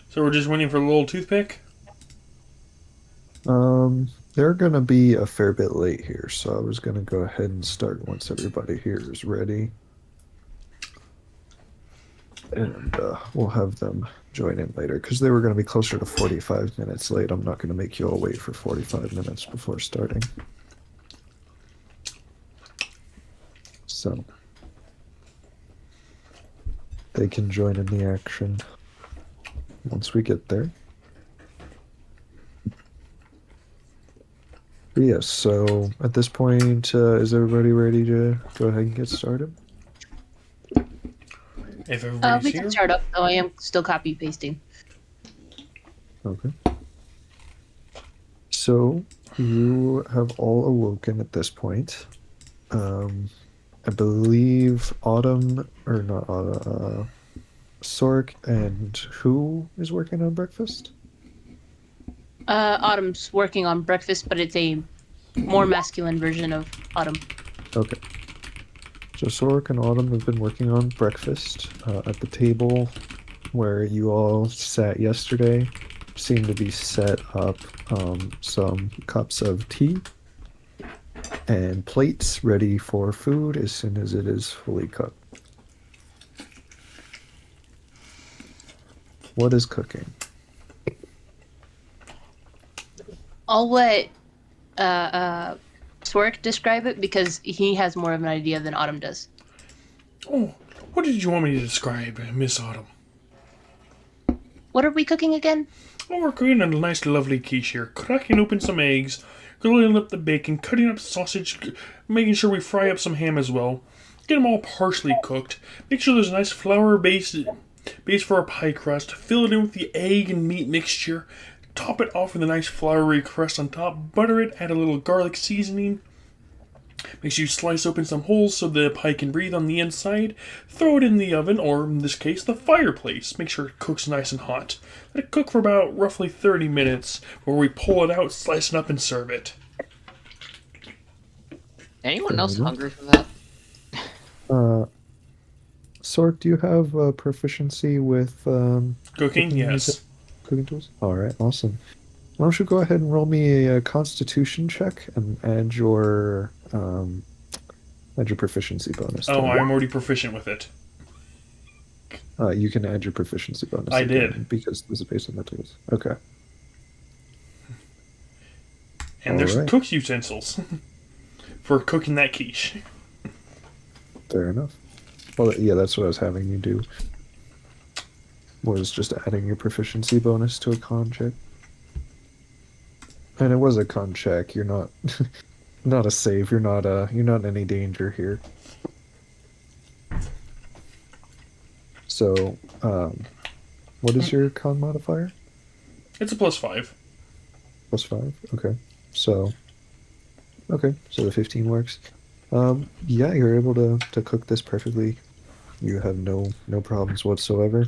So we're just waiting for the little toothpick? They're gonna be a fair bit late here, so I was gonna go ahead and start once everybody here is ready, and we'll have them join in later because they were gonna be closer to 45 minutes late. I'm not gonna make you all wait for 45 minutes before starting. So they can join in the action once we get there. But yes, so at this point, is everybody ready to go ahead and get started? If everybody's We can here. start up, though I am still copy pasting. Okay. So you have all awoken at this point. I believe Autumn, or not Autumn, Sork and who is working on breakfast? Autumn's working on breakfast, but it's a more masculine version of Autumn. Okay. So Sork and Autumn have been working on breakfast at the table where you all sat yesterday. Seem to be set up some cups of tea and plates ready for food as soon as it is fully cooked. What is cooking? I'll let Swerk describe it because he has more of an idea than Autumn does. Oh, what did you want me to describe, Miss Autumn? What are we cooking again? Oh, we're cooking a nice, lovely quiche here. Cracking open some eggs, grilling up the bacon, cutting up sausage, making sure we fry up some ham as well. Get them all partially cooked. Make sure there's a nice flour base for our pie crust. Fill it in with the egg and meat mixture. Top it off with a nice floury crust on top. Butter it. Add a little garlic seasoning. Make sure you slice open some holes so the pie can breathe on the inside. Throw it in the oven, or in this case, the fireplace. Make sure it cooks nice and hot. Let it cook for about roughly 30 minutes, where we pull it out, slice it up, and serve it. Anyone Fair else enough. hungry from that? Uh, Sork, do you have proficiency with Cooking? Yes. cooking tools? All right, awesome. Why don't you go ahead and roll me a Constitution check and add your proficiency bonus to Oh, that. I'm already proficient with it. You can add your proficiency bonus I again did. because this is based on the tools. Okay. And All there's right. cook utensils for cooking that quiche. Fair enough. Well, yeah, that's what I was having you do. Was just adding your proficiency bonus to a con check. And it was a con check. You're not not a save. You're not in any danger here. So, what is your con modifier? It's a +5. +5. Okay. So, so the 15 works. Yeah, you're able to cook this perfectly. You have no problems whatsoever.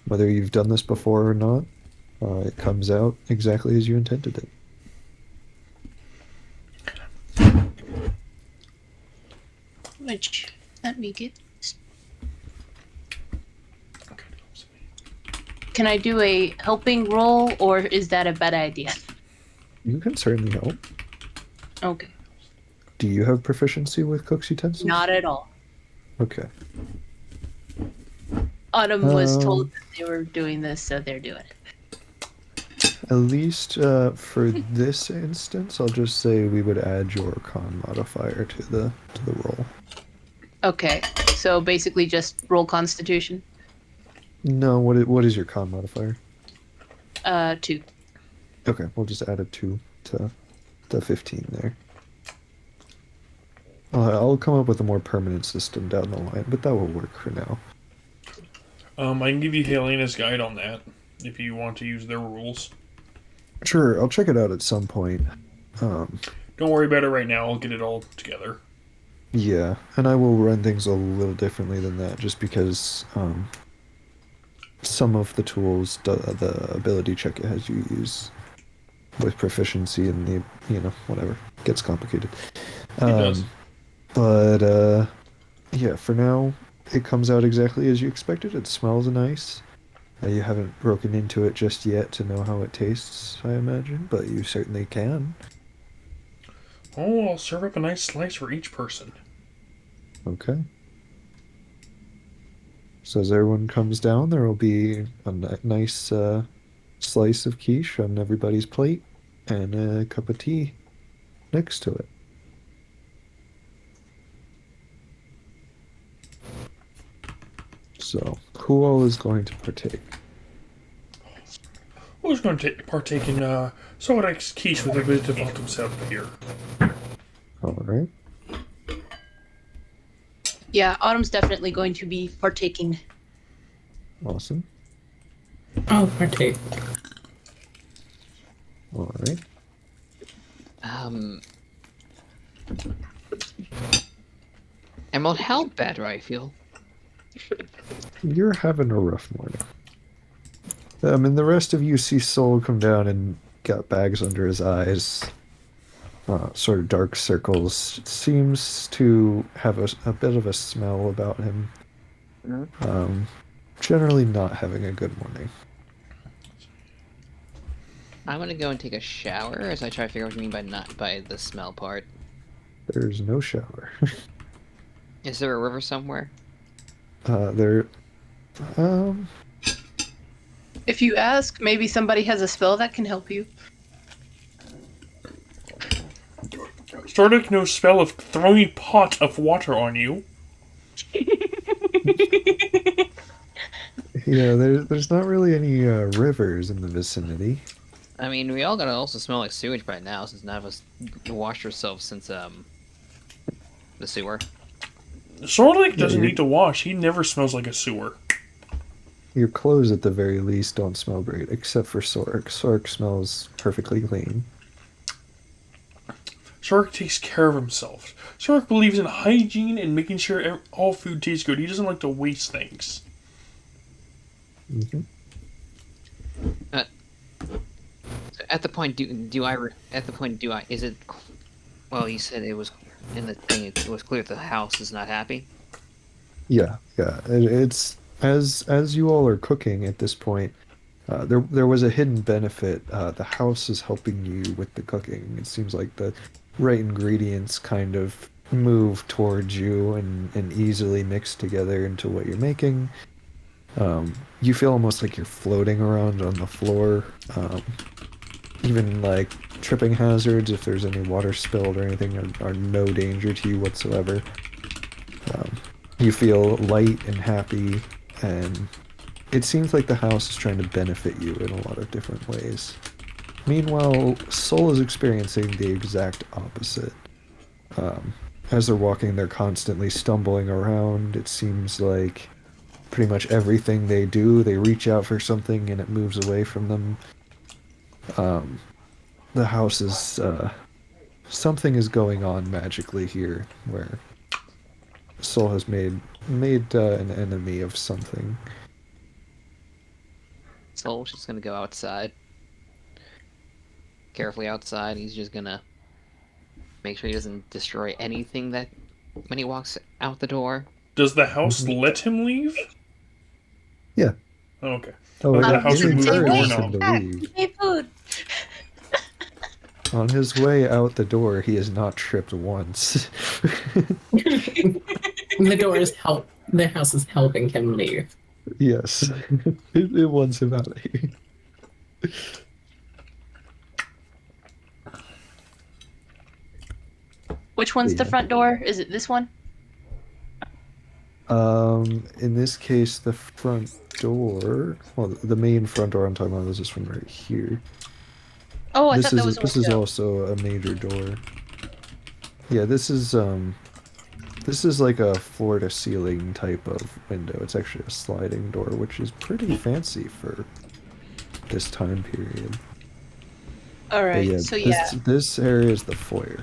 Whether you've done this before or not, it comes out exactly as you intended it. Which, let me get. Can I do a helping roll, or is that a bad idea? You can certainly help. Okay. Do you have proficiency with cook's utensils? Not at all. Okay. Autumn was told Um, that they were doing this, so they're doing it. At least for this instance, I'll just say we would add your con modifier to the roll. Okay, so basically just roll Constitution. No, what is your con modifier? 2. Okay, we'll just add a 2 to the 15 there. I'll come up with a more permanent system down the line, but that will work for now. I can give you Helena's guide on that if you want to use their rules. Sure, I'll check it out at some point. Um, Don't worry about it right now. I'll get it all together. yeah, and I will run things a little differently than that, just because some of the tools, the ability check it has you use with proficiency and the, whatever, gets complicated. It does. But yeah, for now, it comes out exactly as you expected. It smells nice. You haven't broken into it just yet to know how it tastes, I imagine, but you certainly can. Oh, I'll serve up a nice slice for each person. Okay. So as everyone comes down, there will be a nice slice of quiche on everybody's plate and a cup of tea next to it. So, who all is going to partake? Who's going to partake in Sodex quiche with a bit of autumn sap here? All right. Yeah, Autumn's definitely going to be partaking. Awesome. I'll partake. All right. Emerald, how bad do I feel? You're having a rough morning. I mean, the rest of you see Soul come down and got bags under his eyes, sort of dark circles. Seems to have a bit of a smell about him. Generally not having a good morning. I'm gonna go and take a shower as I try to figure out what you mean by not by the smell part. There's no shower. Is there a river somewhere? There, um, If you ask, maybe somebody has a spell that can help you. Stardic knows spell of throwing a pot of water on you. yeah, there's not really any rivers in the vicinity. I mean, we all gotta also smell like sewage by now, since none of us washed ourselves since the sewer. Sorlik doesn't need to wash. He never smells like a sewer. Your clothes, at the very least, don't smell great, except for Sork. Sork smells perfectly clean. Sork takes care of himself. Sork believes in hygiene and making sure all food tastes good. He doesn't like to waste things. Mm-hmm. At the point, is it? Well, you said it was in the thing. It was clear the house is not happy. Yeah. It's as you all are cooking at this point. There was a hidden benefit. The house is helping you with the cooking. It seems like the right ingredients kind of move towards you and easily mix together into what you're making. You feel almost like you're floating around on the floor. Even like tripping hazards, if there's any water spilled or anything, are no danger to you whatsoever. You feel light and happy, and it seems like the house is trying to benefit you in a lot of different ways. Meanwhile, Soul is experiencing the exact opposite. As they're walking, they're constantly stumbling around. It seems like pretty much everything they do, they reach out for something and it moves away from them. The house is, something is going on magically here, where Soul has made an enemy of something. Soul's just gonna go outside, carefully outside. He's just gonna make sure he doesn't destroy anything that when he walks out the door. Does the house let him leave? Yeah. Oh, okay. Oh, The house it removed the encourages doorknob. him to leave. Hey, food. On his way out the door, he is not tripped once. The house is helping him leave. Yes. It wants him out of here. Which one's the Yeah. front door? Is it this one? In this case, the front door, well, the main front door I'm talking about is this one right here. Oh, I This thought that is was a this is window. also a major door. Yeah, this is like a floor to ceiling type of window. It's actually a sliding door, which is pretty fancy for this time period. All But right. yeah, So yeah. this area is the foyer.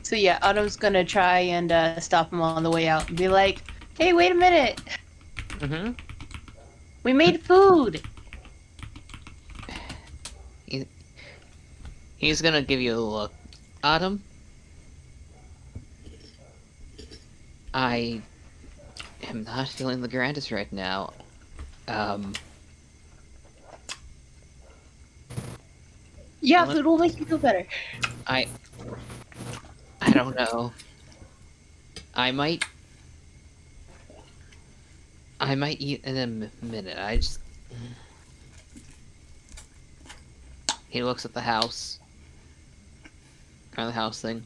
So yeah, Autumn's gonna try and stop him on the way out and be like, "Hey, wait a minute! Mm-hmm. We made food." He's gonna give you a look. Autumn, I am not feeling the grandest right now. Um, Yeah, Let- food will make you feel better. I don't know. I might eat in a minute. He looks at the house. Kind of the house thing.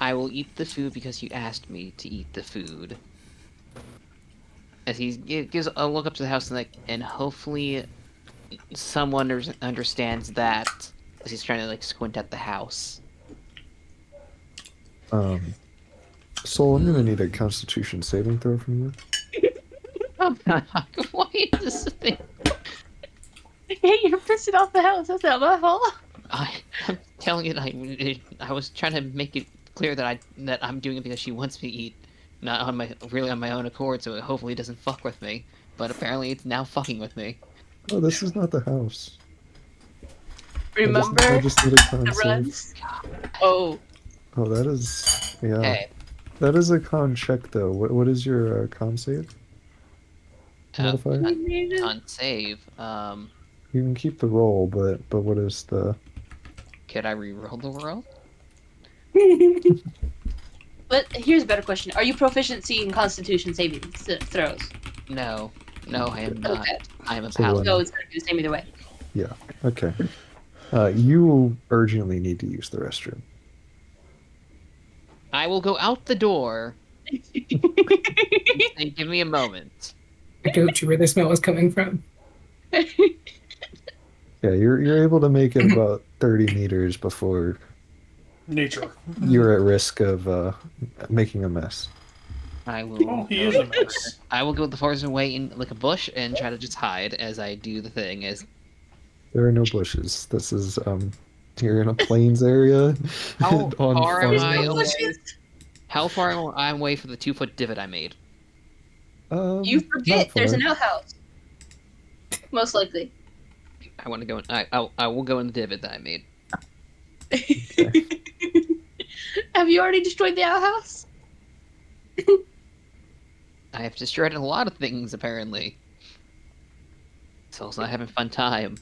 I will eat the food because you asked me to eat the food. As he gives a look up to the house and hopefully someone understands that as he's trying to like squint at the house. Soul, I'm gonna need a Constitution saving throw from you. Oh, why is this thing? Hey, you're pissing off the house. That's not my fault. I'm telling you, I was trying to make it clear that I'm doing it because she wants me to eat, not on my own accord. So it hopefully doesn't fuck with me. But apparently, it's now fucking with me. Oh, this is not the house. Remember I just need a con the save. runs? Oh, Oh, that is Hey, that is a con check though. What is your con save modifier? on save. You can keep the roll, but what is the? Could I re-roll the world? but here's a better question: are you proficiency in Constitution saving throws? No, I am not. Okay. I am a So, paladin. So it's gonna be the same either way. Yeah. Okay. You urgently need to use the restroom. I will go out the door and give me a moment. I told you where the smell was coming from. Yeah, you're able to make it about 30 meters before Nature. you're at risk of making a mess. I will. Oh, he is a mess. I will go the farthest away in like a bush and try to just hide as I do the thing. As There are no bushes. This is you're in a plains area. How on far am I farmland. away? How far am I away from the 2-foot divot I made? You Not forget there's far. an outhouse. Most likely. I want to go in. I will go in the divot that I made. Have you already destroyed the outhouse? I have destroyed a lot of things apparently. Soul's not having a fun time.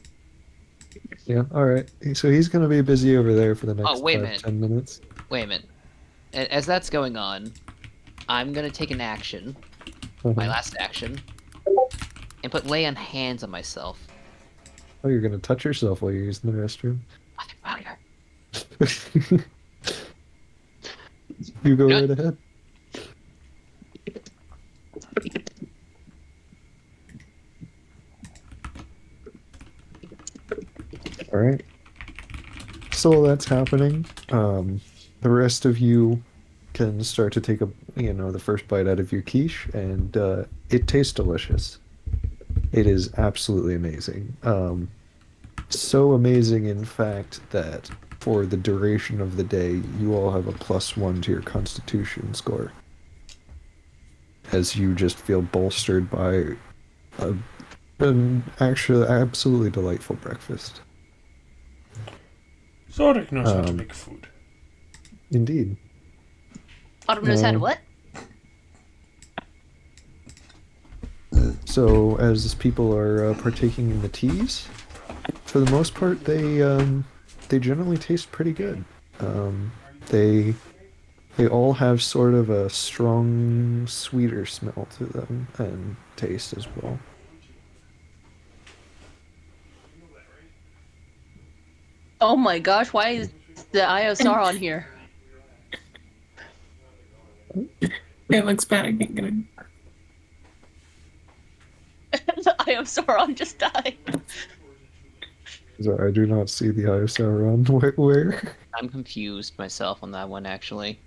Yeah. All right. So he's gonna be busy over there for the next Oh, wait a 5, minute. 10 minutes. Wait a minute. As that's going on, I'm gonna take an action, my Uh-huh. last action, and lay on hands on myself. Oh, you're gonna touch yourself while you're using the restroom. Motherfucker. You go No. right ahead. All right. So while that's happening, the rest of you can start to take the first bite out of your quiche, and it tastes delicious. It is absolutely amazing. So amazing, in fact, that for the duration of the day, you all have a +1 to your Constitution score, as you just feel bolstered by an actually absolutely delightful breakfast. Zodic knows how to make food. Indeed. Autumn knows how to Um, what? So, as people are partaking in the teas, for the most part, they generally taste pretty good. They all have sort of a strong, sweeter smell to them and taste as well. Oh my gosh, why is the ISR on here? It looks bad. I can't get it. The ISR just died. So I do not see the ISR on where. I'm confused myself on that one actually.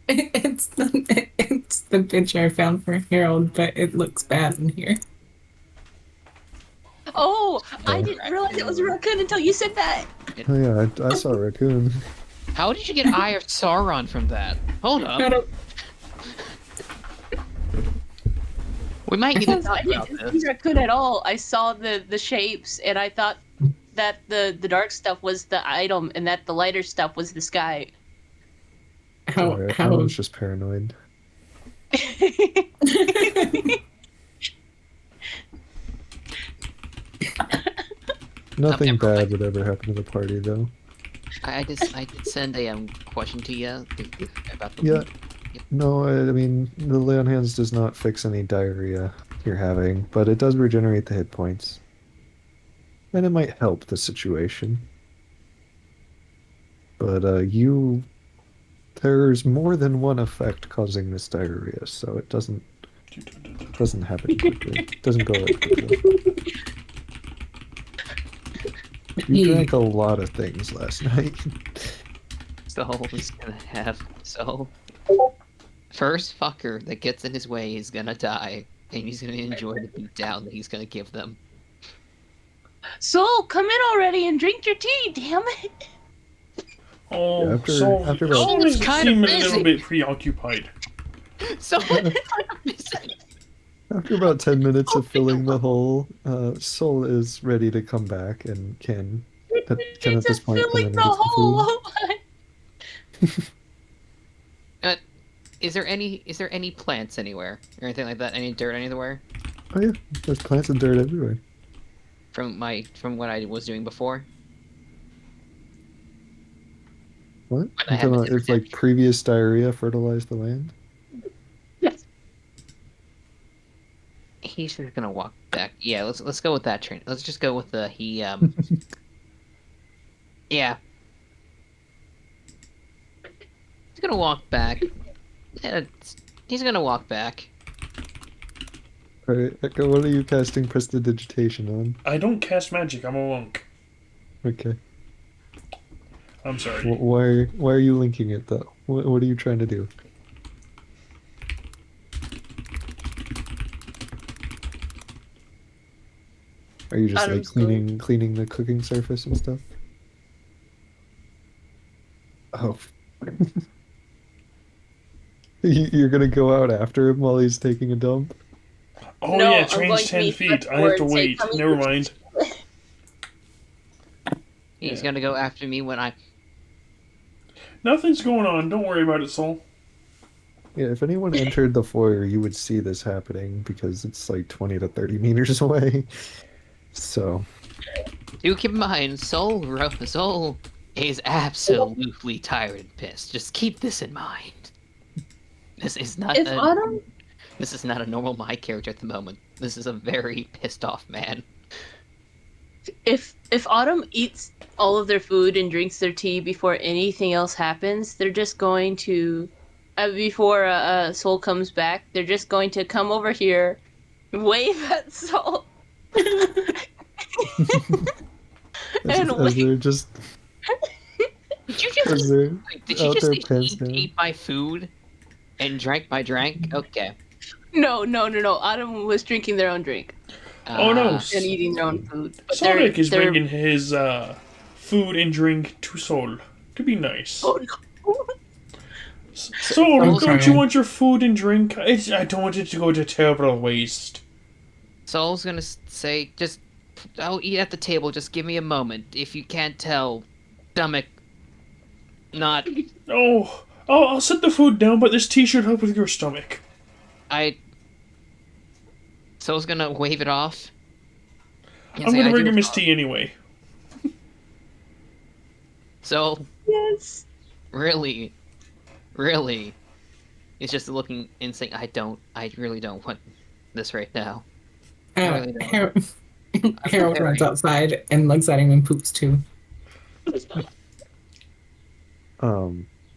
It's the picture I found for Harold, but it looks bad in here. Oh, I didn't realize it was a raccoon until you said that. Oh yeah, I saw a raccoon. How did you get Eye of Sauron from that? Hold I up. don't. We might need to I talk about didn't this. see raccoon at all. I saw the shapes and I thought that the dark stuff was the item and that the lighter stuff was the sky. How Sorry, I how was just paranoid. Nothing Never mind. bad would ever happen to the party, though. I did send a question to you about the. Yeah, no, I mean, the lay on hands does not fix any diarrhea you're having, but it does regenerate the hit points. And it might help the situation. But there's more than one effect causing this diarrhea, so it doesn't happen quickly. It doesn't go away quickly. You drank a lot of things last night. Soul is gonna have Soul. First fucker that gets in his way is gonna die, and he's gonna enjoy the beatdown that he's gonna give them. Soul, come in already and drink your tea, damn it. Oh, After- so after about- Soul It's may kinda seem a busy. little bit preoccupied. So After about 10 minutes of filling the hole, Soul is ready to come back and can at It's this just point come in filling and the get some food. hole. is there any plants anywhere or anything like that? Any dirt anywhere Oh yeah, there's plants and dirt everywhere. from what I was doing before? What? I You have talking about if like previous diarrhea fertilized the land? He's just gonna walk back. Yeah, let's go with that train. Let's just go with the yeah. He's gonna walk back. Yeah, he's gonna walk back. Alright, Echo, what are you casting prestidigitation on? I don't cast magic, I'm a monk. Okay. I'm sorry. Why are you linking it though? What are you trying to do? Are you just like Adam's going- cleaning the cooking surface and stuff? Oh. You're gonna go out after him while he's taking a dump? Oh No, yeah, I'm train's going to 10 be feet. I have to forward, say, wait. "Come Never here." mind. He's Yeah. gonna go after me when I. Nothing's going on. Don't worry about it, Soul. Yeah, if anyone entered the foyer, you would see this happening because it's like 20 to 30 meters away. So, Do keep in mind, Soul is absolutely tired and pissed. Just keep this in mind. This is not If a Autumn this is not a normal my character at the moment. This is a very pissed off man. if Autumn eats all of their food and drinks their tea before anything else happens, they're just going to before Soul comes back, they're just going to come over here, wave at Soul, and as they're just Did you as just they're did you out just there say pants down. ate my food and drank my drink? Okay. no. Autumn was drinking their own drink Oh no, Uh, and eating their own food. But Sonic is they're- bringing his food and drink to Soul to be nice. Oh, no. Soul, Okay. don't you want your food and drink? I don't want it to go to terrible waste. Soul's gonna say, just, I'll eat at the table, just give me a moment. If you can't tell, stomach, not, Oh, I'll set the food down, but this tea should help with your stomach. Soul's gonna wave it off. and I'm say, gonna "I bring do him his apologize." tea anyway. Soul, Yes. really, is just looking and saying, I really don't want this right now. Really don't. Harold runs outside and looks at him and poops too.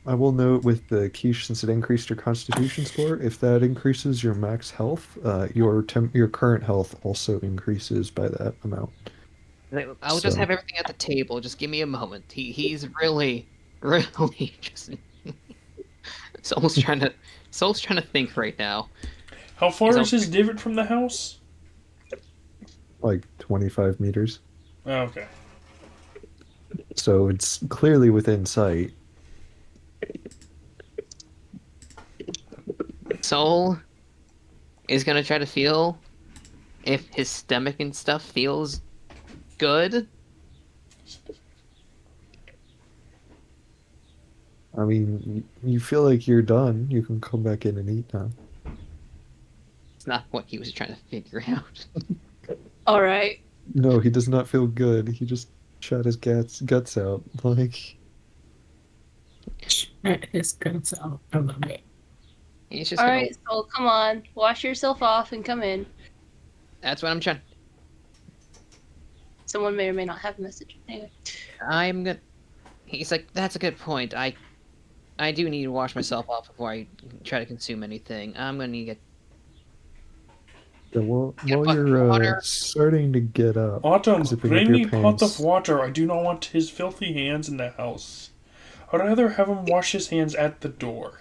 I will note with the quiche, since it increased your constitution score, if that increases your max health, your current health also increases by that amount. I'll just So- have everything at the table. Just give me a moment. He's really just. Soul's trying to think right now. How far He's is his divot from the house? Like 25 meters. Oh, okay. So it's clearly within sight. Soul is gonna try to feel if his stomach and stuff feels good. I mean, you feel like you're done. You can come back in and eat now. It's not what he was trying to figure out. All right. No, he does not feel good. He just shot his guts out. Like, Shut his guts out. I love it. He's just All gonna. right, Soul, come on. Wash yourself off and come in. That's what I'm trying. Someone may or may not have a message. Anyway. I'm gonna. He's like, that's a good point. I do need to wash myself off before I try to consume anything. I'm gonna need to get yeah, while bucket of you're water. starting to get up, Autumn, zipping up bring your me a pot of pants. water. I do not want his filthy hands in the house. I'd rather have him wash his hands at the door.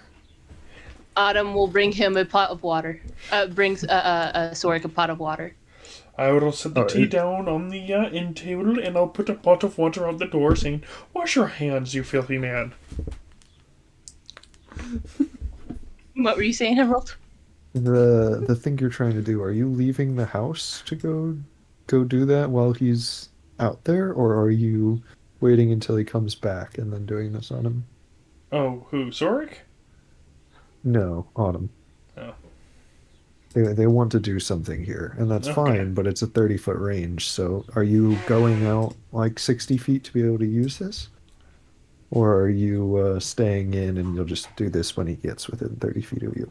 Autumn will bring him a pot of water. Brings Sorik a pot of water. I will set the Oh, tea down on the end table, and I'll put a pot of water out the door, saying, "Wash your hands, you filthy man." What were you saying, Emerald? The thing you're trying to do, are you leaving the house to go do that while he's out there, or are you waiting until he comes back and then doing this on him? Oh, who? Zorik? No, Autumn. Oh. They want to do something here, and that's Okay. fine, but it's a 30-foot range, so are you going out like 60 feet to be able to use this? Or are you staying in and you'll just do this when he gets within 30 feet of you?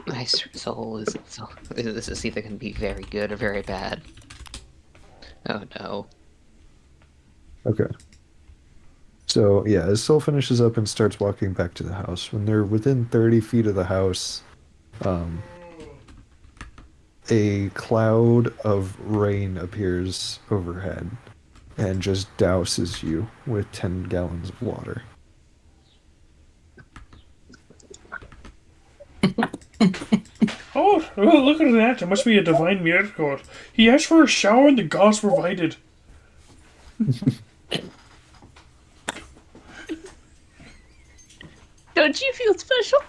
Nice soul is so. This is either gonna be very good or very bad. Oh no. Okay. So, yeah, as Soul finishes up and starts walking back to the house, when they're within 30 feet of the house, a cloud of rain appears overhead and just douses you with 10 gallons of water. Oh, look at that. It must be a divine miracle. He asked for a shower and the gods provided. Don't you feel special?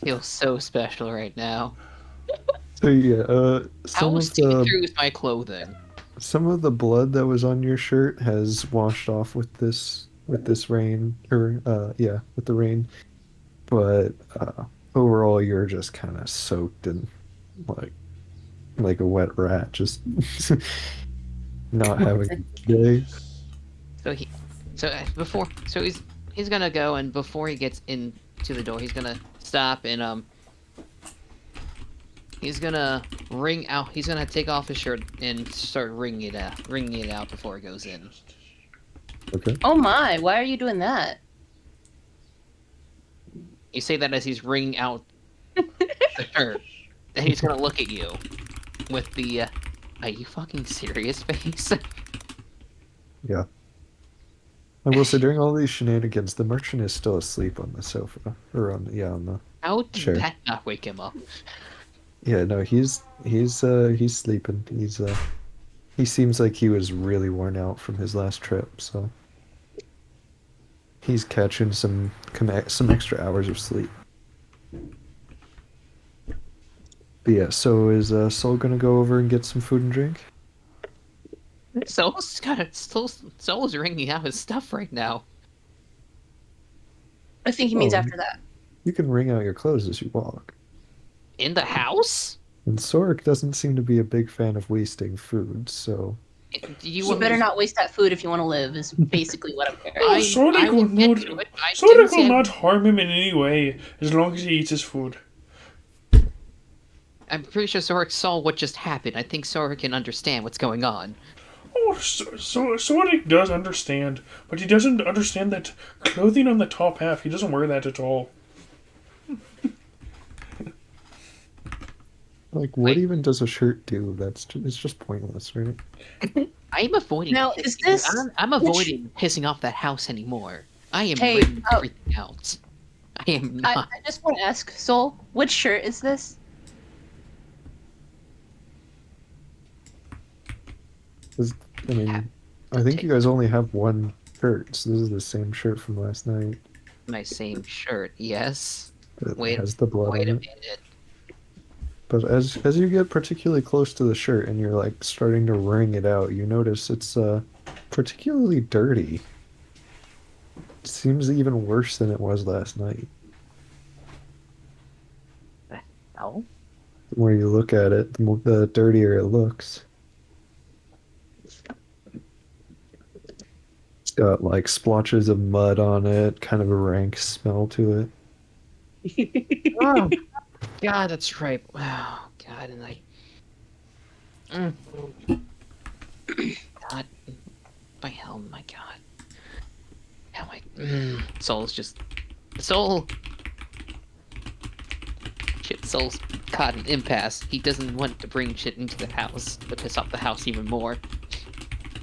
Feels so special right now. So, yeah, How see through is my clothing? some of the blood that was on your shirt has washed off with this rain, or yeah, with the rain. But overall, you're just kind of soaked in like a wet rat, just not having a day. So he, so he's gonna go, and before he gets into the door, he's gonna stop and he's gonna wring out. He's gonna take off his shirt and start wringing it out before he goes in. Okay. Oh my, why are you doing that? You say that as he's wringing out the shirt, and he's gonna look at you with the "Are you fucking serious?" face. Yeah. I will say, during all these shenanigans, the merchant is still asleep on the sofa, or on the How did Sure. that not wake him up? yeah. No, he's sleeping. He seems like he was really worn out from his last trip, so he's catching some extra hours of sleep. But yeah, so is Soul gonna go over and get some food and drink? Soul's wringing out his stuff right now. I think he means Oh. after that. You can wring out your clothes as you walk. In the house? And Sorik doesn't seem to be a big fan of wasting food, so Do you You want better me- not waste that food if you want to live, is basically what I'm hearing. Oh, I Sonic will will get not. to it. I Sonic didn't will say- not harm him in any way as long as he eats his food. I'm pretty sure Zorik saw what just happened. I think Zorik can understand what's going on. Oh, so Sonic does understand, but he doesn't understand that clothing on the top half. He doesn't wear that at all. like, what Wait. even does a shirt do? It's just pointless, right? I'm avoiding. Now, is this- I'm avoiding pissing off that house anymore. I am Hey, wringing oh. everything out. I am not. I just want to ask, Soul, which shirt is this? I mean, I think you guys only have one shirt, so this is the same shirt from last night. My same shirt. Yes. It Wait. has the blood Wait a on it. minute. But as you get particularly close to the shirt and you're like starting to wring it out, you notice it's particularly dirty. It seems even worse than it was last night. Oh. The more you look at it, the dirtier it looks. It's got like splotches of mud on it, kind of a rank smell to it. Oh, God, that's right. Oh, God, and I. God, my hell, my God. How am I? Soul's just. Soul! Shit, Soul's caught an impasse. He doesn't want to bring shit into the house to piss off the house even more.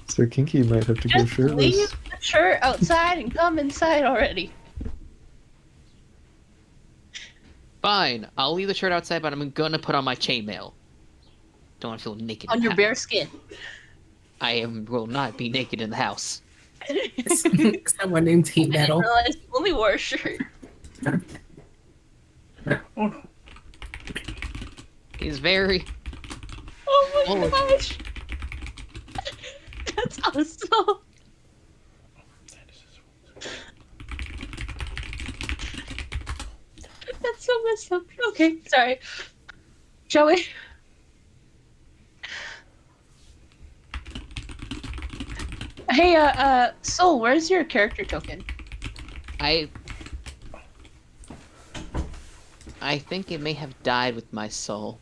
Sir Kinky might have to go Just shirtless. leave the shirt outside and come inside already. Fine, I'll leave the shirt outside, but I'm gonna put on my chainmail. Don't want to feel naked. On in the your house. bare skin. Will not be naked in the house. Someone named Heat I didn't Metal. realize you only wore a shirt. Oh no. He's very. Oh my Oh. gosh. That's awesome. That's so messed up. Okay, sorry. Shall we? Hey, Soul, where's your character token? I think it may have died with my soul.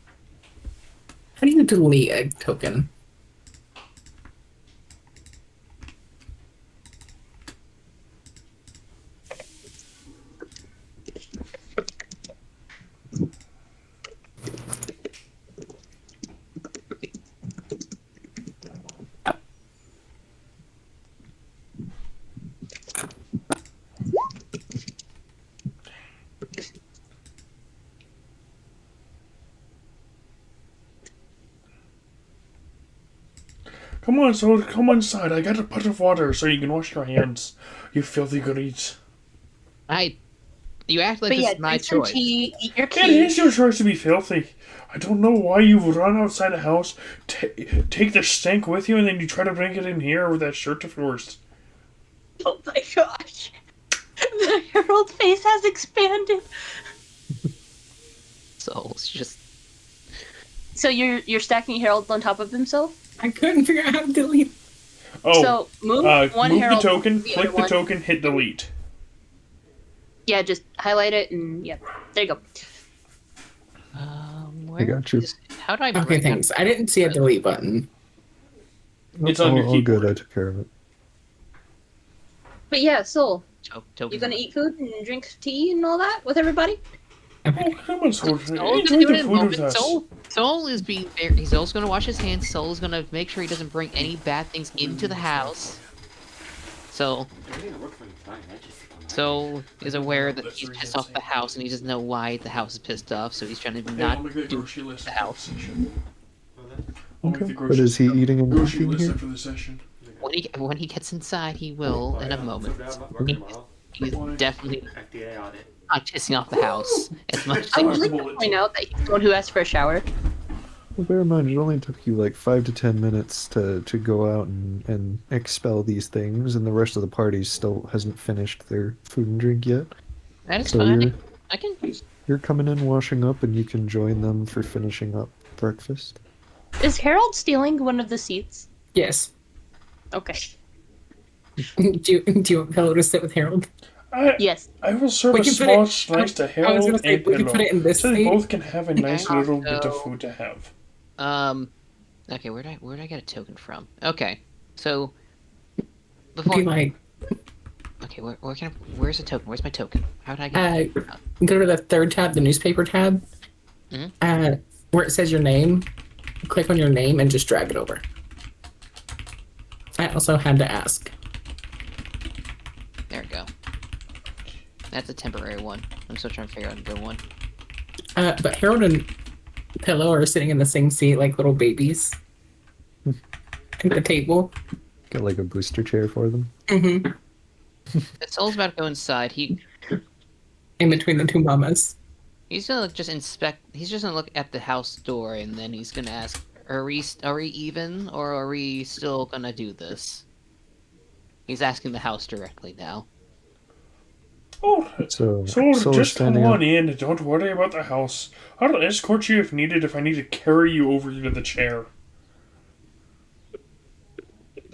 How do you delete a token? Come on, Soul, come inside. I got a pot of water so you can wash your hands. You filthy goodies. You act like But this yeah, is my drink some choice. tea, eat your It tea. is your choice to be filthy. I don't know why you run outside the house, take the stink with you, and then you try to bring it in here with that shirt of yours. Oh my gosh. The Herald face has expanded. Soul's just. So you're stacking Herald on top of himself? I couldn't figure out how to delete. Oh, So move one move the Herald. token, the click other the one. token, hit delete. Yeah, just highlight it and yeah. There you go. Where got you. How do I Okay, break thanks. I didn't see a delete button. It's on your all good, keyboard. I took care of it. But yeah, Soul, token? you gonna eat food and drink tea and all that with everybody? Oh, come on, Soul. Soul Enjoy the food with us. Soul is being fair. He's also going to wash his hands. Soul is going to make sure he doesn't bring any bad things into the house. Soul is aware that he's pissed off the house and he doesn't know why the house is pissed off, so he's trying to Hey, I'll not make that do grocery list the after house. session. I'll make Okay. the But is he eating and grocery drinking list here? after the session. When he gets inside, he will in a moment. He's definitely not pissing off the house as much I as would like to point out that he's the one who asked for a shower. Well, bear in mind, it only took you like 5 to 10 minutes to go out and expel these things, and the rest of the party still hasn't finished their food and drink yet. that is So fine. I can. you're coming in, washing up, and you can join them for finishing up breakfast. Is Harold stealing one of the seats? Yes. Okay. Do you want Pillow to sit with Harold? Yes. I will serve We a can put small it- slice to I was Harold gonna say, and we can Pillow, put it in this so they seat. both can have a nice Okay. little bit of So- food to have. Okay, where'd I get a token from? Okay, so Be before. like, Okay, where's the token? Where's my token? How did I get? go to the third tab, the newspaper tab. Mhm. Where it says your name, click on your name and just drag it over. I also had to ask. There we go. That's a temporary one. I'm still trying to figure out a good one. But Harold and Pillow are sitting in the same seat like little babies at the table. Got like a booster chair for them. Mm-hmm. Soul's about to go inside. In between the two mamas. He's gonna just inspect. He's just gonna look at the house door, and then he's gonna ask, "Are we even, or are we still gonna do this?" He's asking the house directly now. Oh, So, so Solar just come standing on up. in. Don't worry about the house. I'll escort you if needed. If I need to carry you over to the chair.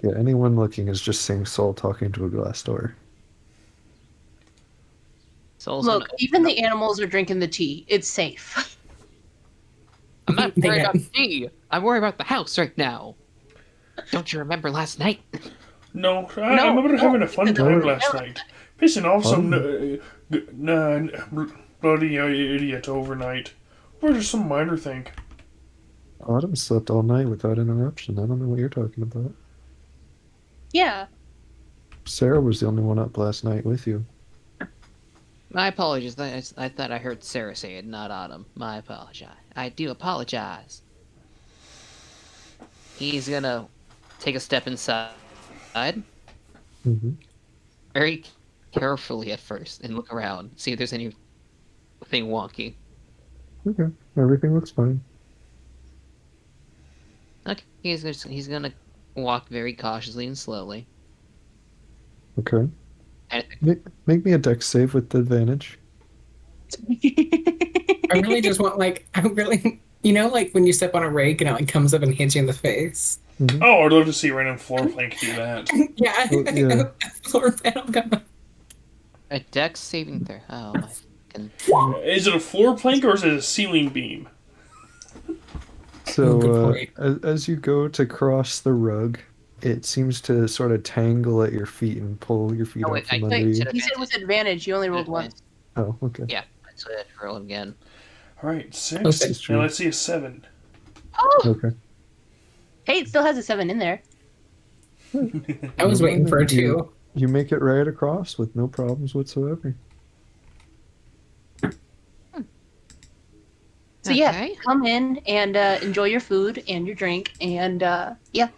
Yeah, anyone looking is just seeing Soul talking to a glass door. Soul's Look, gonna. even the animals are drinking the tea. It's safe. I'm not They worried have- about me. I'm worried about the house right now. Don't you remember last night? No, I No, remember no, having a fun because time of- last night. Pissing off some Fun? bloody idiot overnight. Or just some minor thing. Autumn slept all night without interruption. I don't know what you're talking about. Yeah. Sarah was the only one up last night with you. My apologies. I thought I heard Sarah say it, not Autumn. My apologize. I do apologize. He's gonna take a step inside, Mm-hmm. very carefully at first, and look around, see if there's anything wonky. Okay, everything looks fine. Okay, he's gonna walk very cautiously and slowly. Okay. And Make me a dex save with advantage. I really just want I really, like when you step on a rake and it like comes up and hits you in the face. Mm-hmm. Oh, I'd love to see random floor plank do that. Yeah, Oh, yeah. floor panel come up. a dex saving throw. Oh my fucking. Is it a floor plank or is it a ceiling beam? So, good point. as you go to cross the rug, it seems to sort of tangle at your feet and pull your feet Oh, out wait, from I- under Wait, you. he said it was advantage. You only rolled once. Oh, okay. Yeah, so I had to roll again. Alright, 6. Okay. It's true. And let's see a 7. Oh! Okay. Hey, it still has a 7 in there. I was waiting for a 2. You make it right across with no problems whatsoever. So yeah, Okay. come in and enjoy your food and your drink, and yeah.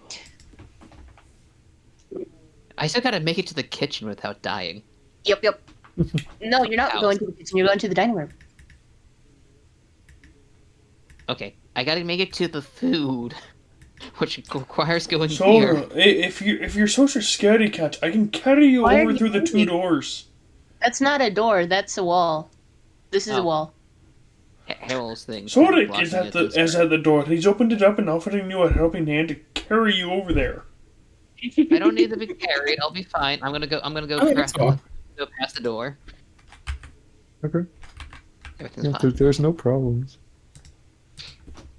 I still gotta make it to the kitchen without dying. Yep. No, you're not House. going to the kitchen. You're going to the dining room. Okay, I gotta make it to the food, which requires going So, here. if you're such a scaredy cat, I can carry you Why are over you through the 2 moving? doors. That's not a door. That's a wall. This is a Oh. wall. Harold's thing. Sodic blocking is at it the this is way. at the door. He's opened it up and offering you a helping hand to carry you over there. I don't need to be carried. I'll be fine. I'm gonna go. Oh, that's cool. Go past the door. Okay. Everything's Yeah, fine. there's no problems.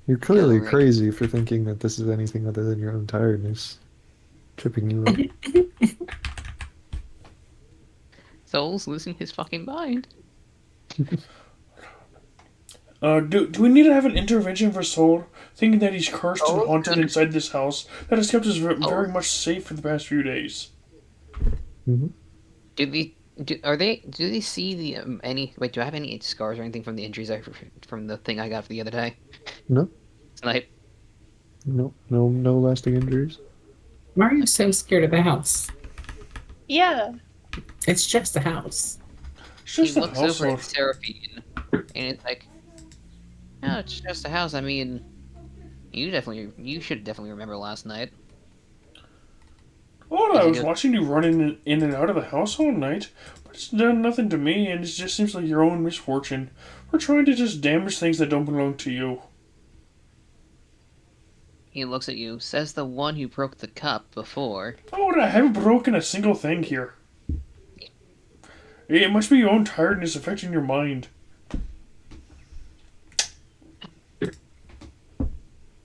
You're clearly Alright. crazy for thinking that this is anything other than your own tiredness tripping you up. Soul's losing his fucking mind. Do we need to have an intervention for Soul, thinking that he's cursed and Soul's haunted gonna- inside this house that has kept us very Oh. much safe for the past few days? Mm-hmm. Do they see the any? Wait, do I have any scars or anything from the injuries from the thing I got the other day? No, Tonight. no lasting injuries. Why are you so scared of the house? Yeah. It's just a house. It's He just a looks house. over at Lord. Seraphine, and it's like, no, it's just a house. I mean, you should definitely remember last night. Oh, I was Yeah. watching you running in and out of the house all night, but it's done nothing to me, and it just seems like your own misfortune. We're trying to just damage things that don't belong to you. He looks at you, says the one who broke the cup before. Oh, I haven't broken a single thing here. It must be your own tiredness affecting your mind.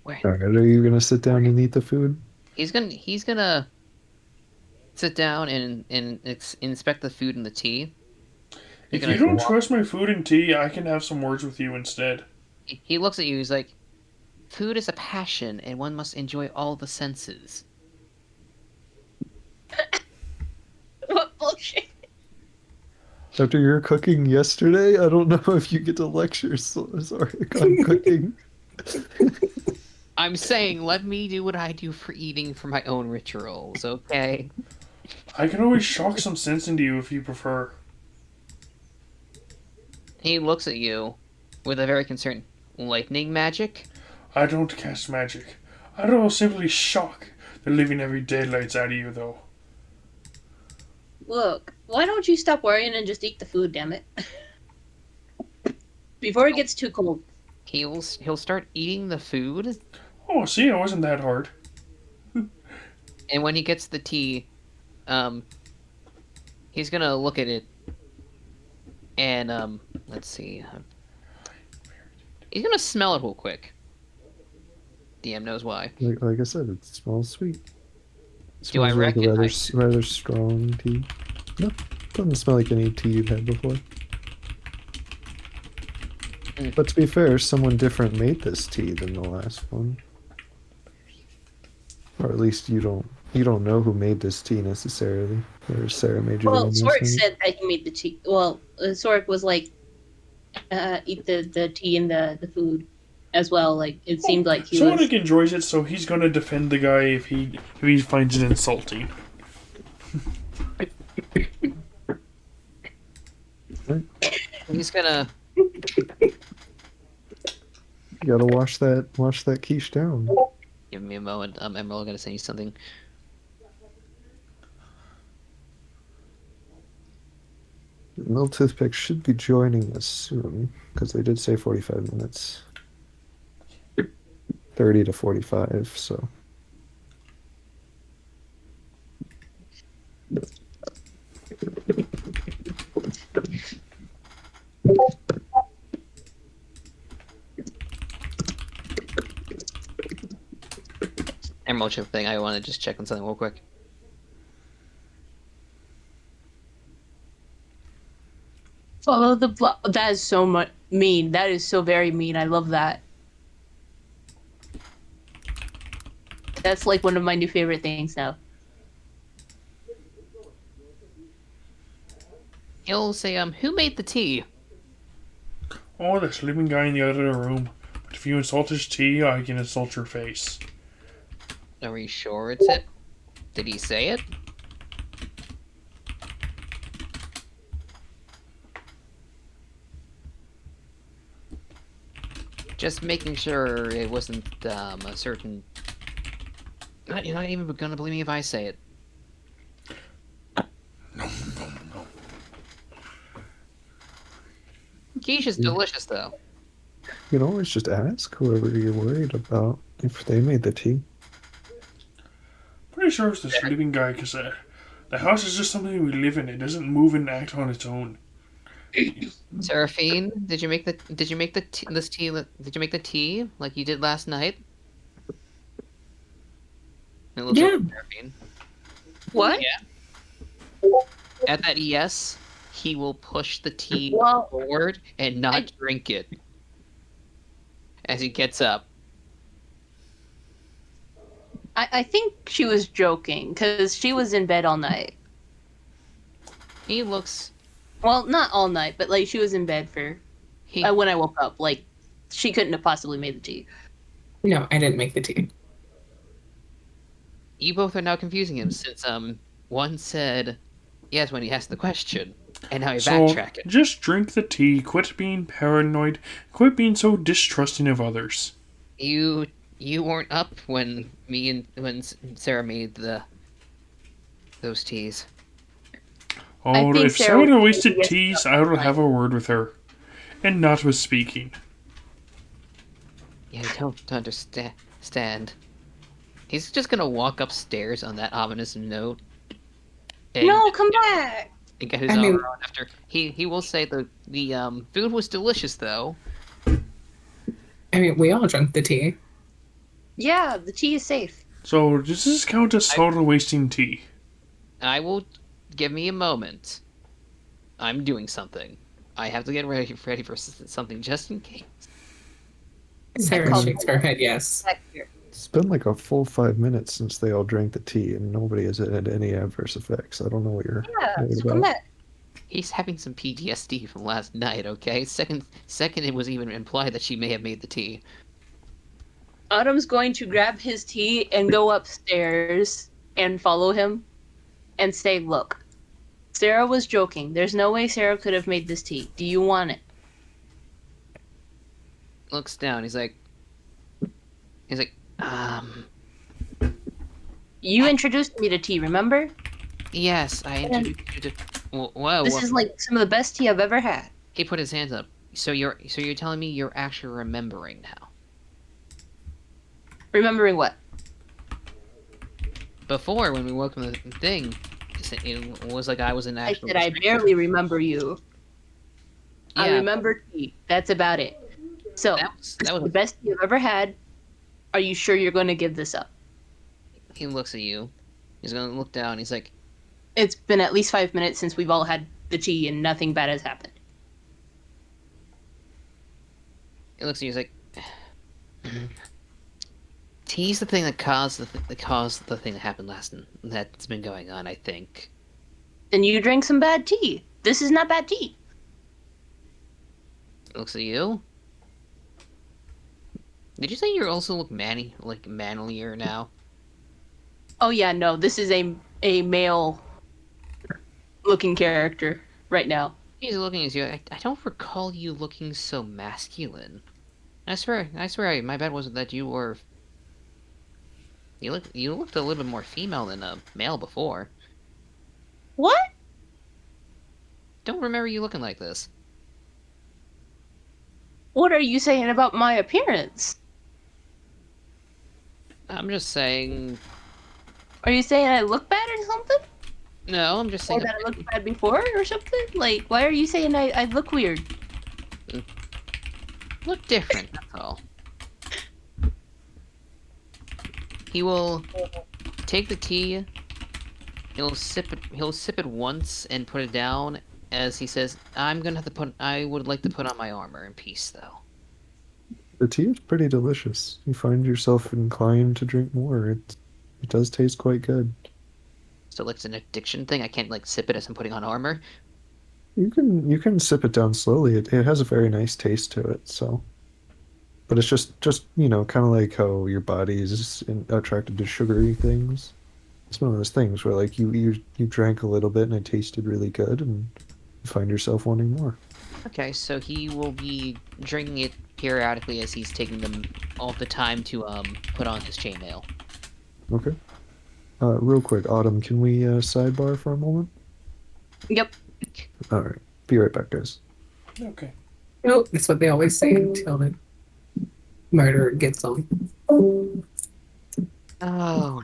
Where All right, are you gonna sit down and eat the food? he's gonna sit down and inspect the food and the tea. He's If gonna you don't walk- trust my food and tea, I can have some words with you instead. He looks at you. He's like, "Food is a passion, and one must enjoy all the senses." What bullshit? After your cooking yesterday, I don't know if you get to lecture Zarek on cooking. I'm saying, let me do what I do for eating for my own rituals, okay? I can always shock some sense into you if you prefer. He looks at you, with a very concerned lightning magic. I don't cast magic. I don't simply shock the living every daylights out of you, though. Look, why don't you stop worrying and just eat the food, damn it? Before it gets too cold. He'll start eating the food, Oh, see, it wasn't that hard. and when he gets the tea, he's gonna look at it, and let's see. He's gonna smell it real quick. DM knows why. Like I said, it smells sweet. It Do I smells like a recognize rather strong tea. No, doesn't smell like any tea you've had before. Mm. But to be fair, someone different made this tea than the last one. Or at least you don't know who made this tea necessarily. Or Sarah made you the Well, one last Sorik night. said that he made the tea. Well, Sorik was like, eat the tea and the food as well. Like, it seemed like he was. Sonic enjoys it, so he's gonna defend the guy if he finds it insulting. He's gonna. You gotta wash that quiche down. Give me a moment. Emerald gonna send you something. Mill Toothpick should be joining us soon, because they did say 45 minutes. 30 to 45, so. Emerald chip thing. I want to just check on something real quick. Follow the block. That is so much mean. That is so very mean. I love that. That's like one of my new favorite things now. He'll say, who made the tea? Oh, the sleeping guy in the other room. But if you insult his tea, I can insult your face. Are we sure it's it? Did he say it? Just making sure it wasn't a certain. You're not even gonna believe me if I say it. No, no, no. Quiche is delicious, though. You can always just ask whoever you're worried about if they made the tea. Pretty sure it's the sleeping guy, because the house is just something we live in. It doesn't move and act on its own. Seraphine, did you make the tea? Did you make the tea like you did last night? It looks Yeah. like Seraphine. What? Yeah. At that ES, he will push the tea Well, forward and not drink it as he gets up. I think she was joking because she was in bed all night. He looks. Well, not all night, but like she was in bed for He when I woke up. Like she couldn't have possibly made the tea. No, I didn't make the tea. You both are now confusing him since one said yes when he asked the question, and now you're So, backtracking. just drink the tea, quit being paranoid, quit being so distrusting of others. You weren't up when Sarah made those teas. I Oh, think if Sarah Sarah would wasted yes, teas, I would have a word with her. And not with speaking. Yeah, I don't understand. He's just gonna walk upstairs on that ominous note. And, No, come back. and get his I arm mean- around after. He will say the food was delicious though. I mean, we all drank the tea. Yeah, the tea is safe. So, does this count as soda wasting tea? I will give me a moment. I'm doing something. I have to get ready for something just in case. Sarah called- shakes her head yes. Back here. It's been like a full 5 minutes since they all drank the tea, and nobody has had any adverse effects. I don't know what you're Yeah, worried so come about. back. He's having some PTSD from last night. Okay. Second, it was even implied that she may have made the tea. Autumn's going to grab his tea and go upstairs and follow him and say, "Look, Sarah was joking. There's no way Sarah could have made this tea. Do you want it?" looks down. He's like, You introduced me to tea, remember? yes, I introduced you to. Whoa, This is like some of the best tea I've ever had. He put his hands up. So you're telling me you're actually remembering now? Remembering what? Before, when we woke from the thing, it was like I was an I actual. said I barely remember you. I Yeah, remember tea. That's about it. So, that was. the best tea I've ever had. Are you sure you're going to give this up? He looks at you. He's gonna look down. He's like, It's been at least 5 minutes since we've all had the tea and nothing bad has happened. he looks at you. He's like, tea's the thing that caused the thing that happened last and that's been going on. I think. Then you drank some bad tea. This is not bad tea. He looks at you. Did you say you also look manlier now? Oh yeah, no, this is a male looking character right now. He's looking at you. I don't recall you looking so masculine. I swear, my bad wasn't that you were. You looked a little bit more female than a male before. What? Don't remember you looking like this. What are you saying about my appearance? I'm just saying. Are you saying I look bad or something? No, I'm just Or saying. that I looked bad before or something? Like, why are you saying I look weird? Look different. That's all. He will take the tea. He'll sip it. He'll sip it once and put it down. As he says, "I'm gonna have to put. I would like to put on my armor in peace, though." The tea is pretty delicious. You find yourself inclined to drink more. It does taste quite good. So, like, it's an addiction thing. I can't like sip it as I'm putting on armor. You can sip it down slowly. It has a very nice taste to it. So, but it's just kind of like how your body is attracted to sugary things. It's one of those things where like you drank a little bit and it tasted really good, and you find yourself wanting more. Okay, so he will be drinking it periodically as he's taking them all the time to put on his chainmail. Okay. Real quick, Autumn, can we sidebar for a moment? Yep. All right. Be right back, guys. Okay. Nope, that's what they always say until the murderer gets them. Oh no.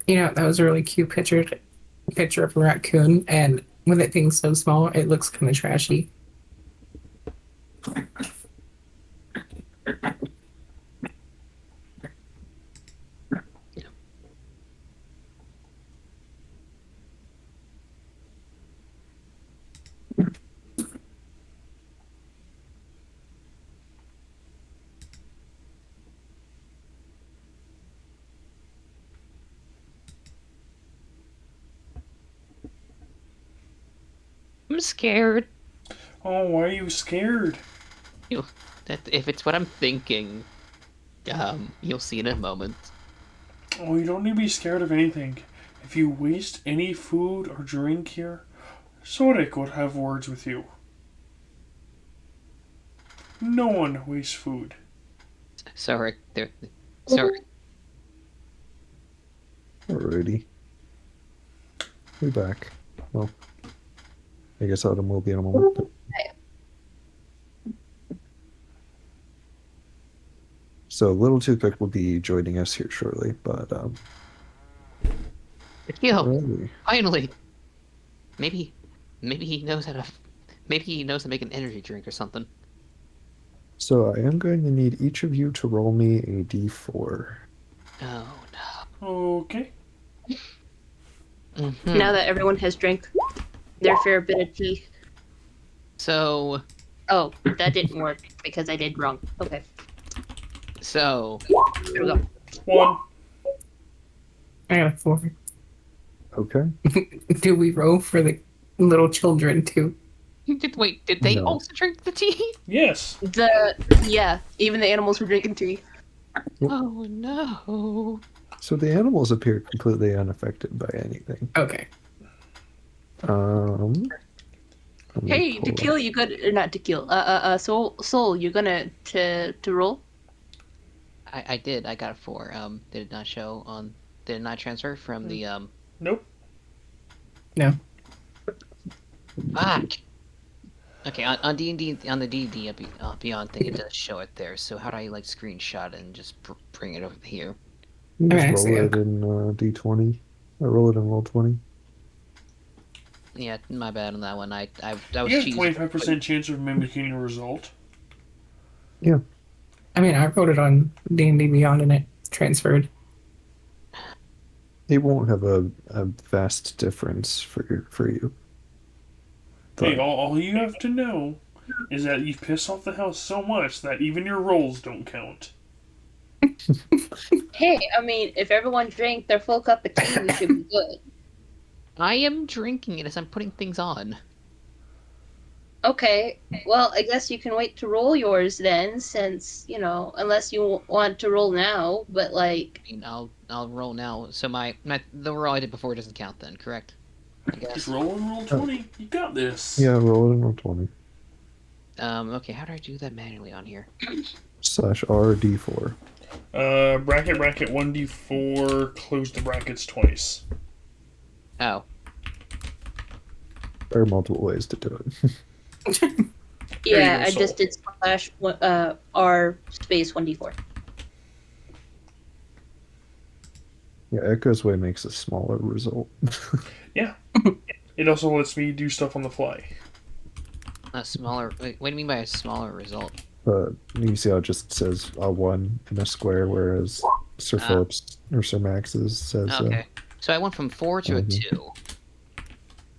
You know, that was a really cute picture of a raccoon, and with it being so small, it looks kind of trashy. I'm scared. Oh, why are you scared? That if it's what I'm thinking, you'll see in a moment. Oh, you don't need to be scared of anything. If you waste any food or drink here, Sorek would have words with you. No one wastes food. Sorry, there. Sorry. Alrighty. We're back. Well, I guess Autumn will be in a moment. But... So, Little Toothpick will be joining us here shortly, but Yo, alrighty. finally. Maybe he knows how to. Maybe he knows how to make an energy drink or something. So I am going to need each of you to roll me a d4. Oh no. Okay. Mhm. Now that everyone has drank their fair bit of tea. So Oh, that didn't work because I did wrong. Okay. So Here we go. 1. I got a 4. Okay. Do we roll for the little children too? Wait, did they No. also drink the tea? Yes. Yeah, even the animals were drinking tea. Oh no. So the animals appear completely unaffected by anything. Okay. Let me Hey, pull Tequila, up- you good or not Tequila? Soul, you gonna to roll? I did. I got a 4. Did it not show on? Did it not transfer from the Nope. No. Fuck. Okay, on D&D on the D&D Beyond thing, it does show it there. So how do I like screenshot it and just bring it over here? You I mean, I just see roll it. it in D20. I roll it in Roll20. Yeah, my bad on that one. I was You have cheesy. 25% chance of mimicking a result. Yeah. I mean, I wrote it on D&D Beyond and it transferred. It won't have a vast difference for you. Hey, But all you have to know is that you piss off the house so much that even your rolls don't count. Hey, I mean, if everyone drank their full cup of tea, we should be good. I am drinking it as I'm putting things on. Okay, well, I guess you can wait to roll yours then, since, unless you want to roll now, but like, I mean, I'll roll now. So the roll I did before doesn't count then, correct? I Just guess. roll and roll 20. You got this. yeah, roll it in Roll20. Okay, how do I do that manually on here? /RD4. Bracket 1d4, close the brackets twice. Oh. There are multiple ways to do it. There you yeah, go, I Soul. just did /R space 1d4. Yeah, Echo's Way makes a smaller result. It also lets me do stuff on the fly. A smaller. Wait, what do you mean by a smaller result? But you see how it just says a 1 in a square, whereas Sir Philip's or Sir Max's says Okay. So I went from 4 to a Mhm. 2.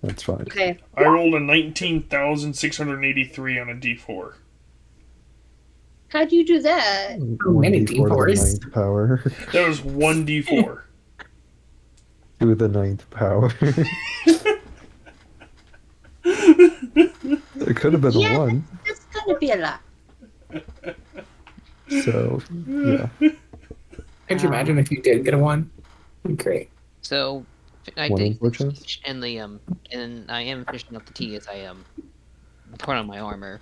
that's fine. Okay, I rolled a 19,683 on a d4. how'd you do that? Many 1d4 to the D4s. 9th power. That was 1d4. To the 9th power. It could have been Yeah. a 1. That's gonna be a lot. So, yeah. Could you imagine if you did get a 1? Great. So I 1 in did 4 chance? and and I am finishing up the tea as I put on my armor.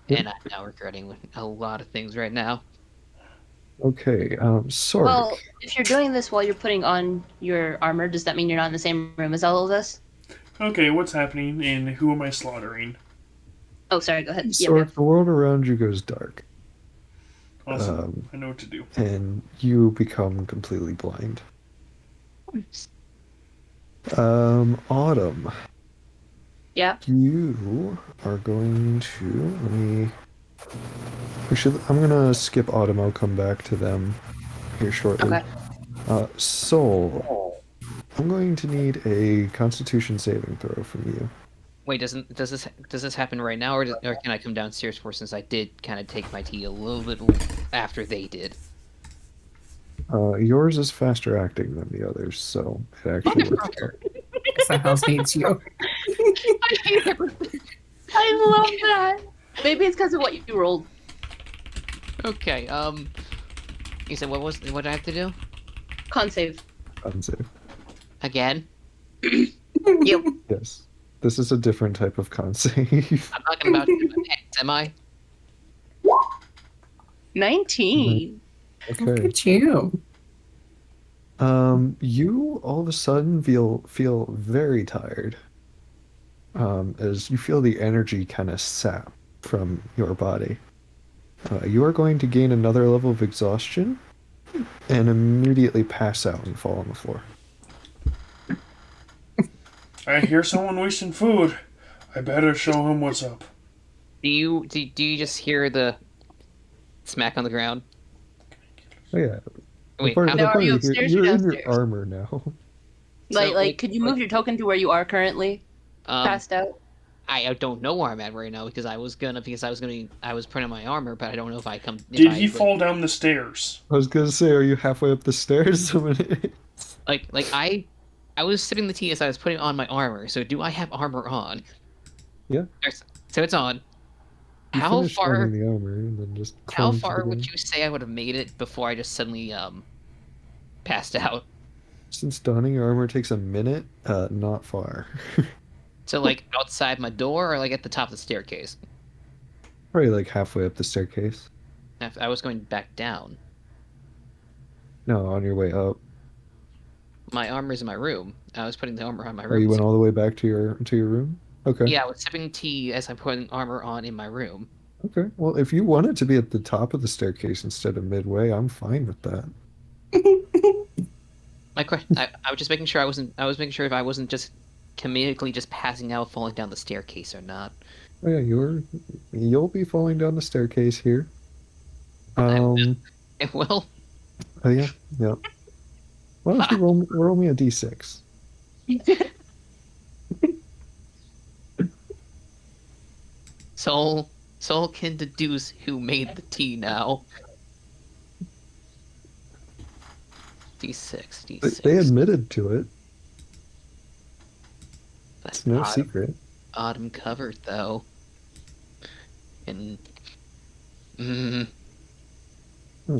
Yep. And I'm now regretting a lot of things right now. Okay, Sork. Well, if you're doing this while you're putting on your armor, does that mean you're not in the same room as all of us? Okay, what's happening and who am I slaughtering? Oh, sorry, go ahead. Yep, Sork, yep. the world around you goes dark, Awesome. I know what to do. and you become completely blind. Autumn, Yeah. you are going to I'm gonna skip Autumn. I'll come back to them here shortly. Okay. Soul, I'm going to need a Constitution saving throw from you. Wait, does this happen right now, or can I come downstairs for, since I did kind of take my tea a little bit after they did? Yours is faster acting than the others, so it actually works out. Guess the house needs you. I love that. Maybe it's because of what you rolled. Okay. You said what did I have to do Con save. Unsafe. again? Yep. Yes. This is a different type of con save. I'm talking about hits, am I? 19. Look Okay. at you. You all of a sudden feel very tired. As you feel the energy kind of sap from your body. You are going to gain another level of exhaustion and immediately pass out and fall on the floor. I hear someone wasting food. I better show him what's up. Do you just hear the smack on the ground? Oh yeah. Wait, The how, Now, are part you is upstairs or you're in downstairs? your armor now. Like, So, could you move your token to where you are currently? Passed out? I don't know where I'm at right now because I was putting on my armor, but I don't know if I come. Did he fall down the stairs? I was gonna say, are you halfway up the stairs? Like I was sipping the tea as I was putting on my armor. So do I have armor on? Yeah. So it's on. You How finished far? donning the armor and then just How clung to the far would ground. you say I would have made it before I just suddenly passed out? Since donning your armor takes a minute, not far. So like outside my door or like at the top of the staircase? Probably like halfway up the staircase. I was going back down. No, on your way up. My armor's in my room. I was putting the armor on my Oh, you room. went all the way back to your room? Okay. Yeah, I was sipping tea as I'm putting armor on in my room. Okay. Well, if you wanted to be at the top of the staircase instead of midway, I'm fine with that. My question, I was just making sure I was making sure if I wasn't just comedically just passing out, falling down the staircase or not. Oh yeah, you'll be falling down the staircase here. I will. Um. Well, Oh yeah. Yeah. Why don't you roll me a d6? Soul can deduce who made the tea now. D6, D6. They admitted to it. That's It's no odd. secret. Autumn covered though. And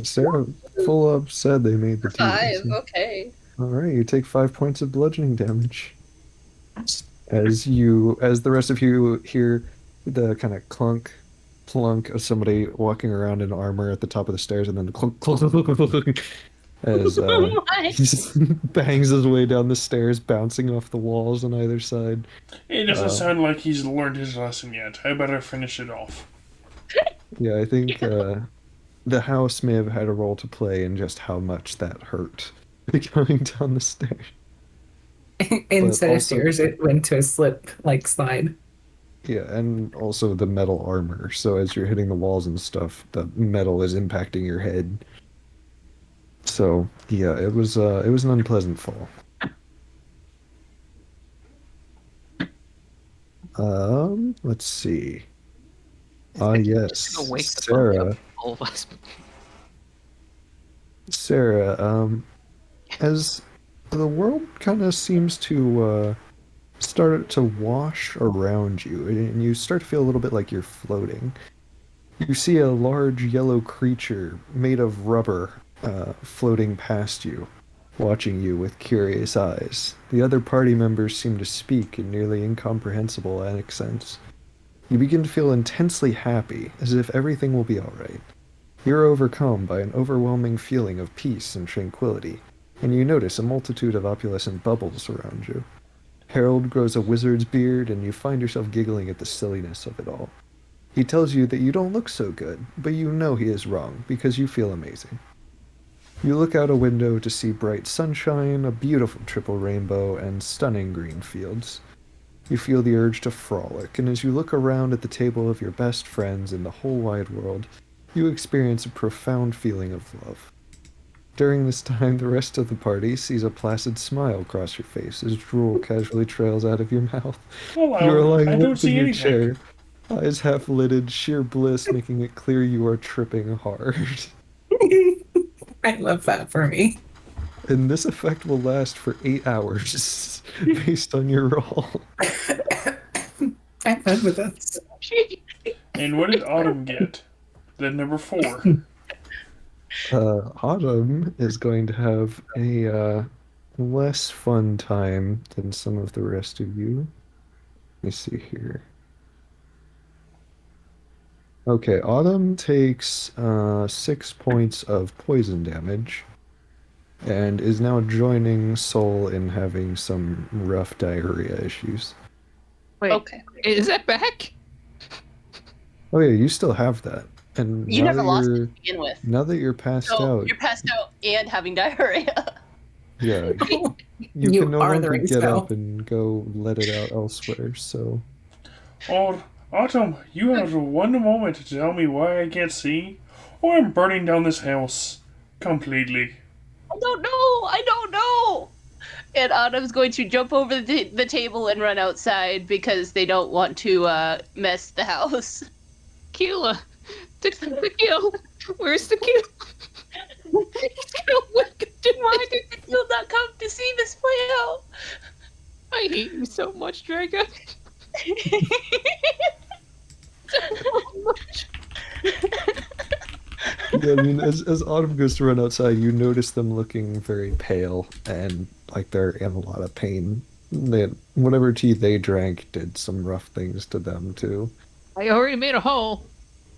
Sarah full up said they made the tea. 5. So- Okay. All right, you take 5 points of bludgeoning damage. As the rest of you hear the kind of clunk, plunk of somebody walking around in armor at the top of the stairs, and then the clunk, clunk, clunk, clunk, clunk, as he just bangs his way down the stairs, bouncing off the walls on either side. It doesn't sound like he's learned his lesson yet. I better finish it off. Yeah, I think the house may have had a role to play in just how much that hurt going down the stairs. Instead of also- stairs, it went to a slip like slide. Yeah, and also the metal armor. So as you're hitting the walls and stuff, the metal is impacting your head. So yeah, it was an unpleasant fall. Let's see. Yes, just gonna wake the fuck Sarah. up, all of us. Sarah, as the world kind of seems to start to wash around you, and you start to feel a little bit like you're floating. You see a large yellow creature made of rubber floating past you, watching you with curious eyes. The other party members seem to speak in nearly incomprehensible accents. You begin to feel intensely happy, as if everything will be alright. You're overcome by an overwhelming feeling of peace and tranquility, and you notice a multitude of opalescent bubbles around you. Harold grows a wizard's beard, and you find yourself giggling at the silliness of it all. He tells you that you don't look so good, but you know he is wrong, because you feel amazing. You look out a window to see bright sunshine, a beautiful triple rainbow, and stunning green fields. You feel the urge to frolic, and as you look around at the table of your best friends in the whole wide world, you experience a profound feeling of love. During this time, the rest of the party sees a placid smile cross your face as drool casually trails out of your mouth. Well, You are lying I limp don't in see your anything. chair, eyes half lidded, sheer bliss making it clear you are tripping hard. I love that for me. And this effect will last for 8 hours, based on your roll. I'm fine with this. And what did Autumn get? The number 4. Autumn is going to have a less fun time than some of the rest of you. Let me see here. Okay, Autumn takes 6 points of poison damage and is now joining Soul in having some rough diarrhea issues. Wait, Okay. is that back? Oh yeah, you still have that. And You now never that lost it you're to begin with. now that you're passed So out, you're passed out and having diarrhea. yeah, you You can no are the longer race get cow. up and go let it out elsewhere. So Oh, Autumn, you have one moment to tell me why I can't see, or I'm burning down this house completely. I don't know. I don't know. And Autumn's going to jump over the table and run outside because they don't want to mess the house. Tequila. Tequila. Where's Tequila? Why did you not come to see this play out? hate you so much, Draco. Yeah, I mean, as Autumn goes to run outside, you notice them looking very pale and like they're in a lot of pain. Whatever tea they drank did some rough things to them too. I already made a hole.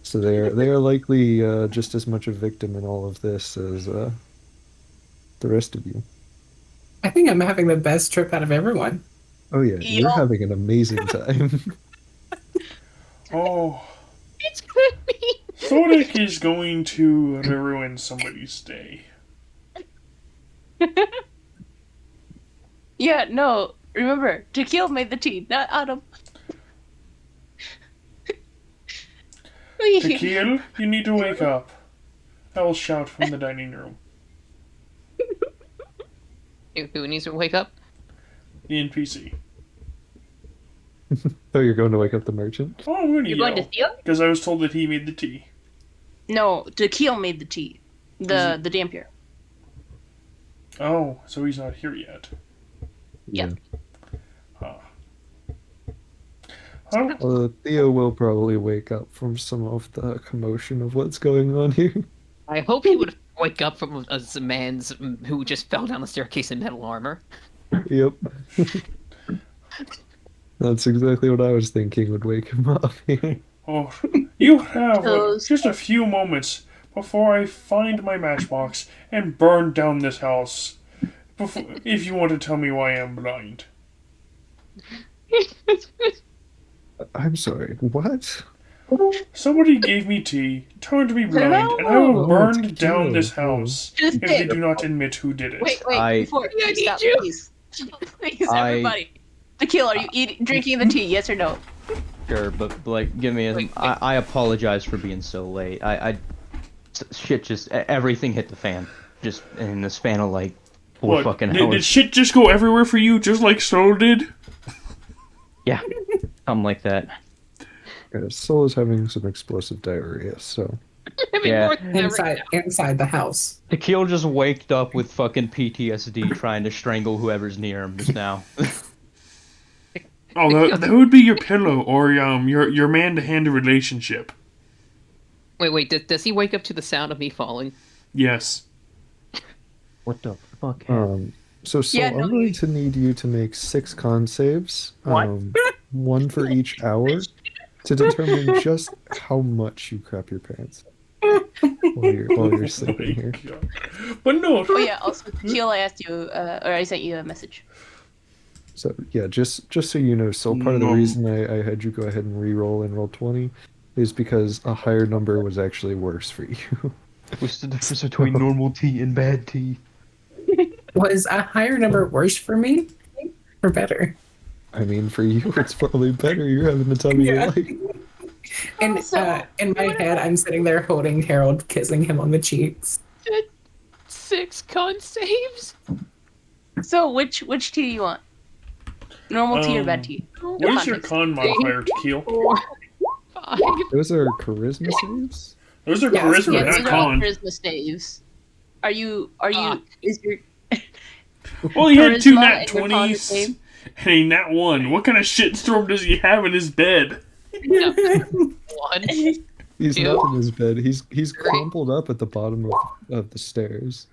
So they are likely just as much a victim in all of this as the rest of you. I think I'm having the best trip out of everyone. Oh yeah, you're Y'all- having an amazing time. Oh, It's gonna be. Thoric is going to ruin somebody's day. Yeah, no. Remember, Tequila made the tea, not Autumn. Tequil, you need to wake up. I will shout from the dining room. Who needs to wake up? The NPC. Oh, you're going to wake up the merchant? Oh, I'm going to You're going to yell. steal? Because I was told that he made the tea. No, Tequila made the tea. The dampier. Oh, so he's not here yet. Yeah. Well, Theo will probably wake up from some of the commotion of what's going on here. I hope he would wake up from a man's who just fell down the staircase in metal armor. Yep. That's exactly what I was thinking would wake him up here. Oh, you have Those- just a few moments before I find my matchbox and burn down this house. If you want to tell me why I'm blind. I'm sorry, what? Somebody gave me tea, turned me blind, and I will No. burn Oh, down this no. house Just if they do not admit who did it. Wait, I- before I you need stop, you. please. Please, I- everybody. Tequila, are you drinking the tea, yes or no? Sure, but like, give me a. Wait. I apologize for being so late. Shit, just everything hit the fan, just in the span of like 4 What, fucking did hours. shit just go everywhere for you, just like Soul did? Yeah, something like that. Soul is having some explosive diarrhea, so I mean, Yeah. more than Inside the house. Tequila just waked up with fucking PTSD, trying to strangle whoever's near him just now. Oh, that would be your pillow or your man-to-hand relationship. Wait. Does he wake up to the sound of me falling? Yes. What the fuck? So Soul, Yeah, no, I'm going to need you to make 6 con saves, What? one for each hour, to determine just how much you crap your pants while you're sleeping here. God. But no, Oh yeah, also Tequila asked you, or I sent you a message. So yeah, just so you know, Soul, part of the No. reason I had you go ahead and re-roll and roll 20 is because a higher number was actually worse for you. What's the difference between normal tea and bad tea? Was a higher number worse for me or better? I mean, for you, it's probably better. You're having the time of your Yeah. life. And Also, in my head, I'm sitting there holding Harold, kissing him on the cheeks. 6 con saves? So which tea do you want? Normal tea or bad tea? what is your con modifier, Tequil? 4, 5. Those are charisma saves? Those are Yeah, charisma, Yeah, not these are all con. charisma saves. Are you? Fuck. Is your Well, he had 2 charisma nat and your con the 20s same? and a nat 1. What kind of shitstorm does he have in his bed? No. 1. He's Ew. not in his bed. He's crumpled up at the bottom of the stairs.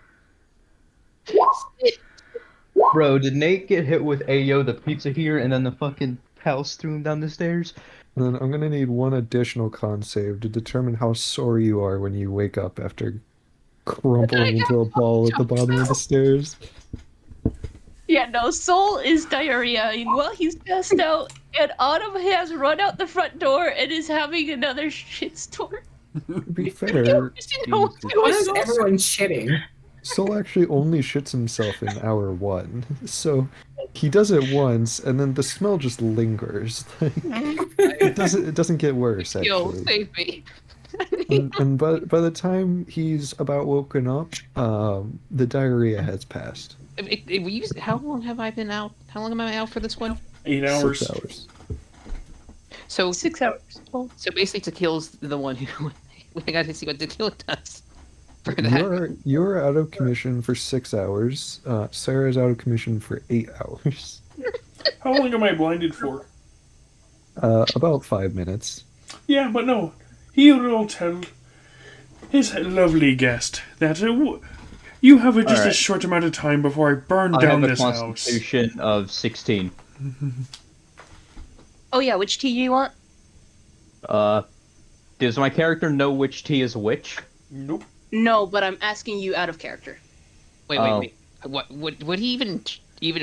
Bro, did Nate get hit with Ayo the pizza here, and then the fucking house threw him down the stairs? And then I'm gonna need one additional con save to determine how sore you are when you wake up after crumpling into a ball at the bottom of the stairs. Yeah, no. Soul is diarrheaing while he's passed out, and Autumn has run out the front door and is having another shitstorm. To be fair, Why is everyone shitting? Soul actually only shits himself in hour 1, so he does it once, and then the smell just lingers. It doesn't get worse Yo, actually. save me. And by the time he's about woken up, the diarrhea has passed. How long have I been out? How long am I out for this one? 8 hours. 6 hours. So 6 hours. So basically, Tequila's the one who we got to see what Tequila does for that. You're out of commission for 6 hours. Sarah's out of commission for 8 hours. How long am I blinded for? About 5 minutes. Yeah, but no. He will tell his lovely guest that you have just a Alright. short amount of time before I burn I down have a this house. constitution of 16. Oh yeah, which tea do you want? Does my character know which tea is which? Nope. No, but I'm asking you out of character. Wait, Oh. wait. What would he even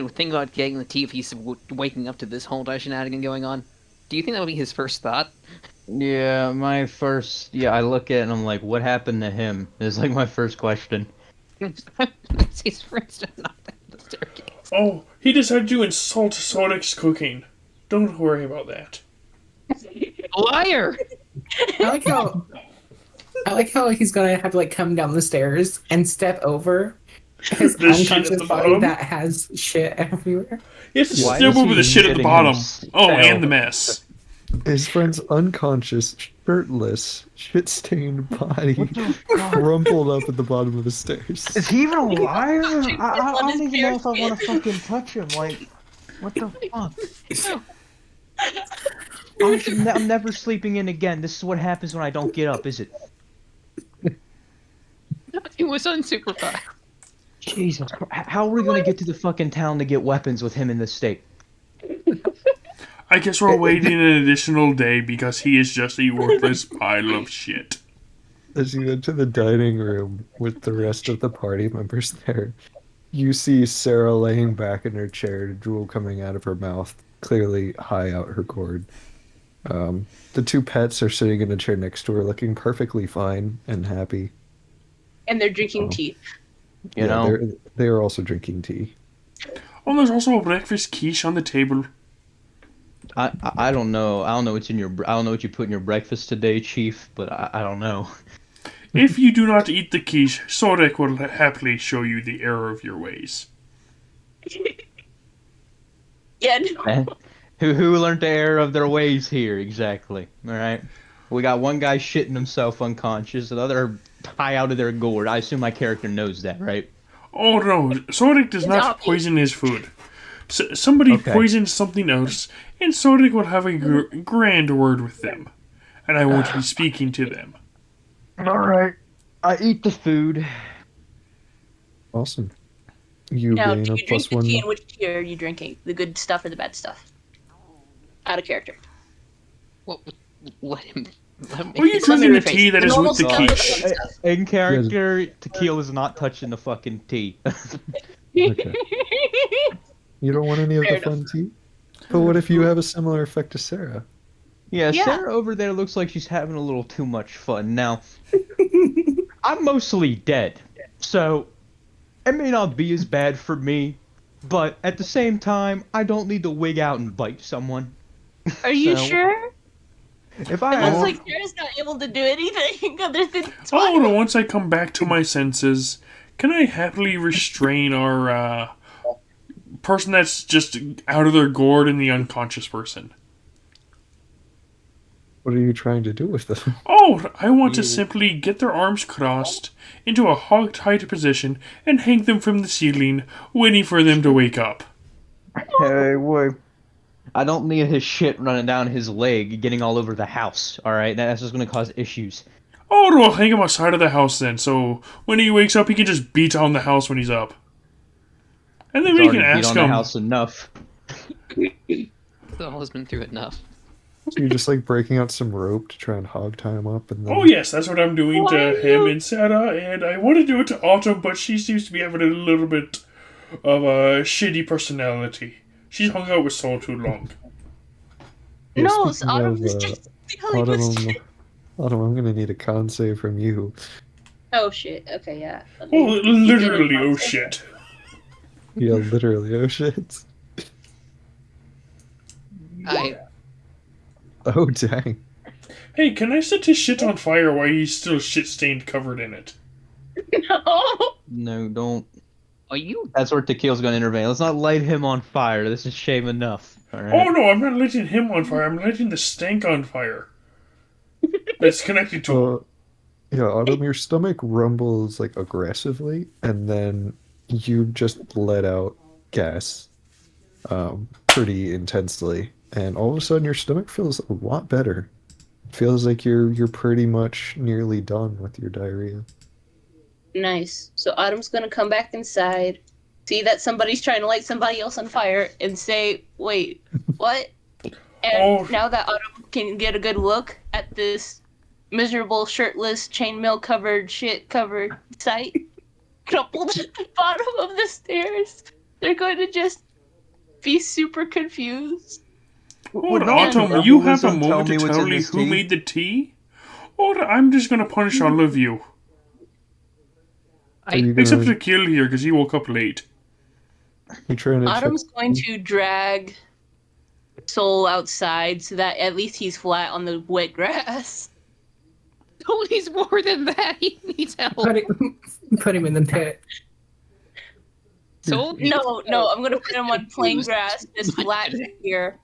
think about getting the tea if he's waking up to this whole shenanigan going on? Do you think that would be his first thought? Yeah, I look at it and I'm like, what happened to him? Is like my first question. His friends just knocked down the staircase. Oh, he decided to insult Sonic's cooking. Don't worry about that. Liar! I like how he's gonna have to like come down the stairs and step over his The shit at unconscious the body bottom? that has shit everywhere. He has to Why step is over he the shit at the shitting bottom. Oh, himself? and the mess. His friend's unconscious, shirtless, shit-stained body crumpled up at the bottom of the stairs. Is he even alive? I I don't even know if I want to fucking touch him. Like, what the fuck? I'm never sleeping in again. This is what happens when I don't get up, is it? It was unsupervised. Jesus. How are we gonna get to the fucking town to get weapons with him in this state? I guess we're waiting an additional day because he is just a worthless pile of shit. As you enter the dining room with the rest of the party members there, you see Sarah laying back in her chair, drool coming out of her mouth, clearly high out her gourd. The two pets are sitting in a chair next to her, looking perfectly fine and happy. And they're drinking tea. You know? they are also drinking tea. Oh, there's also a breakfast quiche on the table. I don't know. I don't know what's in your. I don't know what you put in your breakfast today, Chief. But I don't know. If you do not eat the quiche, Sorek will happily show you the error of your ways. Yeah, no. Eh? Who learned the error of their ways here exactly? All right. We got one guy shitting himself unconscious, the other high out of their gourd. I assume my character knows that, right? Oh no, Sorek does not Stop. poison his food. Somebody Okay. poisons something else, and Sorek will have a grand word with them. And I won't be speaking to them. All right. I eat the food. Awesome. You Now, gain do a you drink plus the one. tea and which tea are you drinking? The good stuff or the bad stuff? Out of character. What? Let him. Are you drinking the tea that is with the normal quiche? stuff or the fun stuff? In character, tequila's not touching the fucking tea. Okay. You don't want any of Fair the fun tea? But what if you have a similar effect to Sarah? Yeah, Yeah. Sarah over there looks like she's having a little too much fun. Now, I'm mostly dead, so it may not be as bad for me, but at the same time, I don't need to wig out and bite someone. Are you So- sure? If It I looks like Sarah's not able to do anything other than Oh, no, once I come back to my senses, can I happily restrain our person that's just out of their gourd and the unconscious person? What are you trying to do with them? Oh, I want to simply get their arms crossed into a hog-tied position and hang them from the ceiling, waiting for them to wake up. Hey, wait. I don't need his shit running down his leg, getting all over the house, alright? That's just gonna cause issues. Oh, no, I'll hang him outside of the house then, so when he wakes up, he can just beat on the house when he's up. And then He's we can already beat ask on the him. house enough. The has been through enough. So you're just like breaking out some rope to try and hog tie him up, and then Oh, yes, that's what I'm doing to him and Sarah, and I want to do it to Autumn, but she seems to be having a little bit of a shitty personality. She's hung out with Saul too long. Yeah, No, speaking Autumn of, is just really Autumn, Autumn, I'm gonna need a con save from you. Oh shit. Okay, yeah. Oh, You did it, literally, oh Monster. shit. Yeah, literally. Oh shit. Oh dang. Hey, can I set his shit on fire while he's still shit-stained covered in it? No. No, don't. Are you? That's where Tequila's gonna intervene. Let's not light him on fire. This is shame enough. Alright? Oh no, I'm not lighting him on fire, I'm lighting the stank on fire. That's connected to him. Yeah, Autumn, your stomach rumbles like aggressively, and then you just let out gas. pretty intensely, and all of a sudden your stomach feels a lot better. Feels like you're pretty much nearly done with your diarrhea. Nice. So Autumn's gonna come back inside, see that somebody's trying to light somebody else on fire, and say, "Wait, what?" And Oh, now that Autumn can get a good look at this miserable, shirtless, chainmail covered, shit covered sight crumpled at the bottom of the stairs, they're going to just be super confused. oh, Would knowledge of Autumn, you have a herbalism tell moment to me what's tell in me this who tea? made the tea? Oh, I'm just gonna punish all of you. Are you Except gonna to kill here, because he woke up late. you trying to check? Autumn's going to drag Soul outside so that at least he's flat on the wet grass. Oh, he's more than that. He needs help. Put him in the pit. So No, I'm gonna put him on plain grass, just flat here.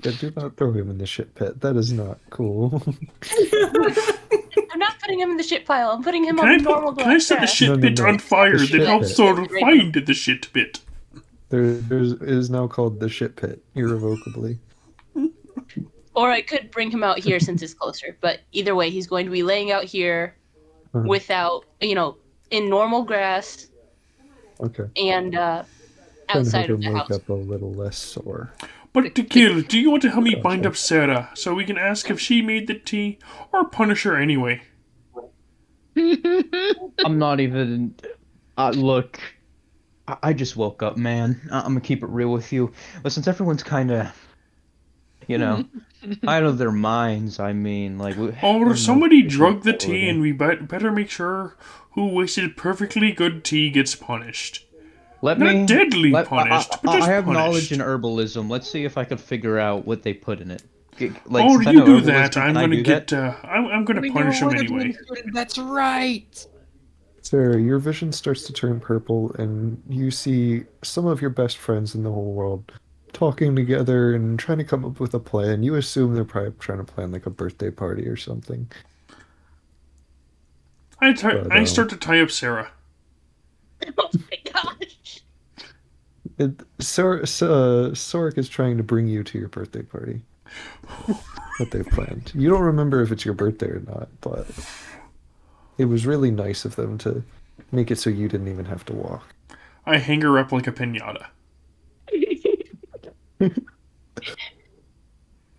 Yeah, do not throw him in the shit pit. That is not cool. I'm not putting him in the shit pile. I'm putting him Can on I, normal can I grass. set the shit No, no, pit no. on fire? The That shit helps pit. sort of find the shit pit. There's it is now called the shit pit, irrevocably. Or I could bring him out here since it's closer. But either way, he's going to be laying out here Uh-huh. without, in normal grass Okay. and Trying to outside help of him the wake house. up a little less sore. But to kill, do you want to help me bind Gotcha. up Sarah so we can ask if she made the tea, or punish her anyway? I'm not even. Look, I just woke up, man. I'm gonna keep it real with you. But since everyone's kind of, out of their minds, I mean, like, Or we're somebody mostly drugged the people tea, already. and we better make sure who wasted perfectly good tea gets punished. Let Not me. deadly Let, punished, but just I have punished. knowledge in herbalism. Let's see if I could figure out what they put in it. Like, Oh, since I you know do herbalism, that. can I'm I gonna do get. that? I'm gonna punish him anyway. That's right. Sarah, your vision starts to turn purple, and you see some of your best friends in the whole world talking together and trying to come up with a plan. You assume they're probably trying to plan like a birthday party or something. But I start to tie up Sarah. Oh my gosh. Sorik is trying to bring you to your birthday party that they've planned. You don't remember if it's your birthday or not, but it was really nice of them to make it so you didn't even have to walk. I hang her up like a pinata.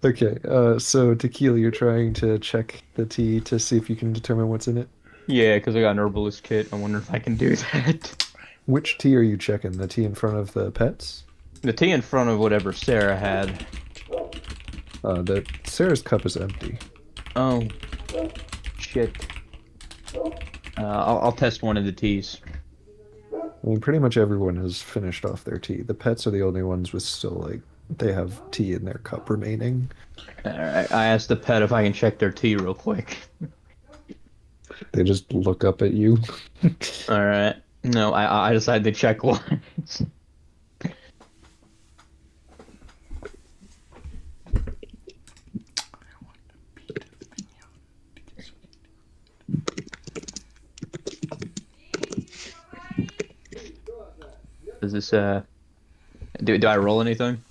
Okay, so Tequila, you're trying to check the tea to see if you can determine what's in it. Yeah, because I got an herbalist kit. I wonder if I can do that. Which tea are you checking? The tea in front of the pets? The tea in front of whatever Sarah had. The Sarah's cup is empty. Oh, shit. I'll test one of the teas. I mean, pretty much everyone has finished off their tea. The pets are the only ones with still, like, they have tea in their cup remaining. Alright, I asked the pet if I can check their tea real quick. They just look up at you. Alright. No, I decided to check once. Is this, do I roll anything?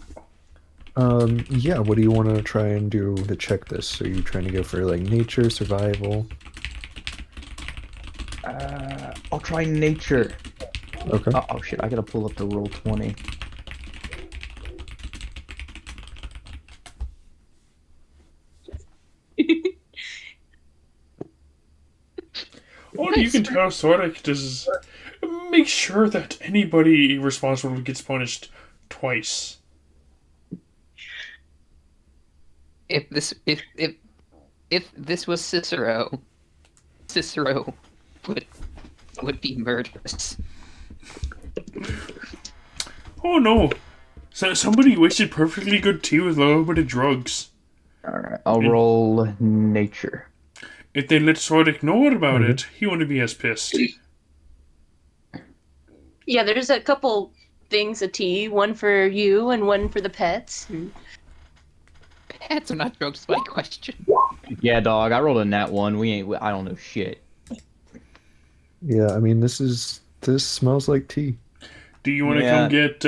Yeah, what do you want to try and do to check this? Are you trying to go for, like, nature, survival? I'll try nature. Okay. Oh shit, I gotta pull up the roll 20. Or you can tell Sorek does make sure that anybody responsible gets punished twice. If this was Cicero would be murderous. Oh no! So somebody wasted perfectly good tea with a little bit of drugs. Alright, I'll roll nature. If they let Sorek know about it, he wouldn't be as pissed. Yeah, there's a couple things of tea, one for you and one for the pets. Pets are not drugs, my question. Yeah, dog, I rolled a nat 1. I don't know shit. Yeah, I mean, this smells like tea. Do you want to Yeah. come get?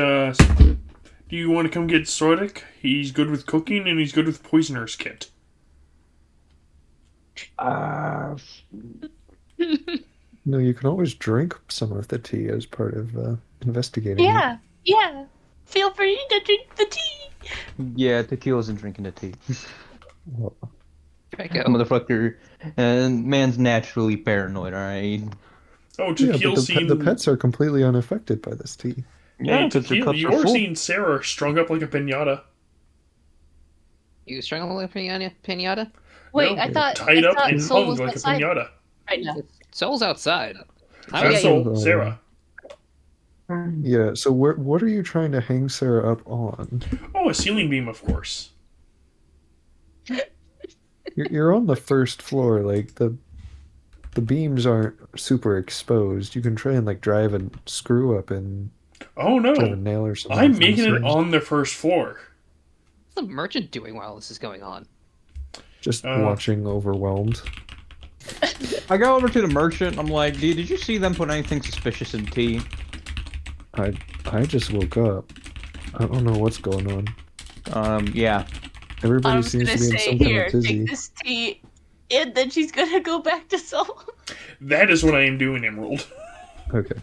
Do you want to come get Sorik? He's good with cooking and he's good with poisoner's kit. No, you can always drink some of the tea as part of investigating it. Yeah, yeah. Feel free to drink the tea. Yeah, tequila's and drinking the tea. Well, There you go. Motherfucker, man's naturally paranoid, alright? Oh, yeah, Tequil but seen... the pets are completely unaffected by this tea. Hey, because their Tequil, cups are you're full. seeing Sarah strung up like a pinata. You strangle a pinata? Wait, No, I thought tied up and Soul hung was like a outside pinata. right now. Soul's outside. Oh, That's yeah, Soul, yeah. Sarah. Yeah, so what are you trying to hang Sarah up on? Oh, a ceiling beam, of course. You're on the first floor, like the beams aren't super exposed. You can try and like drive a screw up and Oh drive a no, nail or something. I'm from the making it ceiling. on the first floor. What's the merchant doing while this is going on? Just watching overwhelmed. I go over to the merchant. I'm like, dude, did you see them put anything suspicious in tea? I just woke up. I don't know what's going on. Yeah. Everybody I'm seems gonna to be in say, some kind here, of tizzy. take this tea, and then she's gonna go back to Soul. That is what I am doing, Emerald. Okay.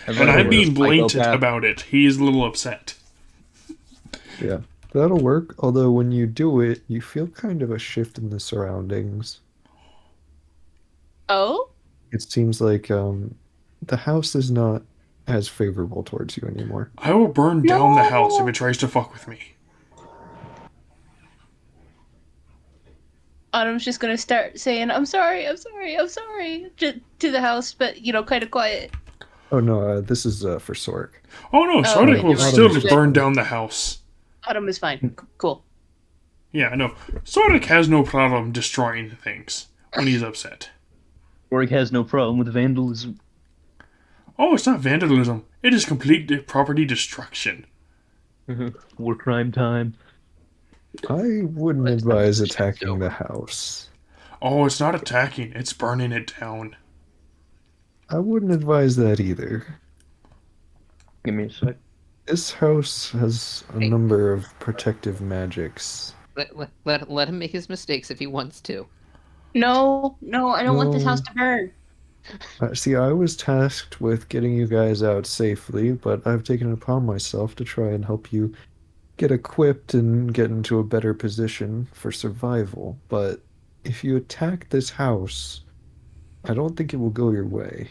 And I'm being blatant psychopath. about it. He is a little upset. Yeah. That'll work, although when you do it, you feel kind of a shift in the surroundings. Oh? It seems like the house is not as favorable towards you anymore. I will burn down the house if No. it tries to fuck with me. Autumn's just gonna start saying, I'm sorry, to the house, but, kind of quiet. Oh no, this is for Sork. Oh no, Oh, Sonic okay, will never mind. still Autumn is burn just- down the house. Autumn is fine. Cool. Yeah, no. Sonic has no problem destroying things when he's upset. Org has no problem with vandalism. Oh, it's not vandalism. It is complete property destruction. War crime time. I wouldn't advise attacking the house. Oh, it's not attacking. It's burning it down. I wouldn't advise that either. Give me a sec. This house has a number of protective magics. Let him make his mistakes if he wants to. No, I don't want this No. house to burn. See, I was tasked with getting you guys out safely, but I've taken it upon myself to try and help you get equipped and get into a better position for survival. But if you attack this house, I don't think it will go your way.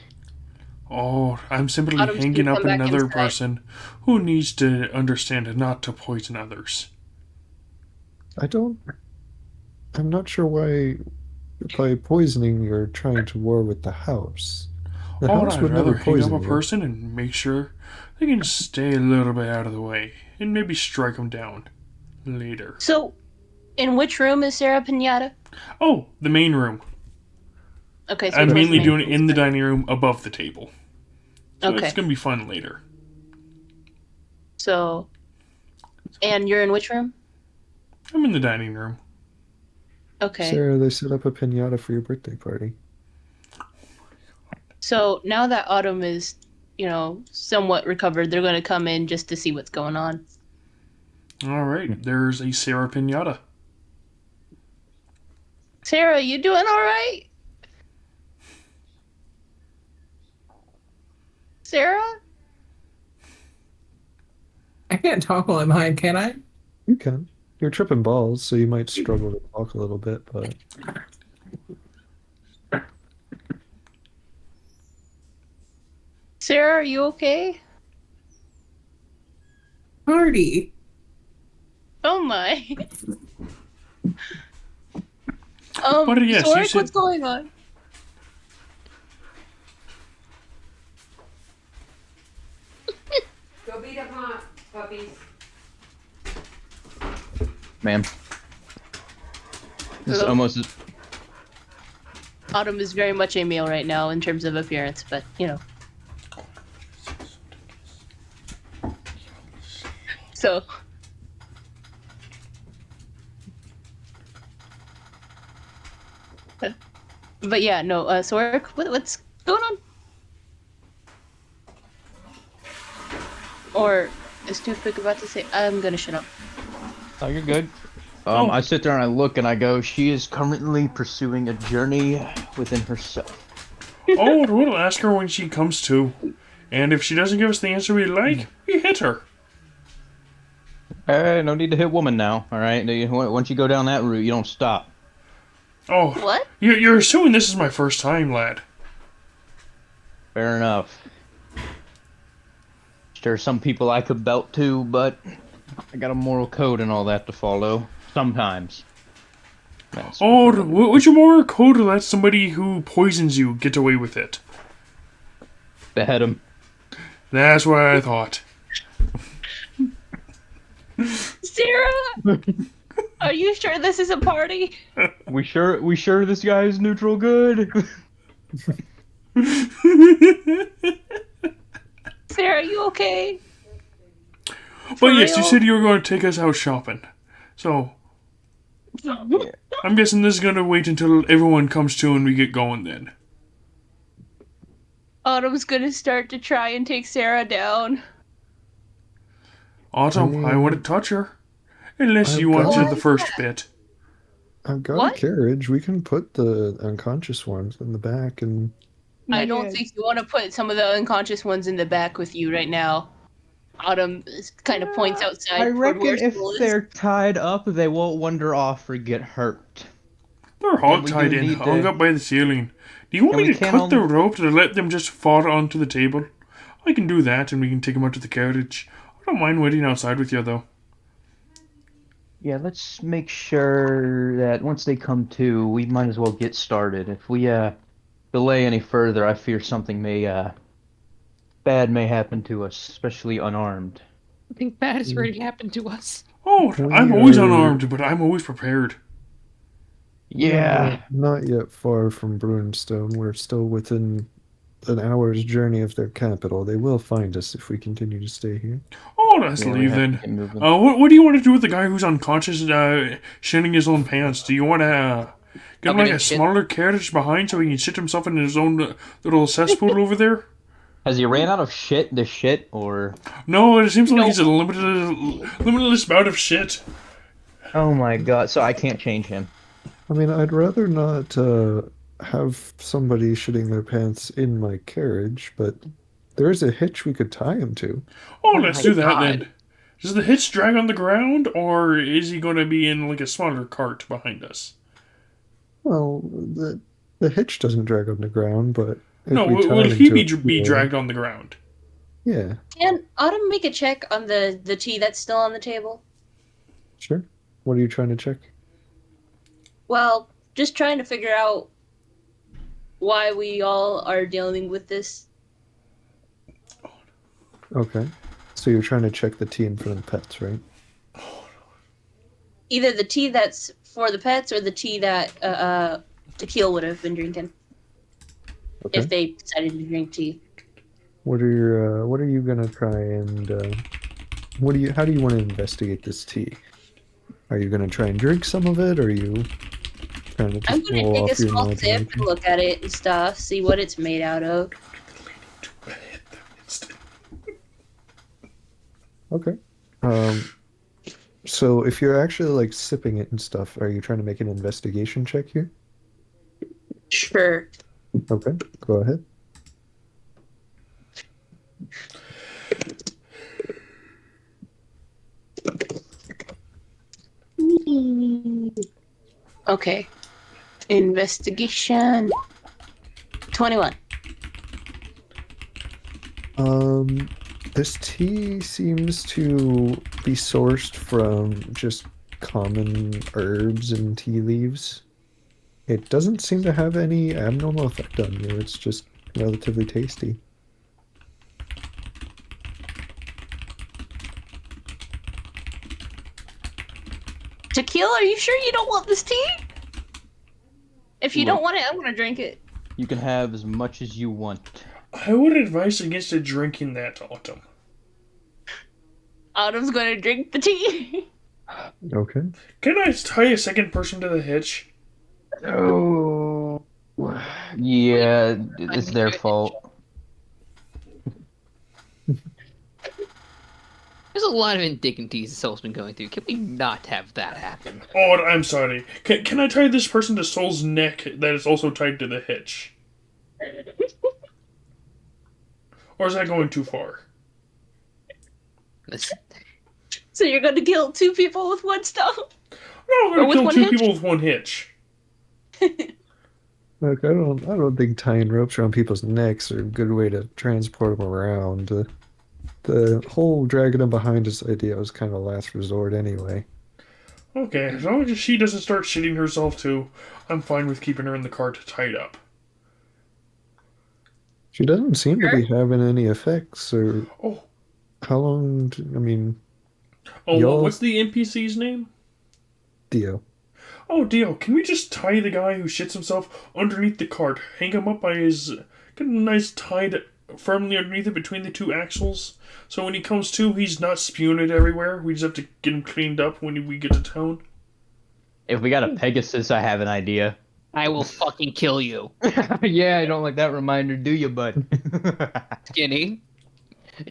Oh, I'm simply Autumn's hanging gonna up come back another inside. person who needs to understand not to poison others. I'm not sure why by poisoning you're trying to war with the house. The Oh, house I'd would rather never hang up poison a you. person and make sure they can stay a little bit out of the way and maybe strike them down later. So, in which room is Sarah Pinata? Oh, the main room. Okay, so I'm which one's mainly the main doing it room? in the dining room above the table. So Okay. it's going to be fun later. So, and you're in which room? I'm in the dining room. Okay. Sarah, they set up a piñata for your birthday party. So now that Autumn is, somewhat recovered, they're going to come in just to see what's going on. All right, there's a Sarah Pinata. Sarah, you doing all right? Sarah? I can't talk while I'm high, can I? You can. You're tripping balls, so you might struggle to talk a little bit, but Sarah, are you okay? Party. Oh my. But yes, you Sorik, said- what's going on? Go beat up my puppies. Ma'am. This is Hello? almost. Autumn is very much a male right now in terms of appearance, but, So, but yeah, no, Sorik, what's going on? Or is too quick about to say. I'm gonna shut up. Oh, you're good. Oh. I sit there and I look and I go, she is currently pursuing a journey within herself. Oh, we'll ask her when she comes to. And if she doesn't give us the answer we like, we hit her. Hey, no need to hit woman now, alright? Once you go down that route, you don't stop. Oh, What? you're assuming this is my first time, lad. Fair enough. There are some people I could belt to, but I got a moral code and all that to follow. Sometimes. That's Oh, would you more code to let somebody who poisons you get away with it? behead him. That's what I thought. Sarah, are you sure this is a party? We sure this guy is neutral good? Sarah, are you okay? But yes, you real? said you were going to take us out shopping. So, I'm guessing this is going to wait until everyone comes to and we get going then. Autumn's gonna start to try and take Sarah down. Autumn, I wouldn't touch her. Unless I've you want got- to the first bit. I've got What? a carriage. We can put the unconscious ones in the back and I don't think you want to put some of the unconscious ones in the back with you right now. Autumn kind of points outside. I toward reckon where if Soul is. they're tied up, they won't wander off or get hurt. They're And we hog-tied do in, need hung to- up by the ceiling. Do you want And me we to can't cut the only- rope to let them just fall onto the table? I can do that and we can take them out to the carriage. I don't mind waiting outside with you though. Yeah, let's make sure that once they come to, we might as well get started. If we delay any further, I fear something bad may happen to us, especially unarmed. I think bad has already happened to us. Oh, We I'm always are- unarmed, but I'm always prepared. Yeah. Not yet far from Brunstone. We're still within an hour's journey of their capital. They will find us if we continue to stay here. Oh, let's Yeah, we leave have to then. get moving. What do you want to do with the guy who's unconscious, shitting his own pants? Do you want to get him Help him like in a shit? smaller carriage behind so he can shit himself in his own little cesspool over there? Has he ran out of shit, or? No, it seems like he's a limitless amount of shit. Oh my god! So I can't change him. I mean, I'd rather not have somebody shitting their pants in my carriage, but there is a hitch we could tie him to. Oh, let's my do that God. then. Does the hitch drag on the ground, or is he going to be in like a smaller cart behind us? Well, the hitch doesn't drag on the ground, but if No, we tie will him he to be, a be wheel- dragged on the ground? Yeah, Can Autumn make a check on the tea that's still on the table? sure. What are you trying to check? Well, just trying to figure out why we all are dealing with this. Okay. So you're trying to check the tea in front of the pets, right? Either the tea that's for the pets or the tea that Tequila would have been drinking Okay. if they decided to drink tea. What are you gonna try and how do you want to investigate this tea? Are you gonna try and drink some of it, or are you trying to I'm just gonna roll take a off your small sip imagination? and look at it and stuff, see what it's made out of. Okay. So if you're actually like sipping it and stuff, are you trying to make an investigation check here? Sure. Okay, go ahead. Okay. Investigation. 21. This tea seems to be sourced from just common herbs and tea leaves. It doesn't seem to have any abnormal effect on you. It's just relatively tasty. Tequila, are you sure you don't want this tea? If you Look. don't want it, I'm gonna drink it. You can have as much as you want. I would advise against drinking that, Autumn. Autumn's gonna drink the tea. Okay. Can I tie a second person to the hitch? Oh. Yeah, it's their fault. Just There's a lot of indignities Soul's been going through. Can we not have that happen? Oh, I'm sorry. Can I tie this person to Soul's neck that is also tied to the hitch? Or is that going too far? This- So you're going to kill 2 people with 1 stone? No, I'm Or gonna with kill one 2 hitch? people with 1 hitch. Look, I don't think tying ropes around people's necks are a good way to transport them around. The whole dragging them behind us idea was kind of last resort anyway. Okay, as long as she doesn't start shitting herself too, I'm fine with keeping her in the cart tied up. She doesn't seem to be having any effects, or Oh, how long? I mean, oh, Y'all- what's the NPC's name? Dio. Oh, Dio, can we just tie the guy who shits himself underneath the cart, hang him up by his... get him nice tied firmly underneath it between the 2 axles, so when he comes to, he's not spewing it everywhere. We just have to get him cleaned up when we get to town. If we got a Pegasus, I have an idea. I will fucking kill you, Yeah, I don't like that reminder, do you, bud? Skinny.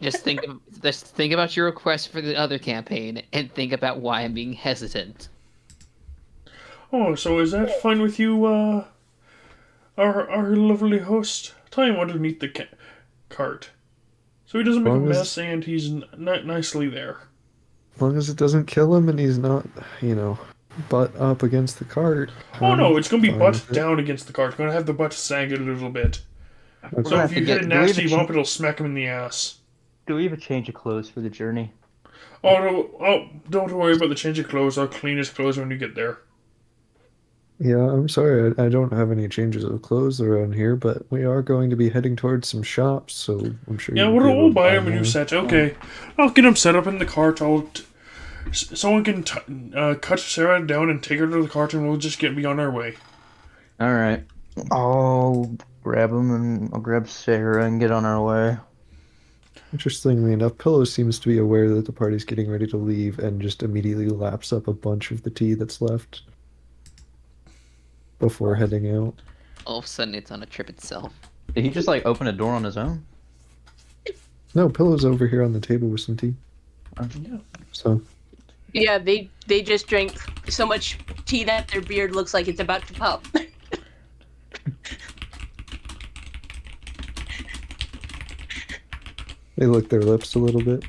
Just think about your request for the other campaign and think about why I'm being hesitant. Oh, so is that fine with you, our lovely host? Tie him underneath the cart. So he doesn't make a Long as- mess and he's nicely there. As long as it doesn't kill him and he's not, butt up against the cart. Oh no, it's gonna be fine butt with it. down against the cart. It's gonna have the butt sag a little bit. Okay. So gonna if have you to hit a get- do we have nasty a bump, it'll smack him in the ass. Do we have a change of clothes for the journey? Oh, no, don't worry about the change of clothes. I'll clean his clothes when you get there. Yeah, I'm sorry, I don't have any changes of clothes around here, but we are going to be heading towards some shops, so I'm sure Yeah, you'll be able we'll to buy him a new more. set. Okay, I'll get him set up in the cart. Someone can cut Sarah down and take her to the cart, and we'll just be on our way. All right. I'll grab him and I'll grab Sarah and get on our way. Interestingly enough, Pillow seems to be aware that the party's getting ready to leave and just immediately laps up a bunch of the tea that's left before heading out. All of a sudden, it's on a trip itself. Did he just like open a door on his own? No, Pillow's over here on the table with some tea. Yeah. So, Yeah, they just drank so much tea that their beard looks like it's about to pop. they lick their lips a little bit.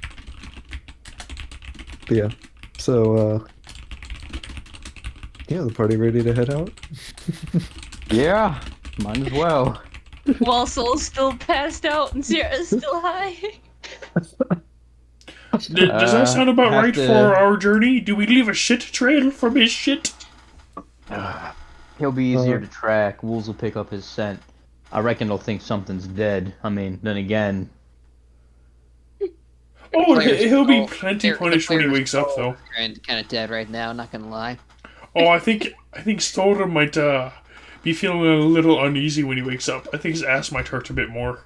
But yeah, so, yeah, the party ready to head out? Yeah, might as well. While Soul's still passed out and Sarah's still high. Does that sound about have right to- for our journey? Do we leave a shit trail from his shit? He'll be easier to track. Wolves will pick up his scent. I reckon they'll think something's dead. I mean, then again, Oh, Players- he'll be oh, plenty the punished when he players wakes up, though. And kind of dead right now. Not gonna lie. Oh, I think Stora might be feeling a little uneasy when he wakes up. I think his ass might hurt a bit more.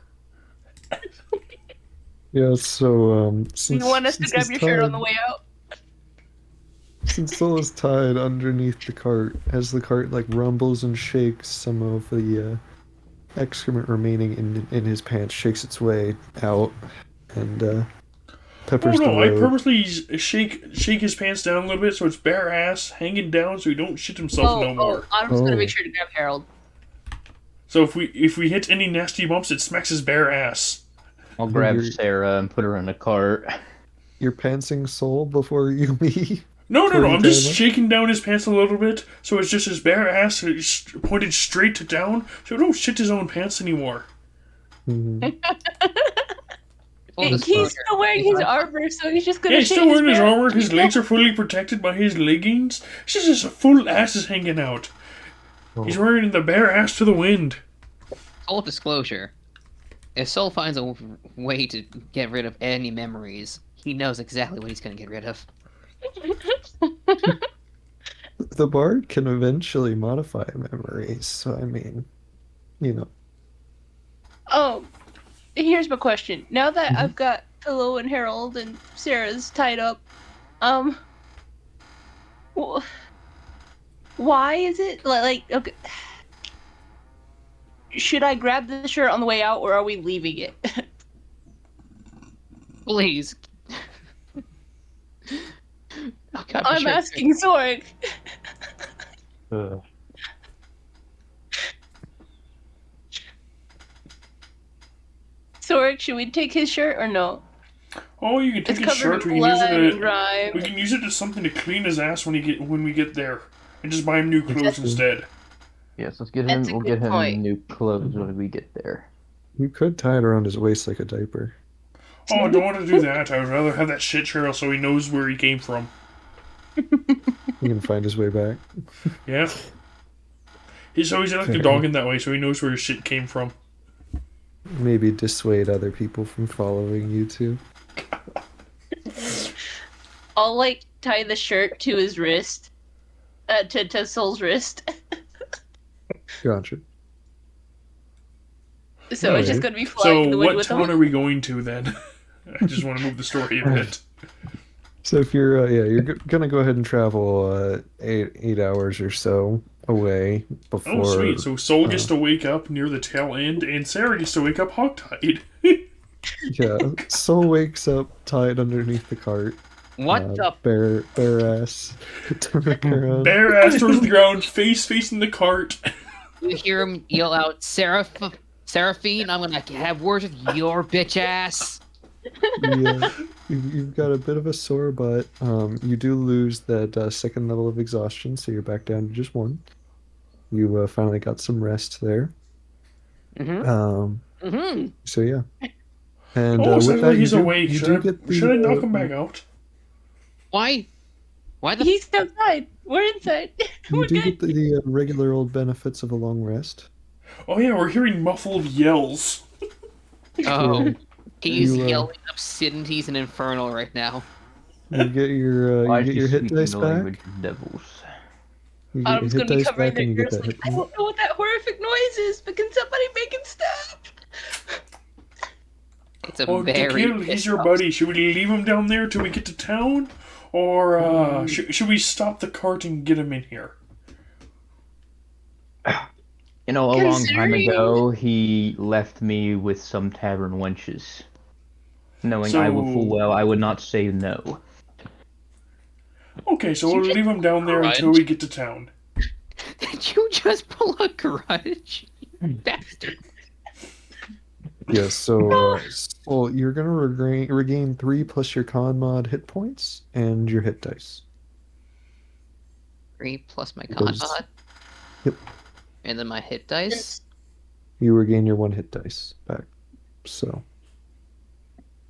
Yeah, so, Do since, you want us to since grab he's your shirt on tied- the way out? Since Soul is tied underneath the cart, as the cart like rumbles and shakes, some of the excrement remaining in his pants shakes its way out and Oh peppers the no, I road. purposely shake his pants down a little bit so it's bare ass hanging down so he don't shit himself no more. Autumn's gonna Oh. make sure to grab Harold. So if we hit any nasty bumps, it smacks his bare ass. I'll grab You're- Sarah and put her in the cart. You're pantsing Soul before you leave. No, Before you I'm just tie him up? shaking down his pants a little bit so it's just his bare ass pointed straight down so he don't shit his own pants anymore. Mhm. Full He's disclosure, still wearing his armor, so he's just gonna Yeah, he's shake still wearing his bare- armor, his legs are fully protected by his leggings. It's just his full ass is hanging out. He's wearing the bare ass to the wind. Full disclosure. If Soul finds a way to get rid of any memories, he knows exactly what he's gonna get rid of. The bard can eventually modify memories, so I mean, you know. Oh, here's my question. Now that Mhm. I've got Pillow and Harold and Sarah's tied up, wh- why is it like okay? Should I grab the shirt on the way out, or are we leaving it? Please. Got the I'm shirt. asking Sorg. Uh, Sorg, should we take his shirt or no? Oh, you can take It's his covered shirt. in We can use blood it. and We grime. can use it as something to clean his ass when we get there, and just buy him new clothes instead. yes, let's get That's him. a We'll good get him point. new clothes when we get there. You could tie it around his waist like a diaper. Oh, I don't want to do that. I would rather have that shit trail so he knows where he came from. He can find his way back. Yeah. He's always like a dog in that way, so he knows where his shit came from. Maybe dissuade other people from following you too. I'll like tie the shirt to his wrist. To Soul's wrist. Gotcha. So it's just Alright. gonna be flying So, in the wind what with town him. are we going to then? I just want to move the story a bit. So if you're you're gonna go ahead and travel 8 hours or so away before. Oh, sweet. So Soul gets to wake up near the tail end, and Sarah gets to wake up hogtied. Yeah, Soul wakes up tied underneath the cart. What the? Bare ass. Turning around. Bare ass towards the ground, face facing the cart. You hear him yell out, Seraphine, I'm gonna have words with your bitch ass. Yeah, you've got a bit of a sore butt. You do lose that second level of exhaustion, so you're back down to just one. You finally got some rest there. So yeah. And Oh, with sounds that, like he's you do, awake. you Should do I, get the, should I knock him back out? Why? Why the? He's outside. We're inside. You We're do good. get the regular old benefits of a long rest. Oh yeah, we're hearing muffled yells. Oh, he's You, yelling obscenities and infernal right now. You get your Why you is get he your hit speaking dice the back. language of devils? You get your Autumn's hit gonna be dice covering back, their and you get ears that like, hit I point. don't know what that horrific noise is, but can somebody make it stop? It's a Oh, very. Tequila, he's your buddy. Should we leave him down there till we get to town? Or should we stop the cart and get him in here? You know, a long time Considering- ago, he left me with some tavern wenches. Knowing I would full So- well, I would not say no. Okay, so we'll leave him down there until we get to town. Did you just pull a grudge? You bastard. Yes, so well, you're gonna regain 3 plus your con mod hit points and your hit dice. 3 plus my con Because- mod. Yep. And then my hit dice. You regain your 1 hit dice back. So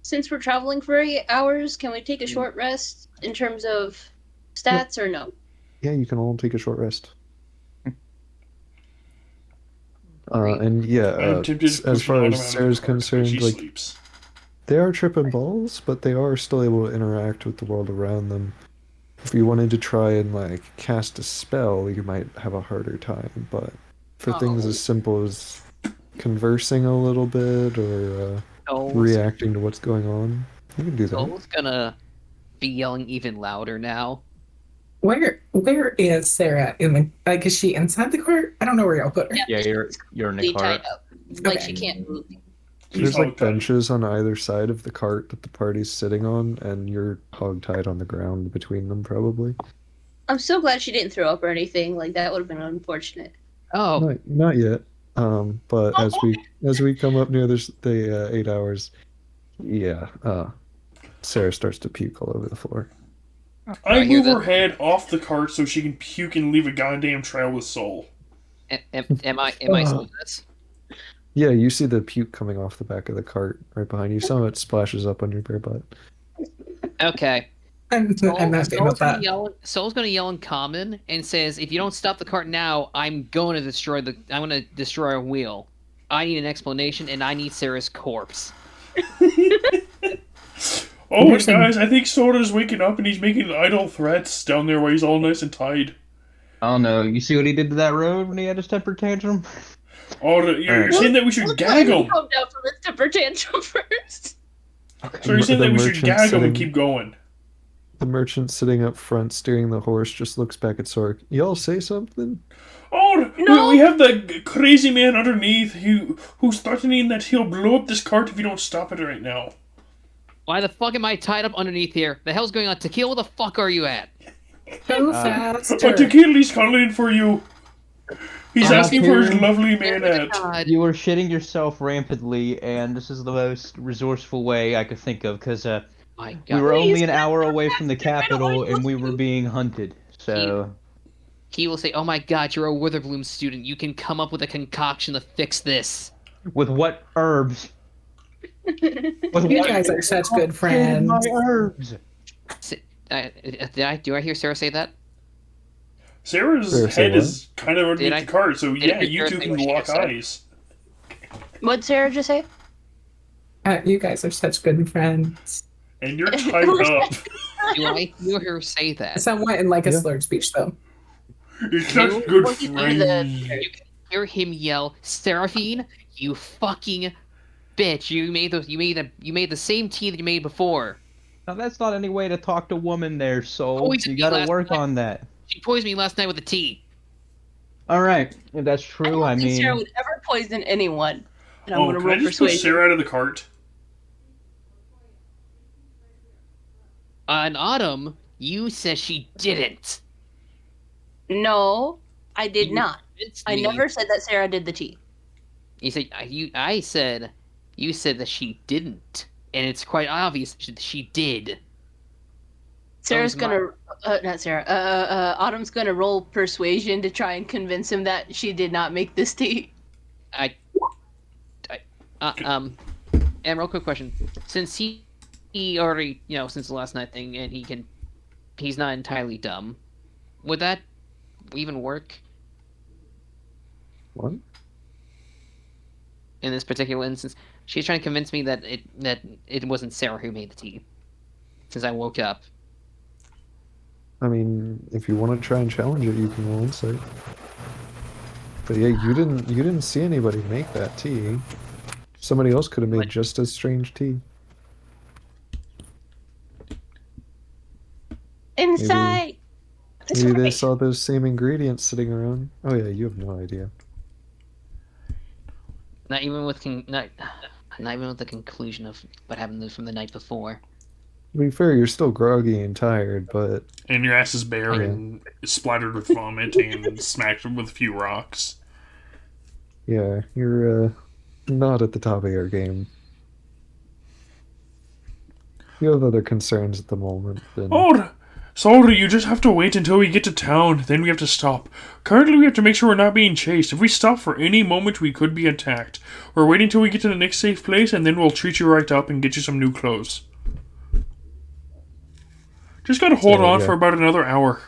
Since we're traveling for 8 hours, can we take a short rest in terms of stats or no? yeah, you can all take a short rest. Great. And yeah, I'm tempted to as push far an as automatic Sarah's cart, but she concerned, like sleeps. they are tripping balls, but they are still able to interact with the world around them. If you wanted to try and like cast a spell, you might have a harder time. But for things Oh. as simple as conversing a little bit or Soul's, reacting to what's going on, you can do that. Soul's gonna be yelling even louder now. Where is Sarah in the like is she inside the cart? I don't know where y'all put her. Yeah, you're in the Completely cart. tied up. Like Okay. she can't move. She's There's like hogtied. benches on either side of the cart that the party's sitting on, and you're hogtied on the ground between them, probably. I'm so glad she didn't throw up or anything. Like that would have been unfortunate. Oh, Not yet. But as we come up near the 8 hours, yeah, Sarah starts to puke all over the floor. I hear move that. her head off the cart so she can puke and leave a goddamn trail with Soul. am I seeing this? Yeah, you see the puke coming off the back of the cart right behind you. Some of it splashes up on your bare butt. Okay. I'm not saying about that. Soul's gonna yell in common and says, "If you don't stop the cart now, I'm going to destroy a wheel. I need an explanation, and I need Sarah's corpse." Oh, There's some- guys, I think Soda's waking up and he's making idle threats down there while he's all nice and tied. I don't know. You see what he did to that road when he had his temper tantrum? Oh, you're saying that we should Let's gag let him. Calm down from his temper tantrum first. So you're saying The that we should merchant gag him and sitting- keep going. The merchant sitting up front steering the horse just looks back at Sork. Y'all say something? Oh, No. we have the crazy man underneath who's threatening that he'll blow up this cart if you don't stop it right now. Why the fuck am I tied up underneath here? The hell's going on? Tequila, where the fuck are you at? Go But faster. Tequili's calling for you. He's I'm asking for his here. lovely Swear to manette. God. You are shitting yourself rampantly, and this is the most resourceful way I could think of, because My we God. were only Please, an hour away from the faster, I don't wanna capital, and go we were through. being hunted. So, He will say, "Oh my God, you're a Witherbloom student. You can come up with a concoction to fix this." with what herbs? With You what guys are such good confiscated my friends. herbs? Did I hear Sarah say that? Sarah's Sarah, say head what? is kind of Did underneath I- the cart, so did I yeah, hear you Sarah two say can what she lock just said? eyes. What'd Sarah just say? You guys are such good friends. And you're tied up. Do I hear her say that? Somewhat in like a Yeah. slurred speech, though. It's such good Well, you do friends. You can hear him yell, "Seraphine, you fucking bitch! You made the same tea that you made before. Now that's not any way to talk to woman there, soul. Poisoned You me gotta last work night. on that. She poisoned me last night with the tea." Alright, if that's I true, don't I think Sarah mean... would ever poison anyone. And I'm Oh, gonna can I roll just push persuasion. Sarah out of the cart? In Autumn, you said she didn't. No, I did You not. convinced I me. never said that Sarah did the tea. You said you said that she didn't, and it's quite obvious she did. Sarah's was my- gonna, not Sarah. Autumn's gonna roll persuasion to try and convince him that she did not make this tea. And real quick question: since he already since the last night thing, and he's not entirely dumb, would that even work What? in this particular instance? She's trying to convince me that it wasn't Sarah who made the tea. Since I woke up, I mean, if you want to try and challenge it, you can roll insight. But yeah, you didn't see anybody make that tea. Somebody else could have made But- just as strange tea. Insight! That's Maybe they right. saw those same ingredients sitting around. Oh yeah, you have no idea. not even with not even with the conclusion of what happened from the night before. To be fair, you're still groggy and tired, but And your ass is bare Yeah. and splattered with vomit and smacked with a few rocks. yeah, you're not at the top of your game. You have other concerns at the moment than Oh, sorry, you just have to wait until we get to town, then we have to stop. Currently, we have to make sure we're not being chased. If we stop for any moment, we could be attacked. We're waiting till we get to the next safe place, and then we'll treat you right up and get you some new clothes. Just gotta hold So, on yeah. for about another hour.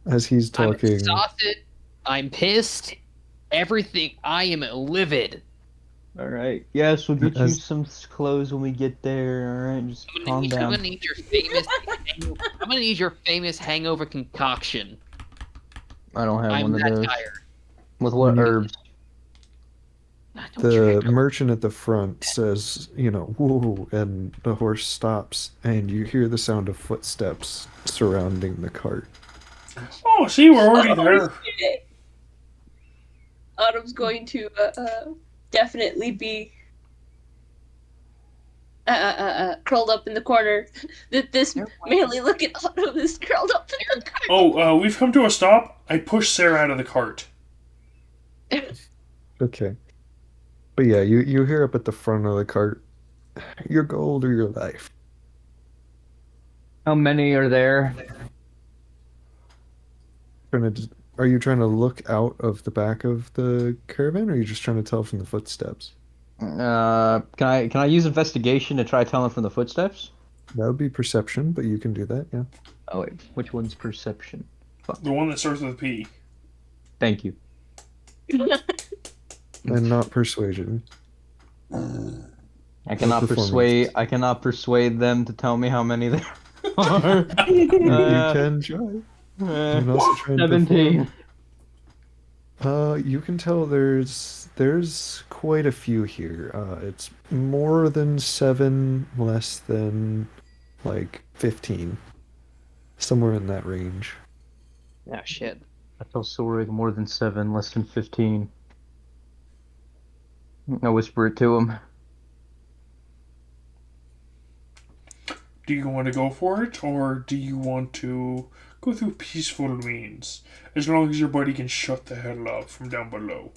as he's I'm talking. exhausted. I'm pissed. Everything. I am livid. Alright, yes, we'll get you As- some clothes when we get there, alright? Just calm I'm down. gonna need your famous. I'm gonna need your famous hangover concoction. I don't have I'm one of that those. tired. With what You- herbs? Don't you The ever- merchant at the front says, whoa, and the horse stops, and you hear the sound of footsteps surrounding the cart. Oh, see, we're already there. Shit. Autumn's going to definitely be curled up in the corner. This manly looking Autumn is curled up in the corner. Oh, we've come to a stop. I pushed Sarah out of the cart. Okay. But yeah, you hear up at the front of the cart, your gold or your life. How many are there? Are you trying to look out of the back of the caravan, or are you just trying to tell from the footsteps? Can I use investigation to try telling from the footsteps? That would be perception, but you can do that, yeah. Oh wait, which one's perception? The one that starts with a P. Thank you. And not persuasion. I cannot performance. persuade them to tell me how many there are. You can try. You can also try and 17. You can tell there's quite a few here. It's more than 7, less than like 15. Somewhere in that range. Oh shit. I tell Sorig more than 7, less than 15. I whisper it to him. Do you want to go for it, or do you want to go through peaceful means, as long as your buddy can shut the hell up from down below.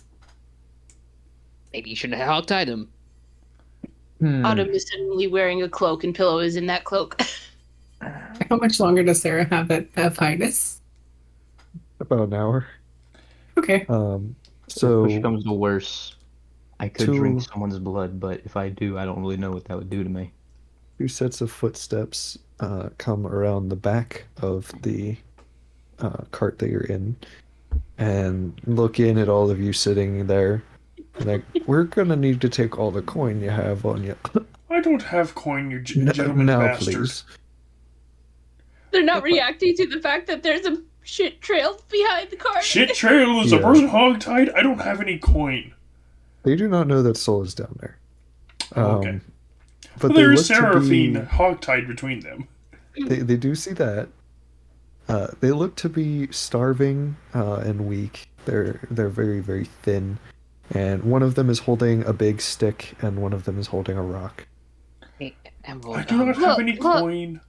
Maybe you shouldn't have hogtied him. Autumn is suddenly wearing a cloak, and Pillow is in that cloak. How much longer does Sarah have highness? About an hour. Okay. So Push comes to worse, I could Two- drink someone's blood, but if I do, I don't really know what that would do to me. 2 sets of footsteps come around the back of the cart that you're in and look in at all of you sitting there. Like, we're gonna need to take all the coin you have on you. I don't have coin, you gentleman now, bastard. please. They're not reacting to the fact that there's a shit trail behind the cart. Shit trail is a Yeah. person hogtied? I don't have any coin. They do not know that Soul is down there. Okay. But Well, there they is look to Seraphine be, hogtied between them. they do see that. They look to be starving and weak. They're very, very thin. And one of them is holding a big stick and one of them is holding a rock. Hey, Emerald, I do not have Look, any look. coin,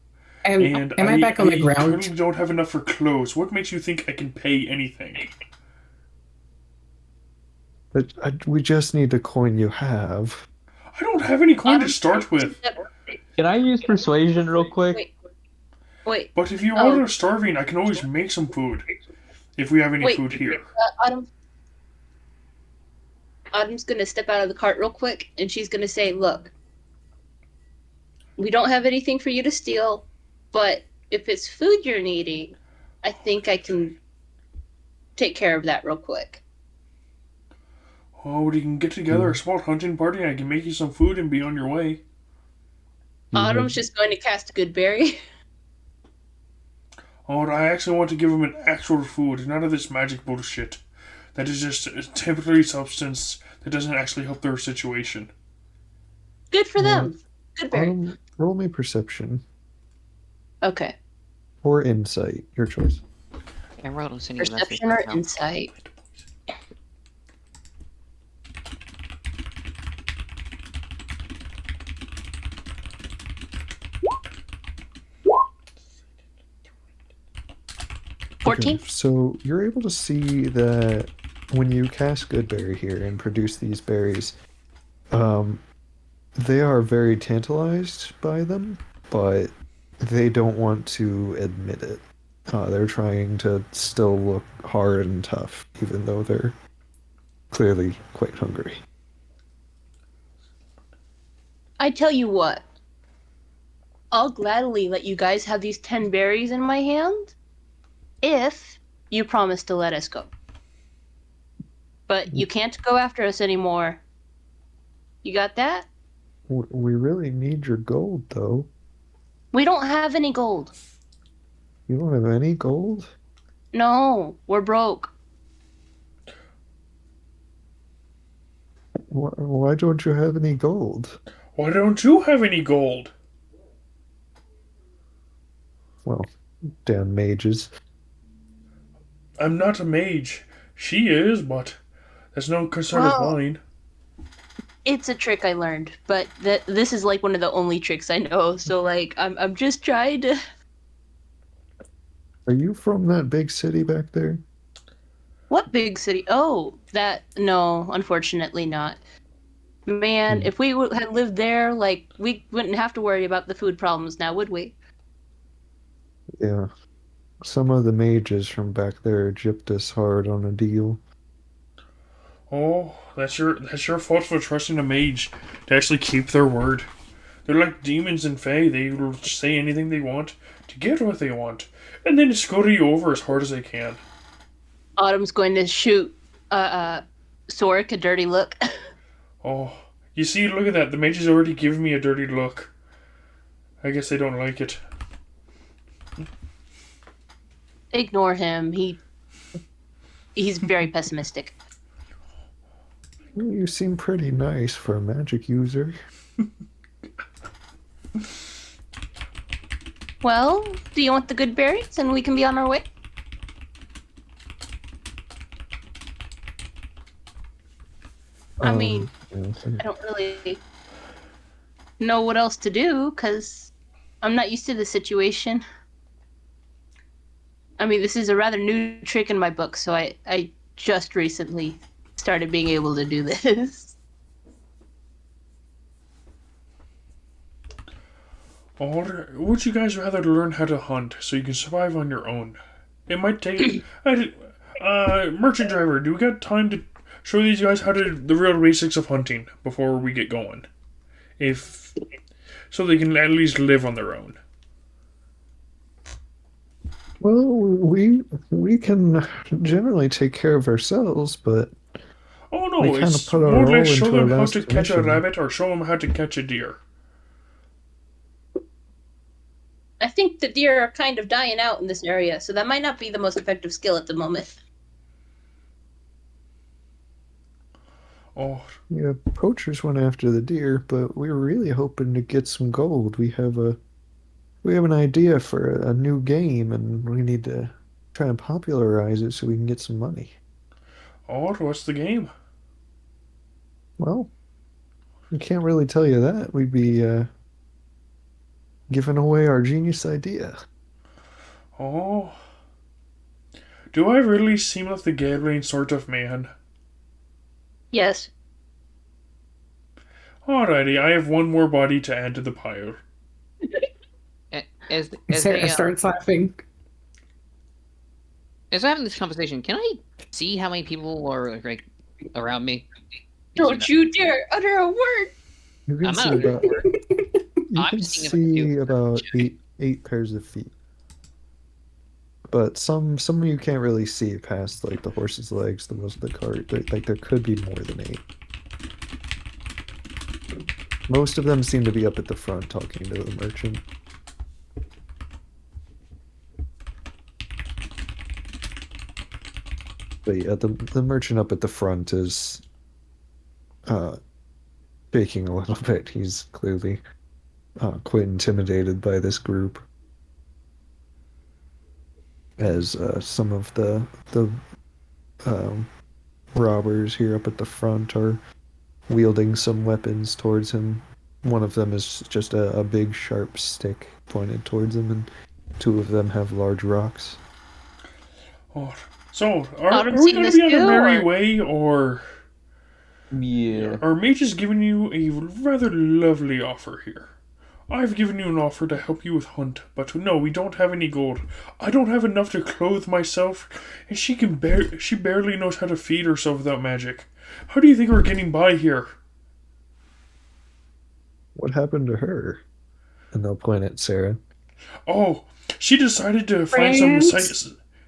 and Am I back on the ground? currently don't have enough for clothes. What makes you think I can pay anything? But we just need the coin you have. I don't have any coin to start with. Can I use persuasion real quick? Wait, But if you Oh. all are starving, I can always make some food. If we have any Wait. food here. Autumn's gonna step out of the cart real quick, and she's gonna say, "Look, we don't have anything for you to steal, but if it's food you're needing, I think I can take care of that real quick." Oh, we can get together a small hunting party and I can make you some food and be on your way. Autumn's just going to cast a good berry. Oh, I actually want to give them an actual food, none of this magic bullshit. That is just a temporary substance that doesn't actually help their situation. Good for them. Good berry. Roll me perception Okay. or insight, your choice. Emerald, I'm sending you a message. Perception or now. insight? Okay, 14? so you're able to see that when you cast Goodberry here and produce these berries, they are very tantalized by them, but they don't want to admit it. They're trying to still look hard and tough, even though they're clearly quite hungry. I tell you what. I'll gladly let you guys have these 10 berries in my hand if you promise to let us go. But you can't go after us anymore. You got that? We really need your gold, though. We don't have any gold. You don't have any gold? No, we're broke. Why don't you have any gold? Why don't you have any gold? Well, damn mages. I'm not a mage. She is, but that's no concern Well- of mine. It's a trick I learned, but this is like one of the only tricks I know. So like, I'm just trying to. Are you from that big city back there? What big city? Oh, that no, unfortunately not. Man, if we had lived there, like we wouldn't have to worry about the food problems now, would we? Yeah. Some of the mages from back there gypped us hard on a deal. Oh, that's your fault for trusting a mage to actually keep their word. They're like demons and fae. They will say anything they want to get what they want, and then scurry you over as hard as they can. Autumn's going to shoot Sorik a dirty look. Oh, you see, look at that. The mage has already given me a dirty look. I guess they don't like it. Ignore him. He's very pessimistic. Well, you seem pretty nice for a magic user. Well, do you want the good berries and we can be on our way? I mean, Yeah, I don't really know what else to do because I'm not used to the situation. I mean, this is a rather new trick in my book, so I just recently started being able to do this. Or would you guys rather learn how to hunt so you can survive on your own? It might take. Merchant driver, do we got time to show these guys how to the real basics of hunting before we get going? If so, they can at least live on their own. Well, we can generally take care of ourselves, but Oh no, we kind of it's put more our or less all show into our them how last to catch a mission. rabbit or show them how to catch a deer. I think the deer are kind of dying out in this area, so that might not be the most effective skill at the moment. Oh, Yeah, poachers went after the deer, but we were really hoping to get some gold. We have an idea for a new game, and we need to try and popularize it so we can get some money. what's the game? Well, we can't really tell you that. We'd be giving away our genius idea. Oh, do I really seem like the gambling sort of man? Yes. Alrighty, I have one more body to add to the pile. As Sarah starts laughing. as we're having this conversation, can I see how many people are like around me? Don't you dare utter a word! You can I'm see not a about you I'm can just seeing if I can see do about eight pairs of feet. But some of you can't really see past like the horse's legs, the most of the cart. Like there could be more than 8. Most of them seem to be up at the front talking to the merchant. But yeah, the merchant up at the front is shaking a little bit. He's clearly quite intimidated by this group. As some of the um, robbers here up at the front are wielding some weapons towards him. One of them is just a big sharp stick pointed towards him, and 2 of them have large rocks. Oh, so are Autumn's we seen going to this be on a too, merry or- way, or Yeah. our mage has given you a rather lovely offer here? I've given you an offer to help you with hunt, but no, we don't have any gold. I don't have enough to clothe myself, and she barely knows how to feed herself without magic. How do you think we're getting by here? What happened to her? And they'll point at Sarah. Oh, she decided to find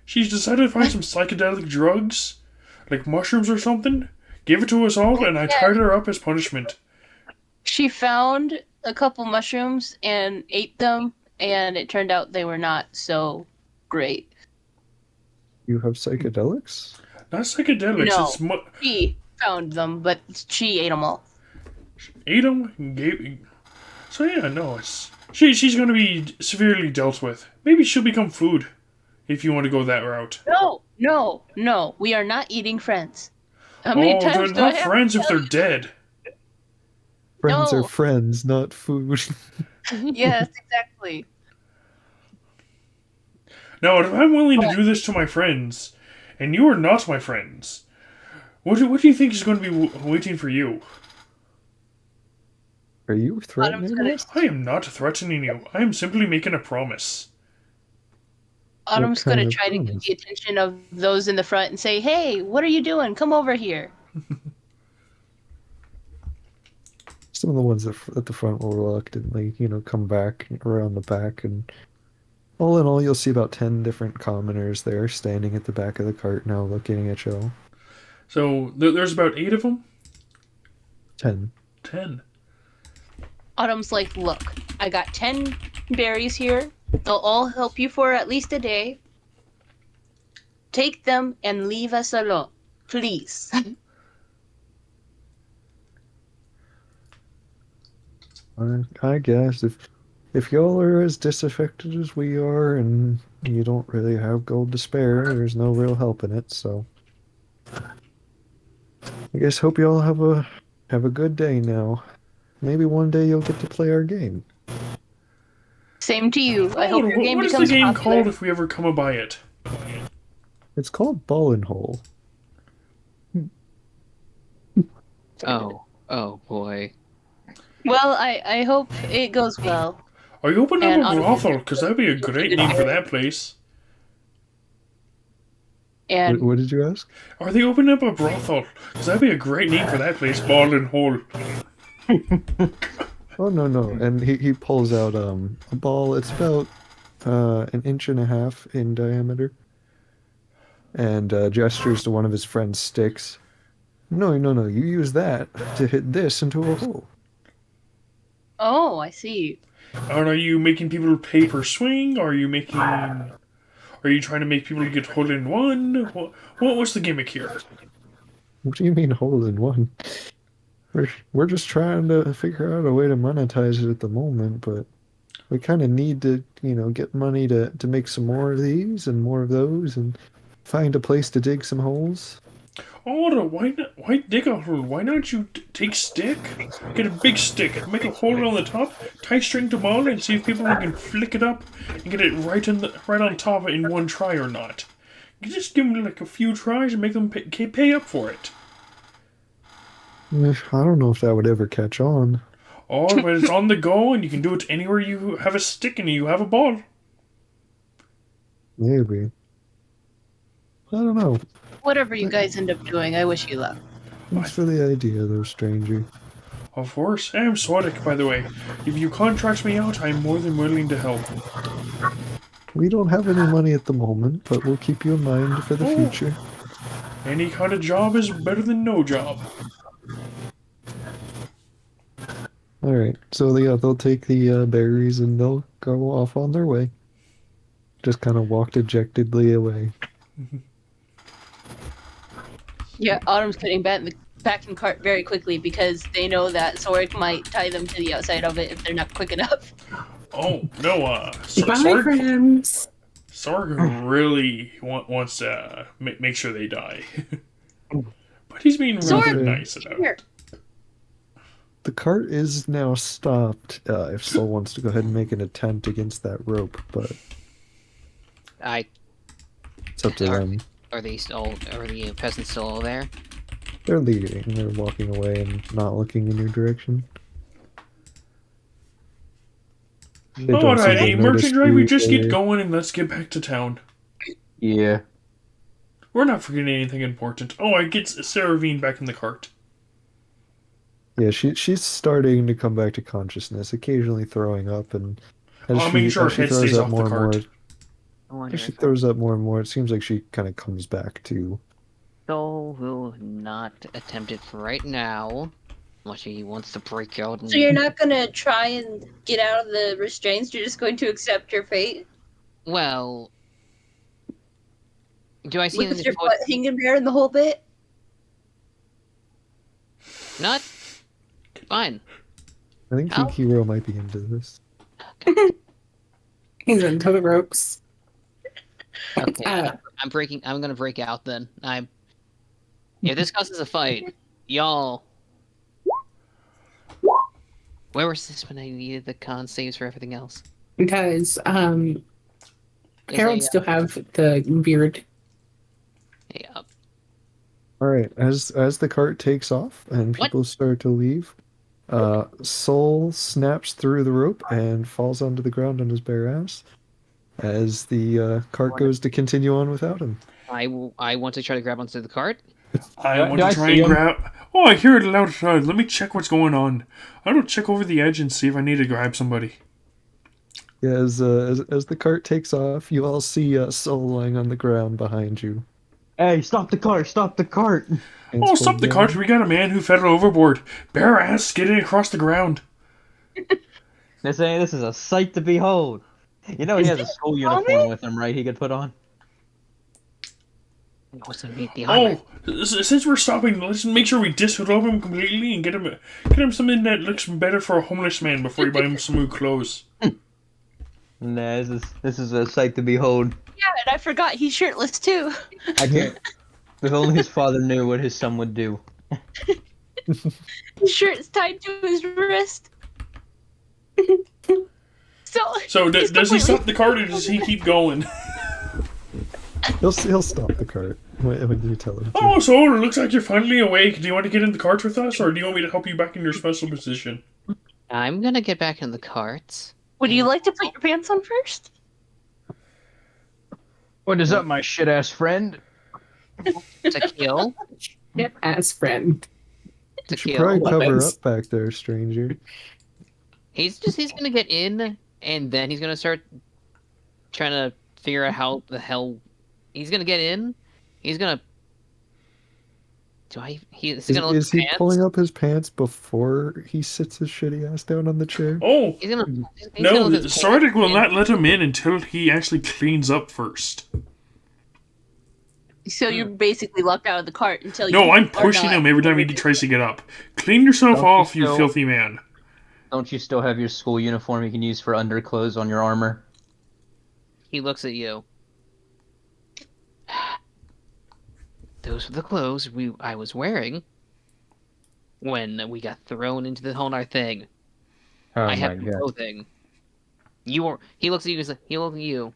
she's decided to find some psychedelic drugs, like mushrooms or something. Give it to us all, and I tied her up as punishment. She found a couple mushrooms and ate them, and it turned out they were not so great. You have psychedelics? Not psychedelics. No. It's She found them, but she ate them all. ate them and gave. So yeah, no, she's going to be severely dealt with. Maybe she'll become food, if you want to go that route. No. We are not eating friends. How many Oh, they're times do I not have friends to if tell they're dead. Friends are No. friends, not food. you? Yes, exactly. Now, if I'm willing to do this to my friends, and you are not my friends, what do you think is going to be waiting for you? Are you threatening gonna- us? I am not threatening you. I am simply making a promise. Autumn's kind gonna of try to get promise? the attention of those in the front and say, "Hey, what are you doing? Come over here." Some of the ones at the front will reluctantly, come back around the back, and all in all, you'll see about 10 different commoners there standing at the back of the cart now looking at you all. So there's about 8 of them. 10. 10. Autumn's like, "Look, I got 10 berries here. They'll all help you for at least a day. Take them and leave us alone, please." I guess if y'all are as disaffected as we are, and you don't really have gold to spare, there's no real help in it. So, I guess hope y'all have a good day now. Maybe one day you'll get to play our game. Same to you. I hope your game what is the becomes game popular. called if we ever come by it? It's called Ball and Hole. Oh boy. Well, I hope it goes well. Are you opening And up a Autumn brothel? Because that'd be a is a great good name for girl. that place. What, And what did you ask? Are they opening up a brothel? Because that'd be a great name for that place, Ball and Hole. Oh no. And he pulls out a ball. It's about an inch and a half in diameter, and gestures to one of his friend's sticks. No. You use that to hit this into a hole. oh, I see. And are you making people pay per swing? Are you making? Are you trying to make people get hole in one? What's the gimmick here? What do you mean hole in one? We're just trying to figure out a way to monetize it at the moment, but we kind of need to, get money to make some more of these and more of those and find a place to dig some holes. Oh, why not? Why dig a hole? Why not you take stick? Get a big stick, make a hole on the top, tie string to ball, and see if people can flick it up and get it right on top in one try or not. You just give them like a few tries and make them pay up for it. I don't know if that would ever catch on. Oh, but it's on the go, and you can do it anywhere you have a stick and you have a ball. Maybe. I don't know. Whatever you guys end up doing, I wish you luck. Thanks for the idea, though, stranger. Of course. I'm Swadek, by the way. If you contract me out, I'm more than willing to help. We don't have any money at the moment, but we'll keep you in mind for the Oh. future. Any kind of job is better than no job. All right, so they'll take the berries and they'll go off on their way. Just kind of walk dejectedly away. Yeah, Autumn's putting back in the cart very quickly because they know that Zorik might tie them to the outside of it if they're not quick enough. Oh, no, Bye, Sorg friends. really wants to make sure they die. But he's being Sorg, rather nice about Here. it. The cart is now stopped if Sol wants to go ahead and make an attempt against that rope, but it's up to them. Are the peasants still all there? They're leaving. They're walking away and not looking in your direction. They don't seem to Alrighty, have noticed merchant drive, we you just get or- going and let's get back to town. Yeah. We're not forgetting anything important. Oh, I get Saravine back in the cart. Yeah, she's starting to come back to consciousness, occasionally throwing up, and I'll make sure as her she head throws stays up off more the and more, cart. I wonder as she if throws up more and more, it seems like she kind of comes back to. Sol will not attempt it for right now. Unless he wants to break out and... So you're not gonna try and get out of the restraints? You're just going to accept your fate Well... Do I see with any your foot? butt hanging there and the whole bit? Not? Fine. I think How? Hero might be into this. He's into the ropes. Okay, Uh, I'm gonna break out then. If this causes a fight, y'all... Where was this when I needed the con saves for everything else? because Is Harold a, still have the beard. Yeah. All right, as the cart takes off and What? people start to leave, Soul snaps through the rope and falls onto the ground on his bare ass as the cart goes to continue on without him. I want to try to grab onto the cart. I Do- want do to I try see and him? grab... Oh, I hear it loud outside. Let me check what's going on. I don't check over the edge and see if I need to grab somebody. Yeah, as the cart takes off, you all see Soul lying on the ground behind you. Hey, stop the cart! Stop the cart! Hands Oh, stop the folded cart. down. We got a man who fell overboard. Bare ass skidding across the ground. They're saying this is a sight to behold. You know he has a school uniform with him, right? He could put on. What's underneath the armor? Oh, since we're stopping, let's make sure we disrobe him completely and get him something that looks better for a homeless man before you buy him some new clothes. Nah, this is a sight to behold. Yeah, and I forgot he's shirtless too. I can't. If only his father knew what his son would do. His shirt's tied to his wrist. So he's does he completely- stop the cart or does he keep going? He'll stop the cart when you tell him to. Oh, so it looks like you're finally awake. Do you want to get in the cart with us, or do you want me to help you back in your special position? I'm gonna get back in the cart. Would you like to put your pants on first? What is up, my shit ass friend? To kill? Yeah, as friend. To You should kill? probably cover Weapons. up back there, stranger. He's gonna get in, and then he's gonna start trying to figure out how the hell he's gonna get in. He's gonna. He's gonna look Is at he pants. pulling up his pants before he sits his shitty ass down on the chair? Oh, He's gonna. He's gonna no, look at his Sardic will pants not let him in until he actually cleans up first. So you're basically locked out of the cart until you. No, I'm are pushing not. him every time he tries to get up. Clean yourself Don't you off, you still- filthy man. Don't you still have your school uniform you can use for underclothes on your armor? He looks at you. Those were the clothes I was wearing when we got thrown into the whole entire thing. Oh I have clothing. He looks at you. He looks at you.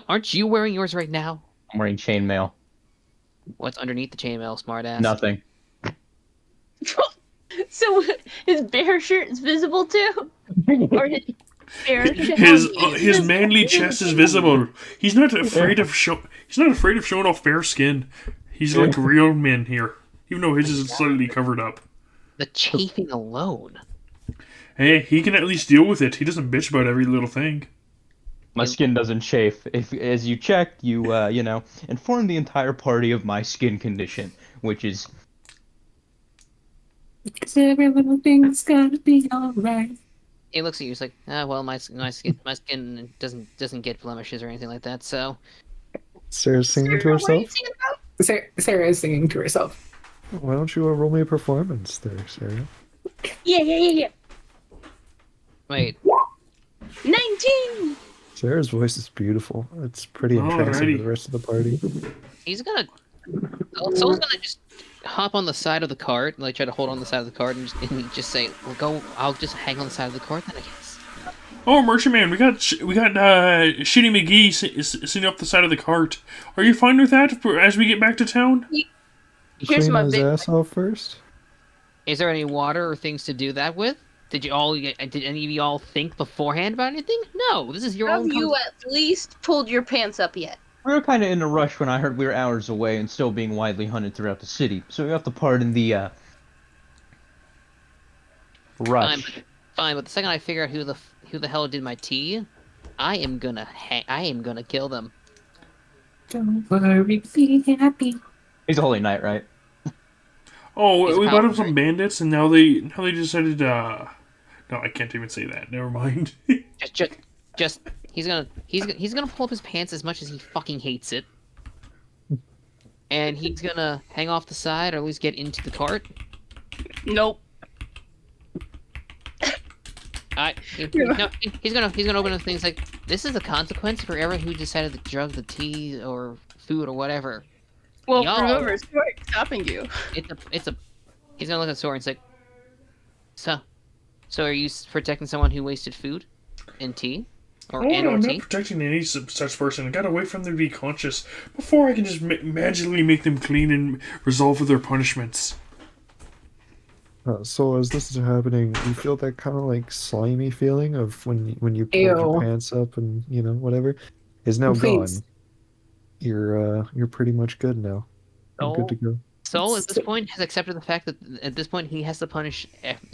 Aren't you wearing yours right now? I'm wearing chainmail. What's underneath the chainmail, smartass? Nothing. So his bare shirt is visible too, or his bare His manly chest is visible. He's not afraid of showing off bare skin. He's like real men here, even though his is slightly covered up. The chafing alone. Hey, he can at least deal with it. He doesn't bitch about every little thing. My skin doesn't chafe. If, as you check, you inform the entire party of my skin condition, which is Because every little thing's gonna be alright. He looks at you. He's like, well, my skin doesn't get blemishes or anything like that. So Sarah's singing to Sarah, what are you herself. singing about? Sarah is singing to herself. Why don't you roll me a performance there, Sarah? Yeah. wait. 19. Sarah's voice is beautiful. It's pretty entrancing Alrighty. to the rest of the party. He's gonna. Someone's gonna just hop on the side of the cart, like try to hold on the side of the cart, and just say, "Well, go. I'll just hang on the side of the cart then, I guess." Oh, Merchant Man, we got Shitty McGee sitting up the side of the cart. Are you fine with that as we get back to town? Here's Clean my his big. ass off first. Is there any water or things to do that with? Did any of you all think beforehand about anything? No, this is your Have own. you at least pulled your pants up yet? we were kind of in a rush when I heard we were hours away and still being widely hunted throughout the city. So we got the part in the rush. Fine, but the second I figure out who the hell did my tea, I am gonna kill them. Don't worry, be happy. He's a holy knight, right? Oh, He's we bought powerful. up some bandits, and now they decided. No, I can't even say that. Never mind. Just he's gonna pull up his pants as much as he fucking hates it, and he's gonna hang off the side or at least get into the cart. Nope. He's gonna open up things like, this is a consequence for everyone who decided to drug the tea or food or whatever. Well, Y'all- remember, it's stopping you. He's gonna look at Sora and say, so are you protecting someone who wasted food and tea or Oh, no, I'm tea? not protecting any such person. I gotta wait for them to be conscious before I can just magically make them clean and resolve with their punishments. So as this is happening, you feel that kind of like slimy feeling of when you pulled your Ew. pants up and whatever is now Please. gone. You're pretty much good now. You're good to go. Soul at this point has accepted the fact that at this point he has to punish,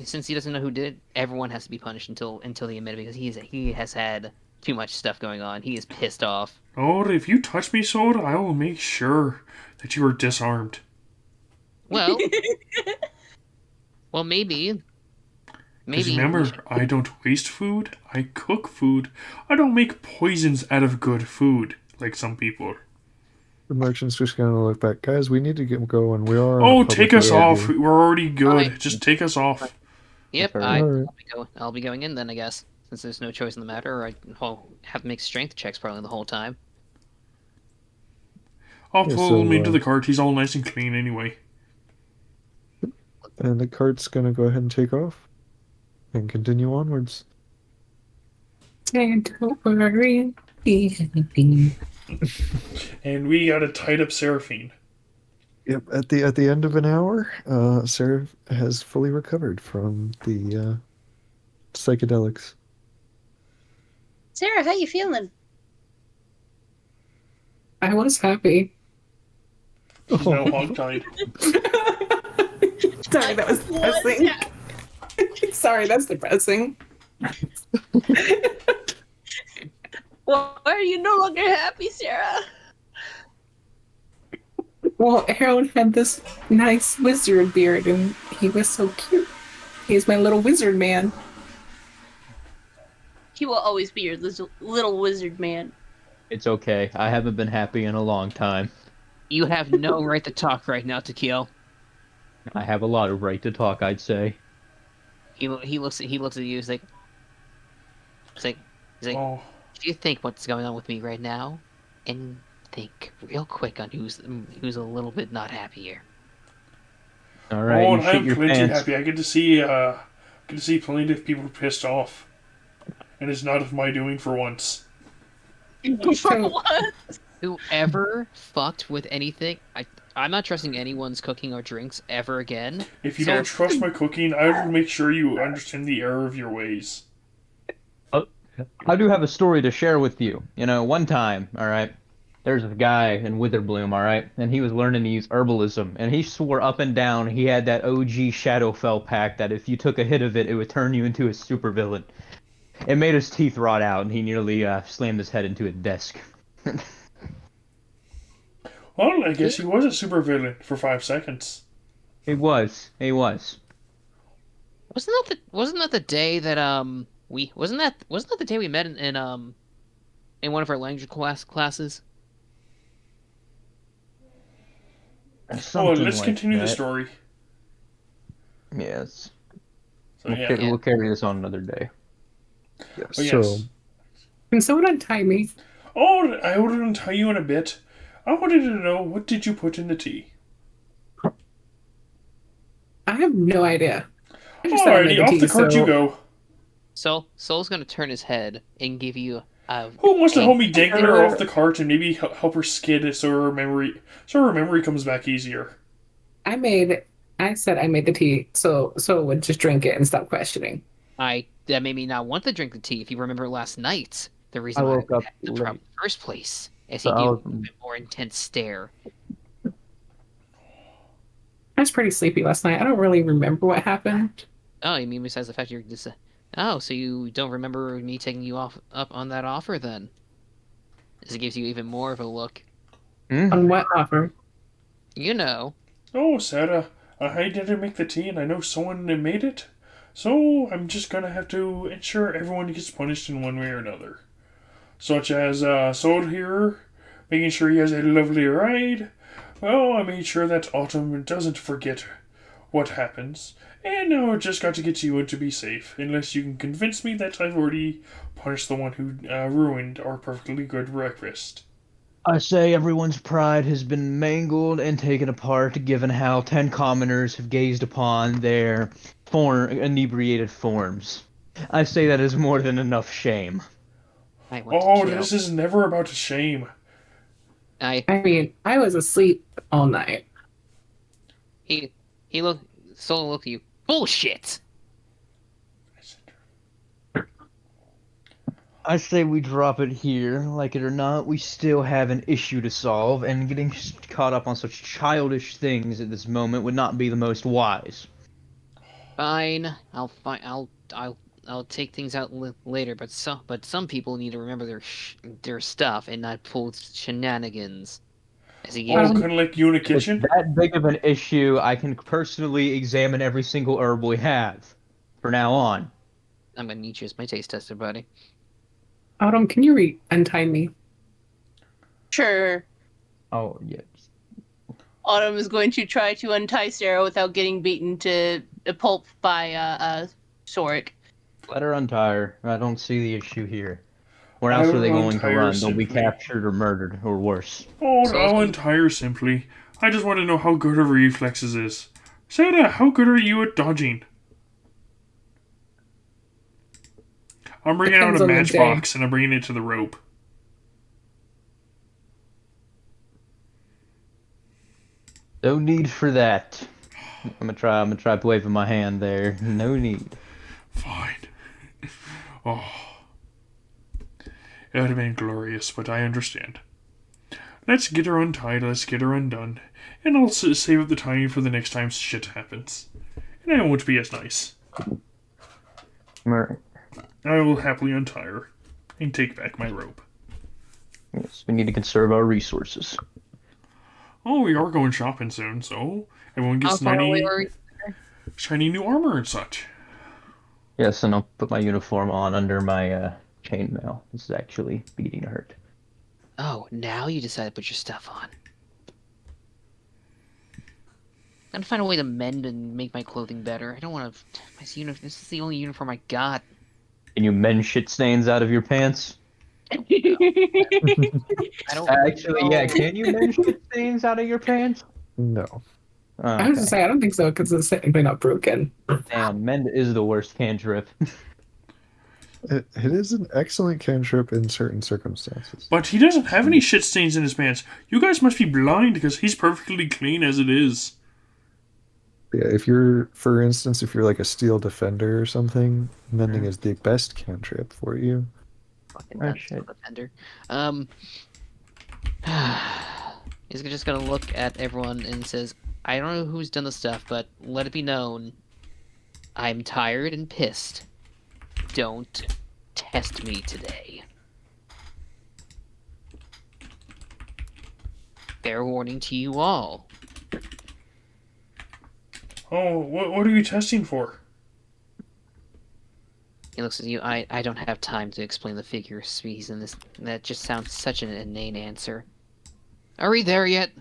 since he doesn't know who did it. Everyone has to be punished until they admit it, because he has had too much stuff going on. He is pissed off. Oh, if you touch me, Soda, I will make sure that you are disarmed. Well, maybe. Because remember, I don't waste food. I cook food. I don't make poisons out of good food like some people. The merchant's just gonna look back, guys. We need to get going. We are. on a Oh, public take us road off. here. We're already good. Alright. Just take us off. Yep, Alright. I'll be going in then, I guess, since there's no choice in the matter. I'll have to make strength checks probably the whole time. I'll Yeah, pull so, him into the cart. He's all nice and clean anyway. And the cart's gonna go ahead and take off and continue onwards. And don't worry, be happy. And we got a tied up Seraphine. Yep. At the end of an hour, Sarah has fully recovered from the psychedelics. Sarah, how you feeling? I was happy. She's now hog-tied. Sorry, that was depressing. Sorry, that's depressing. Why are you no longer happy, Sarah? Well, Harold had this nice wizard beard, and he was so cute. He's my little wizard man. He will always be your little wizard man. It's okay. I haven't been happy in a long time. You have no right to talk right now, Tequil. I have a lot of right to talk, I'd say. He looks at you. He's like, Oh, if you think what's going on with me right now, and think real quick on who's a little bit not happy here. All right, oh, you and shit I'm your plenty pants. happy. I get to see plenty of people pissed off, and it's not of my doing for once. For what? Whoever fucked with anything, I'm not trusting anyone's cooking or drinks ever again. If you Sarah, don't trust my cooking, I will make sure you understand the error of your ways. I do have a story to share with you. You know, one time, all right, there's a guy in Witherbloom, all right, and he was learning to use herbalism, and he swore up and down he had that OG Shadowfell pack that if you took a hit of it, it would turn you into a supervillain. It made his teeth rot out, and he nearly slammed his head into a desk. Well, I guess he was a supervillain for 5 seconds. He was. He was. wasn't that the day that wasn't that the day we met in one of our language classes? Oh, Something let's like continue the that. story. Yes. So yeah, We'll carry this on another day. Yes. oh, So yes. Can someone untie me? Oh, I will untie you in a bit. I wanted to know, what did you put in the tea? I have no idea. I just thought I made Alrighty, the off tea, the cart you so go. So Soul's gonna turn his head and give you a Who wants to help me a- dangle her off the cart and maybe help her skid it so her memory comes back easier? I said I made the tea, so it would just drink it and stop questioning. that made me not want to drink the tea. If you remember last night, the I reason why woke up had the late. problem in the first place, as So he I gave was- a bit more intense stare. I was pretty sleepy last night. I don't really remember what happened. Oh, you mean besides the fact you're just oh, so you don't remember me taking you up on that offer then? This gives you even more of a look. On what offer? You know. Oh, Sarah, I didn't make the tea and I know someone made it. So I'm just gonna have to ensure everyone gets punished in one way or another. Such as Soul here, making sure he has a lovely ride. Well, I made sure that Autumn doesn't forget what happens. And now I just got to get you in to be safe, unless you can convince me that I've already punished the one who ruined our perfectly good breakfast. I say everyone's pride has been mangled and taken apart, given how 10 commoners have gazed upon their inebriated forms. I say that is more than enough shame. I want Oh, to kill. this is never about shame. I I mean, I was asleep all night. he looked Soul looked at you. Bullshit. I say we drop it here. Like it or not, we still have an issue to solve, and getting caught up on such childish things at this moment would not be the most wise. Fine. I'll take things out later, but some people need to remember their stuff and not pull shenanigans. As he Oh, gives kind of like you in a If it's kitchen? that big of an issue, I can personally examine every single herb we have. From now on. I'm gonna need you as my taste tester, buddy. Autumn, can you untie me? Sure. Oh, yes. Autumn is going to try to untie Sarah without getting beaten to a pulp by Sorik. Let her untie her. I don't see the issue here. Where I else are will they going to untie her run? They'll be simply. captured or murdered, or worse. Oh, So I'll it's- untie her simply. I just want to know how good her reflexes is. Sarah, how good are you at dodging? I'm bringing out Depends a on the matchbox and I'm bringing it to the rope. No need for that. I'm gonna try waving my hand there. No need. Fine. Oh, it would have been glorious, but I understand. Let's get her untied, let's get her undone, and I'll save up the time for the next time shit happens. And I won't be as nice. Alright. I will happily untie her and take back my robe. Yes, we need to conserve our resources. Oh, we are going shopping soon, so everyone How gets far away shiny, are we? shiny new armor and such. Yes, and I'll put my uniform on under my chainmail. This is actually beating to hurt. Oh, now you decide to put your stuff on. I'm gonna find a way to mend and make my clothing better. I don't want to. This is the only uniform I got. Can you mend shit stains out of your pants? I don't. Actually, yeah. know. Can you mend shit stains out of your pants? No. I was gonna say I don't think so because it's technically not broken. Damn, mend is the worst cantrip. It is an excellent cantrip in certain circumstances. But he doesn't have any shit stains in his pants. You guys must be blind because he's perfectly clean as it is. Yeah, if you're, for instance, if you're like a steel defender or something, mending is the best cantrip for you. Fucking Oh, nuts, shit. defender. He's just gonna look at everyone and says, "I don't know who's done the stuff, but let it be known, I'm tired and pissed. Don't test me today." Fair warning to you all. Oh, what are you testing for? He looks at you. I don't have time to explain the figure of speech in this. That just sounds such an inane answer. Are we there yet?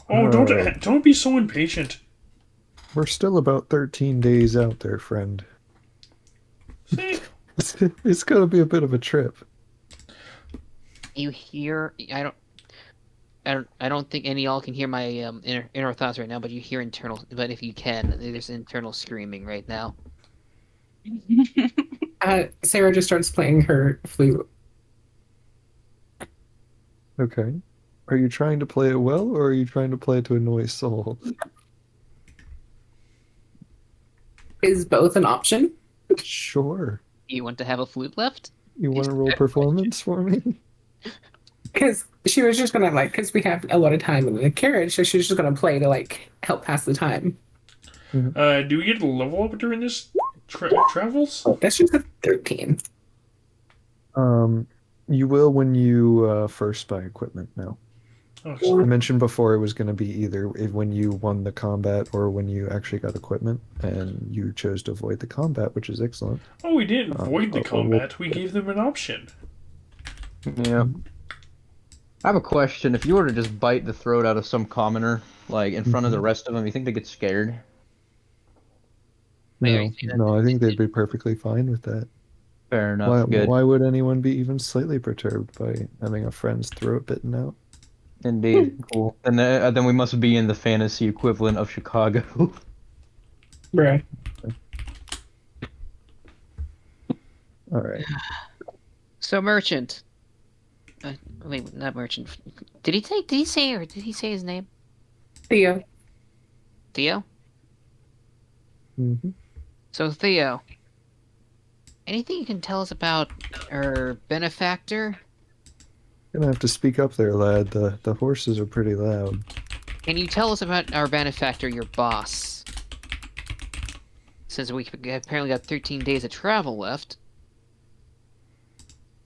Oh, don't be so impatient. We're still about 13 days out there, friend. See? It's gonna be a bit of a trip. You hear? I don't think any of y'all can hear my inner thoughts right now, but you hear internal. But if you can, there's internal screaming right now. Sarah just starts playing her flute. Okay. Are you trying to play it well, or are you trying to play it to annoy Soul? Is both an option? Sure. You want to have a flute left? You want to roll performance for me? Because she was just gonna because we have a lot of time in the carriage, so she's just gonna play to help pass the time. Do we get a level up during this travels? That's just a 13. You will when you first buy equipment now. Oh, I mentioned before it was going to be either when you won the combat or when you actually got equipment, and you chose to avoid the combat, which is excellent. oh, we didn't avoid the combat. We gave them an option. Yeah. I have a question. If you were to just bite the throat out of some commoner, in front of the rest of them, you think they get scared? No, no, I think they'd be perfectly fine with that. Fair enough. Good. Why would anyone be even slightly perturbed by having a friend's throat bitten out? Indeed. Cool. And then we must be in the fantasy equivalent of Chicago. Right. All right. So merchant. Wait, not merchant. Did he say his name? Theo. Theo? Mm-hmm. So Theo, anything you can tell us about our benefactor? Gonna have to speak up there, lad. The horses are pretty loud. Can you tell us about our benefactor, your boss? Since we apparently got 13 days of travel left.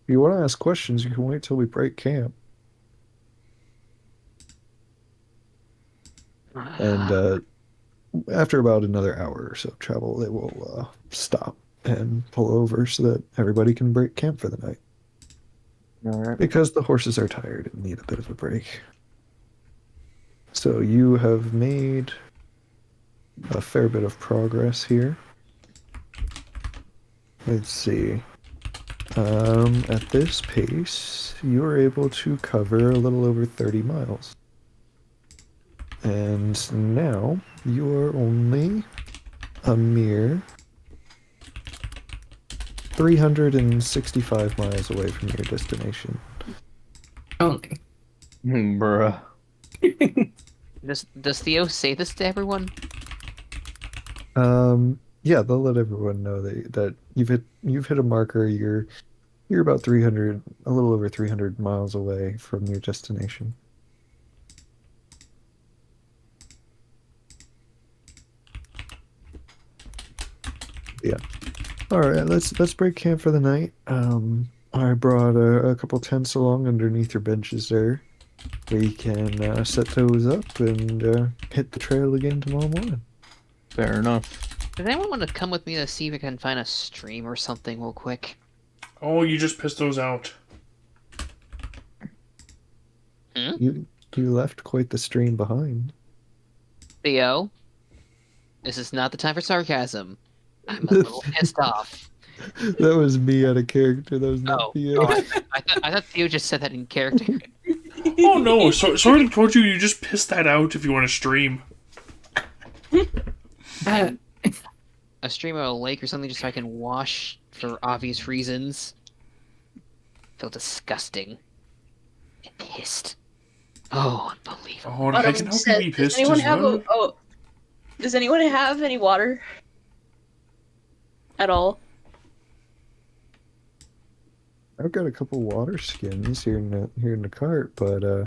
If you want to ask questions, you can wait till we break camp. And after about another hour or so of travel, they will stop and pull over so that everybody can break camp for the night. All right. Because the horses are tired and need a bit of a break. So you have made a fair bit of progress here. Let's see. At this pace, you're able to cover a little over 30 miles. And now you are only a mere 365 miles away from your destination. Only. Bruh. Does Theo say this to everyone? Yeah, they'll let everyone know that you've hit a marker. You're about 300, a little over 300 miles away from your destination. Yeah. All right, let's break camp for the night. I brought a couple tents along underneath your benches there. We can set those up and hit the trail again tomorrow morning. Fair enough. Does anyone want to come with me to see if we can find a stream or something real quick? Oh, you just pissed those out. You left quite the stream behind. Theo, this is not the time for sarcasm. I'm a little pissed off. That was me out of character. That was not Oh, Theo. I thought Theo just said that in character. Oh no, Sorg told you just piss that out if you want to stream. Uh, A stream of a lake or something just so I can wash for obvious reasons. Feel disgusting. And pissed. Oh, unbelievable. Oh, I can help you be pissed does anyone as have well. does anyone have any water? At all? I've got a couple water skins here in the cart, but I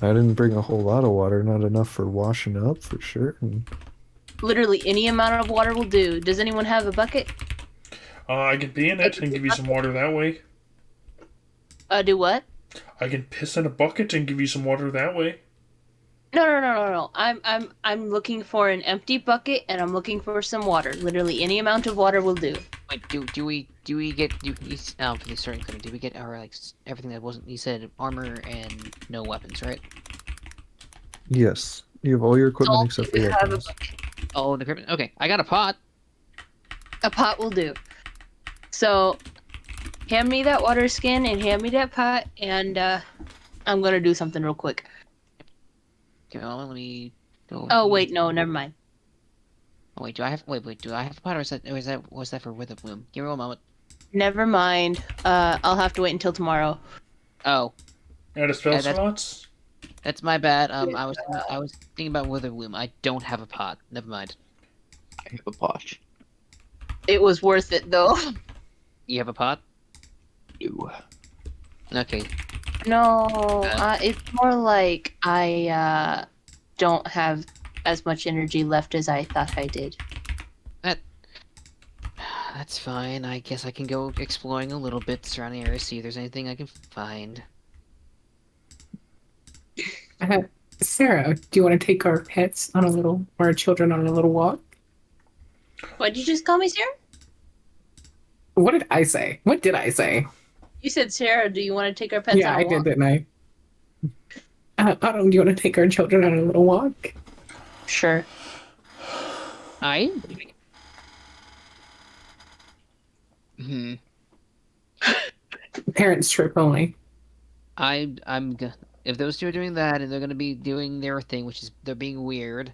didn't bring a whole lot of water. Not enough for washing up for sure. Literally any amount of water will do. Does anyone have a bucket? I can be in it and give you some water that way. Do what? I can piss in a bucket and give you some water that way. No. I'm looking for an empty bucket and I'm looking for some water. Literally any amount of water will do. Wait, do we get for the starting equipment? Do we get our everything that wasn't? You said armor and no weapons, right? Yes, you have all your equipment All except for you have a weapons. Oh, the equipment. Okay, I got a pot. A pot will do. So, hand me that water skin and hand me that pot, and I'm gonna do something real quick. Okay, well, let me go. Oh wait, no, never mind. Oh, wait, do I have? Wait, do I have a pot, or was that for Witherbloom? Give me one moment. Never mind. I'll have to wait until tomorrow. Oh, Out of spell Yeah, that's- slots? that's my bad. I was thinking about Witherbloom. I don't have a pot. Never mind. I have a posh. It was worth it though. You have a pot? Ew. Okay. No, it's more like I don't have as much energy left as I thought I did. That's fine. I guess I can go exploring a little bit surrounding area, see if there's anything I can find. Sarah, do you want to take our pets on or our children on a little walk? What did you just call me, Sarah? What did I say? What did I say? You said, Sarah, do you want to take our pets Yeah, on a I walk? did, didn't I? Autumn, do you want to take our children on a little walk? Sure. I. Hmm. Parents trip only. If those two are doing that and they're gonna be doing their thing, which is they're being weird,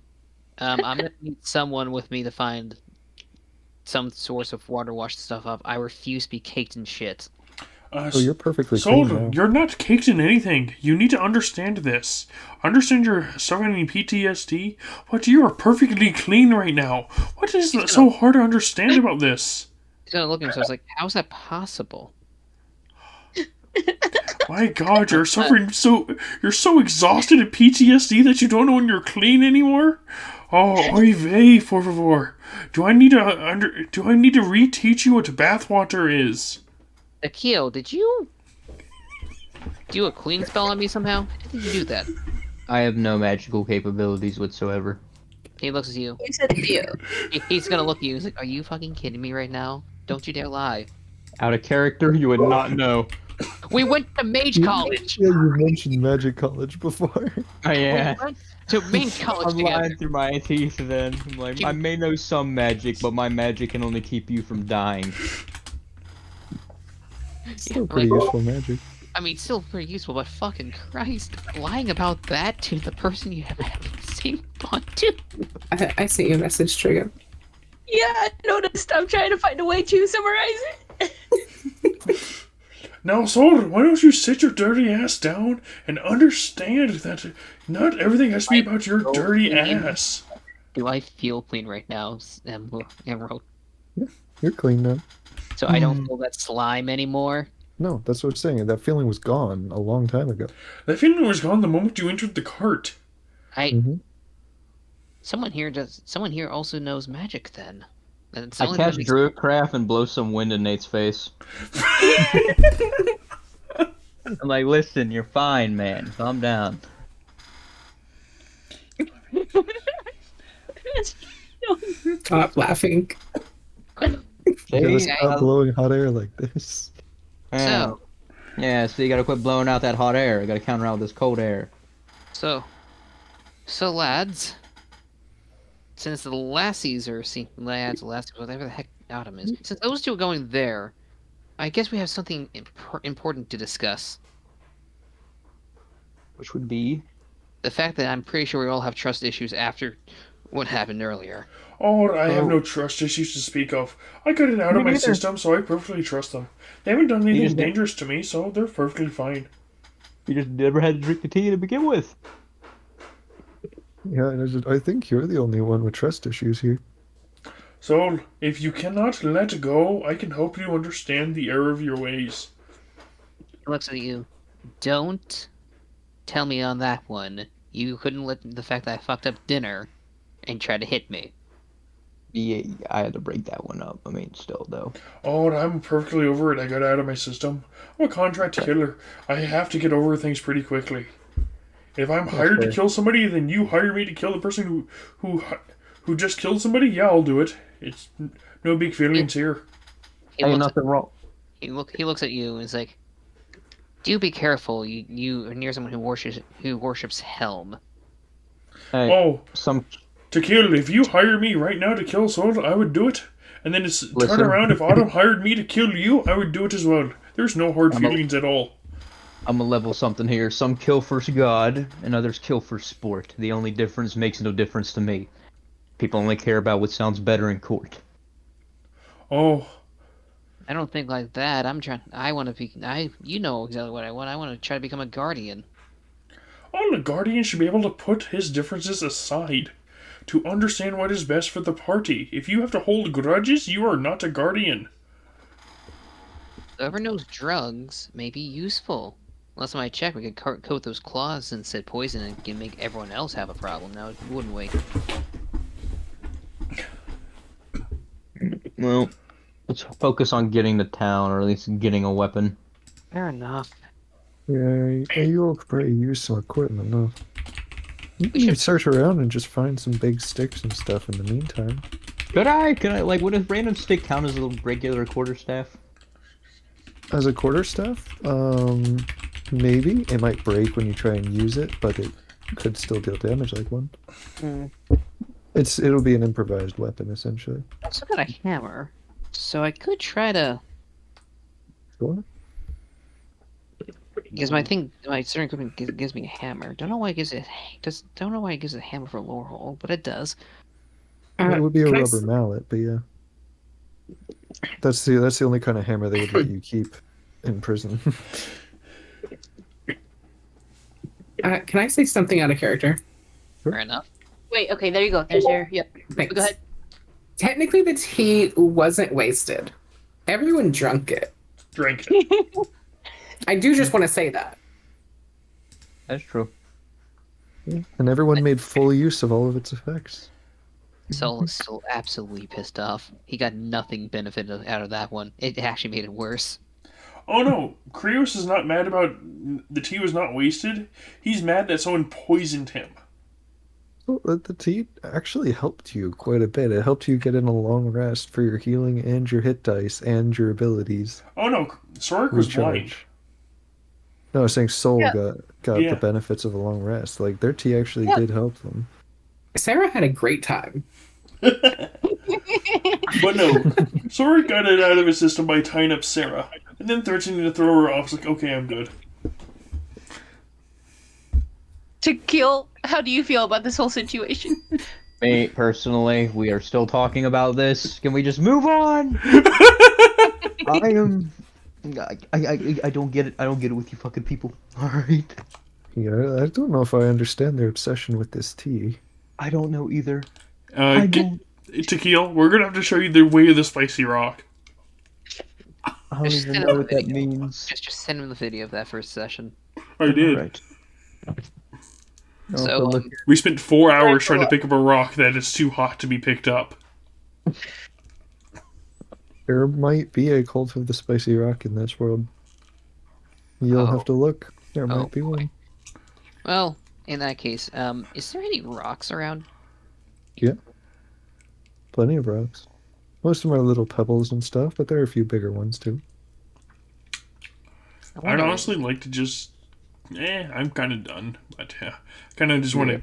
I'm gonna need someone with me to find some source of water, wash the stuff up. I refuse to be caked in shit. Oh, you're perfectly clean Soldier, now. you're not caked in anything. You need to understand this. Understand you're suffering PTSD, but you are perfectly clean right now. What is so hard to understand about this? He's gonna look at him, so I was like, how's that possible? My God, you're suffering you're so exhausted in PTSD that you don't know when you're clean anymore. Oh, oy vey, por favor. Do I need to reteach you what bathwater is? Akio, did you do a clean spell on me somehow? How did you do that? I have no magical capabilities whatsoever. He looks at you. You said Theo. He's gonna look at you. He's like, "Are you fucking kidding me right now? Don't you dare lie." Out of character, you would not know. We went to Mage College. Yeah, you mentioned Magic College before. Oh yeah. We went to Mage College I'm together. lying through my teeth then. I'm like, I may know some magic, but my magic can only keep you from dying. Still pretty useful magic. I mean, still pretty useful, but fucking Christ, lying about that to the person you have the same bond to. I sent you a message, Trigger. Yeah, I noticed. I'm trying to find a way to summarize it. Now, Soldier, why don't you sit your dirty ass down and understand that not everything has to be about your dirty ass. Do I feel clean right now, Emerald? You're clean now. So I don't feel that slime anymore? No, that's what I'm saying. That feeling was gone a long time ago. That feeling was gone the moment you entered the cart. Mhm. Someone here also knows magic then. And it's I only cast that Druidcraft and blow some wind in Nate's face. I'm like, listen, you're fine, man. Calm down. Stop laughing. You gotta See? stop blowing hot air like this. So, Yeah, so you gotta quit blowing out that hot air. You gotta counter out this cold air. so lads, since the lassies are lads, whatever the heck Autumn is, since those two are going there, I guess we have something important to discuss. Which would be? The fact that I'm pretty sure we all have trust issues after what happened earlier. Oh, I have no trust issues to speak of. I got it out of my system, so I perfectly trust them. They haven't done anything dangerous to me, so they're perfectly fine. You just never had to drink the tea to begin with. Yeah, I think you're the only one with trust issues here. So, if you cannot let go, I can help you understand the error of your ways. He looks at you. Don't tell me on that one. You couldn't let the fact that I fucked up dinner and try to hit me. Yeah, I had to break that one up. I mean, still, though. Oh, and I'm perfectly over it. I got it out of my system. I'm a contract killer. I have to get over things pretty quickly. If I'm hired to kill somebody, then you hire me to kill the person who just killed somebody. Yeah, I'll do it. It's no big feelings here. Ain't nothing wrong. He looks at you and is like, "Do be careful. You are near someone who worships Helm." Hey, Oh, some to kill. If you hire me right now to kill Sol, I would do it. And then it's turn around. If Autumn hired me to kill you, I would do it as well. There's no hard feelings at all. I'm gonna level something here. Some kill for God, and others kill for sport. The only difference makes no difference to me. People only care about what sounds better in court. Oh, I don't think like that. I want to be. You know exactly what I want. I want to try to become a guardian. oh, the guardian should be able to put his differences aside to understand what is best for the party. If you have to hold grudges, you are not a guardian. Whoever knows drugs may be useful. Last time I checked, we could coat those claws and said poison and can make everyone else have a problem. Now, wouldn't we? Well, let's focus on getting to town, or at least getting a weapon. Fair enough. Yeah, you all could probably use some equipment, though. You can search around and just find some big sticks and stuff in the meantime. Could I? Like, would a random stick count as a regular quarterstaff? As a quarterstaff? Maybe. It might break when you try and use it, but it could still deal damage like one. It'll be an improvised weapon, essentially. I also got a hammer, so I could try to. Sure. Because my certain equipment gives me a hammer. Don't know why it gives it. Don't know why it gives it a hammer for a lower hole, but it does. It would be a Can I rubber mallet, but yeah. That's the only kind of hammer they would let you keep in prison. Can I say something out of character? Fair enough. Wait, okay, there you go. There's your. Yep. Thanks. Go ahead. Technically, the tea wasn't wasted. Everyone drunk it. Drink it. I do just want to say that. That's true. And everyone made full use of all of its effects. Sol is still absolutely pissed off. He got nothing benefit out of that one. It actually made it worse. Oh no, Krios is not mad about the tea was not wasted. He's mad that someone poisoned him. Well, the tea actually helped you quite a bit. It helped you get in a long rest for your healing and your hit dice and your abilities. Oh no, Sorik was blind. Recharge. No, I was saying Soul Yeah. got Yeah. the benefits of a long rest. Like, their tea actually did help them. Sarah had a great time. But no, Sorik got it out of his system by tying up Sarah, and then threatening to throw her off. It's like, okay, I'm good. Tequil, how do you feel about this whole situation? Me, personally, we are still talking about this. Can we just move on? I am I don't get it. I don't get it with you fucking people. All right. Yeah, I don't know if I understand their obsession with this tea. I don't know either. I Get don't. Tequila. We're gonna have to show you the way of the spicy rock. I don't Just even send know him what the that video. means. Just send him the video of that first session. I did. Alright. So, look, We spent 4 hours trying to pick up a rock that is too hot to be picked up. There might be a cult of the spicy rock in this world. You'll have to look. There might be boy. one. Well, in that case, is there any rocks around? Yeah. Plenty of rocks. Most of them are little pebbles and stuff, but there are a few bigger ones too. I'd honestly like to just... I'm kind of done. But kind of just want to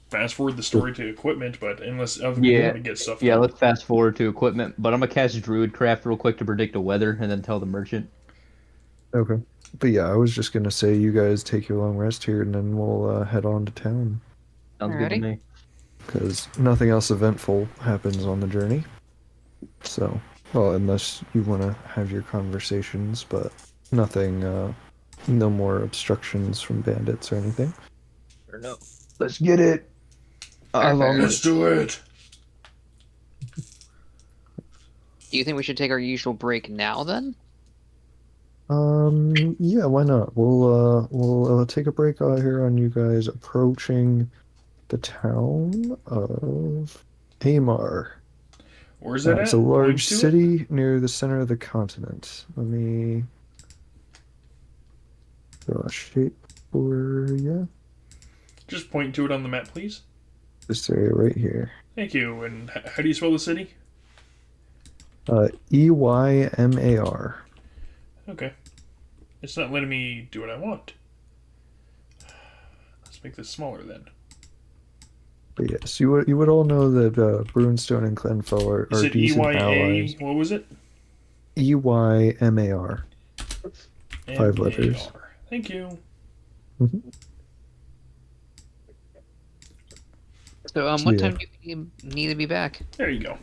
fast forward the story to equipment, but unless other people want to get stuff Yeah, done. let's fast forward to equipment. But I'm gonna cast Druidcraft real quick to predict the weather, and then tell the merchant. Okay. But yeah, I was just gonna say you guys take your long rest here, and then we'll head on to town. Sounds good to Alrighty. me. Because nothing else eventful happens on the journey. So, well, unless you want to have your conversations, but nothing, no more obstructions from bandits or anything. Or no. Let's get it. Let's do it! Do you think we should take our usual break now, then? Yeah, why not? We'll take a break out here on you guys approaching the town of Amar. Where's that at? It's a Point large to it? city near the center of the continent. Let me draw a shape for you. Just point to it on the map, please. This area right here. Thank you. And how do you spell the city? Eymar. Okay. It's not letting me do what I want. Let's make this smaller then. But yes, you would all know that Brunestone and Clenfell are Is it decent EYA? allies. What was it? Eymar. 5 letters. MAR. Thank you. So, what time do you need to be back? There you go.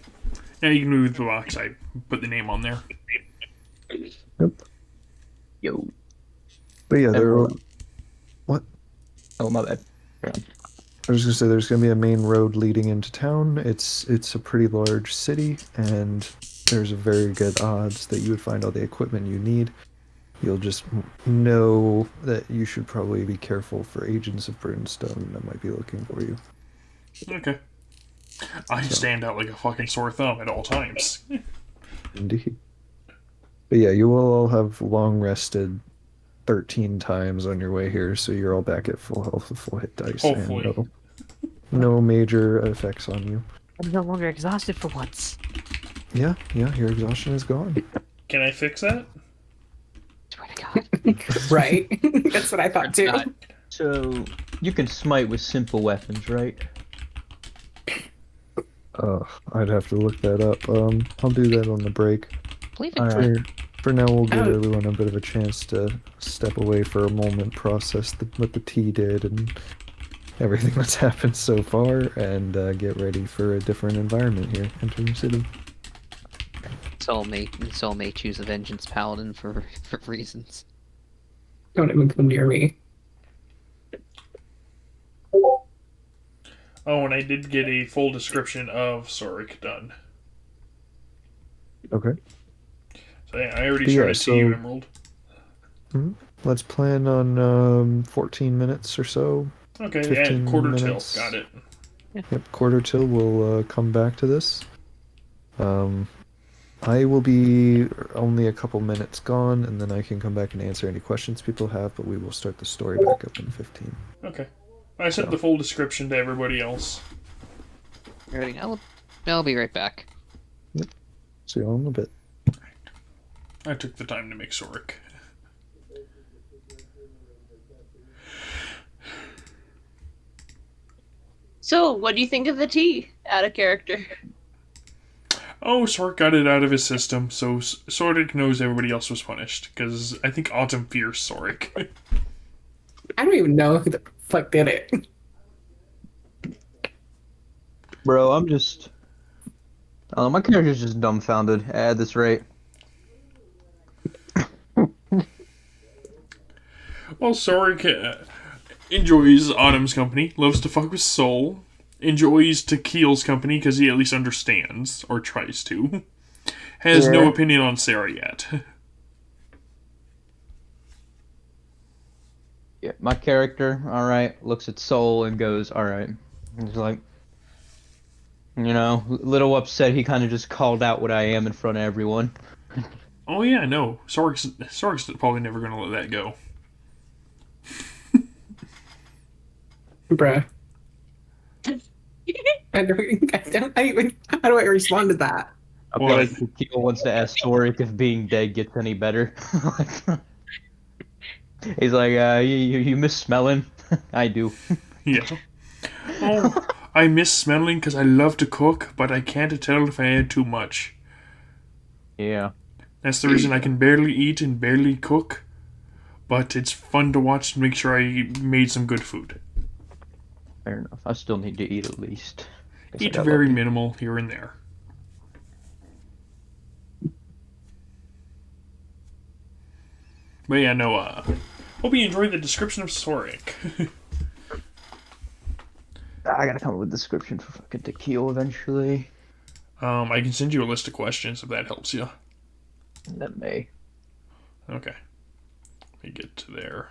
Now you can move the box. I put the name on there. Yep. Yo. But yeah, there. What? Oh, my bad. I was gonna say there's gonna be a main road leading into town. It's a pretty large city, and there's a very good odds that you would find all the equipment you need. You'll just know that you should probably be careful for agents of Brimstone that might be looking for you. Okay. I stand out like a fucking sore thumb at all times. Indeed. But yeah, you will all have long rested 13 times on your way here, so you're all back at full health with full hit dice. Hopefully. And no major effects on you. I'm no longer exhausted for once. Yeah, your exhaustion is gone. Can I fix that? Swear to God. Right. That's what I thought too. Not. So you can smite with simple weapons, right? I'd have to look that up. I'll do that on the break. I believe it. Alright. For now, we'll give Oh. everyone a bit of a chance to step away for a moment, process what the tea did and everything that's happened so far, and get ready for a different environment here, entering the city. Soul may choose a vengeance paladin for reasons. Don't even come near me. Oh, and I did get a full description of Sorik done. Okay. So yeah, I already Yeah, started to you, so- Emerald. Let's plan on 14 minutes or so. Okay, 15 yeah, quarter minutes. till. Got it. Yep, quarter till we'll come back to this. I will be only a couple minutes gone, and then I can come back and answer any questions people have, but we will start the story back up in 15. Okay. I sent the full description to everybody else. Alrighty, I'll be right back. See you all in a bit. I took the time to make Sorik. So, what do you think of the tea? Out of character. Oh, Sorik got it out of his system, so Sorik knows everybody else was punished. Because I think Autumn fears Sorik. I don't even know who the fuck did it. Bro, I'm just... my character's just dumbfounded at this rate. Well, Sorik enjoys Autumn's company, loves to fuck with Soul, enjoys Tequil's company because he at least understands, or tries to. Has no Yeah. opinion on Sarah yet. Yeah, my character, alright, looks at Soul and goes, alright. He's like, a little upset he kind of just called out what I am in front of everyone. Oh yeah, no. Sorik's probably never gonna let that go. Bruh. I don't even, how do I respond to that? I feel like Tequila wants to ask Sorik if being dead gets any better. He's like, you miss smelling? I do. Yeah. Oh, I miss smelling because I love to cook, but I can't tell if I had too much. Yeah. That's the reason I can barely eat and barely cook. But it's fun to watch and make sure I made some good food. Fair enough. I still need to eat at least. Guess I Eat got very lucky. minimal here and there. But yeah, no, hope you enjoyed the description of Sorik. I gotta come up with a description for fucking Tequila eventually. I can send you a list of questions if that helps you. That may. Okay. Let me get to there.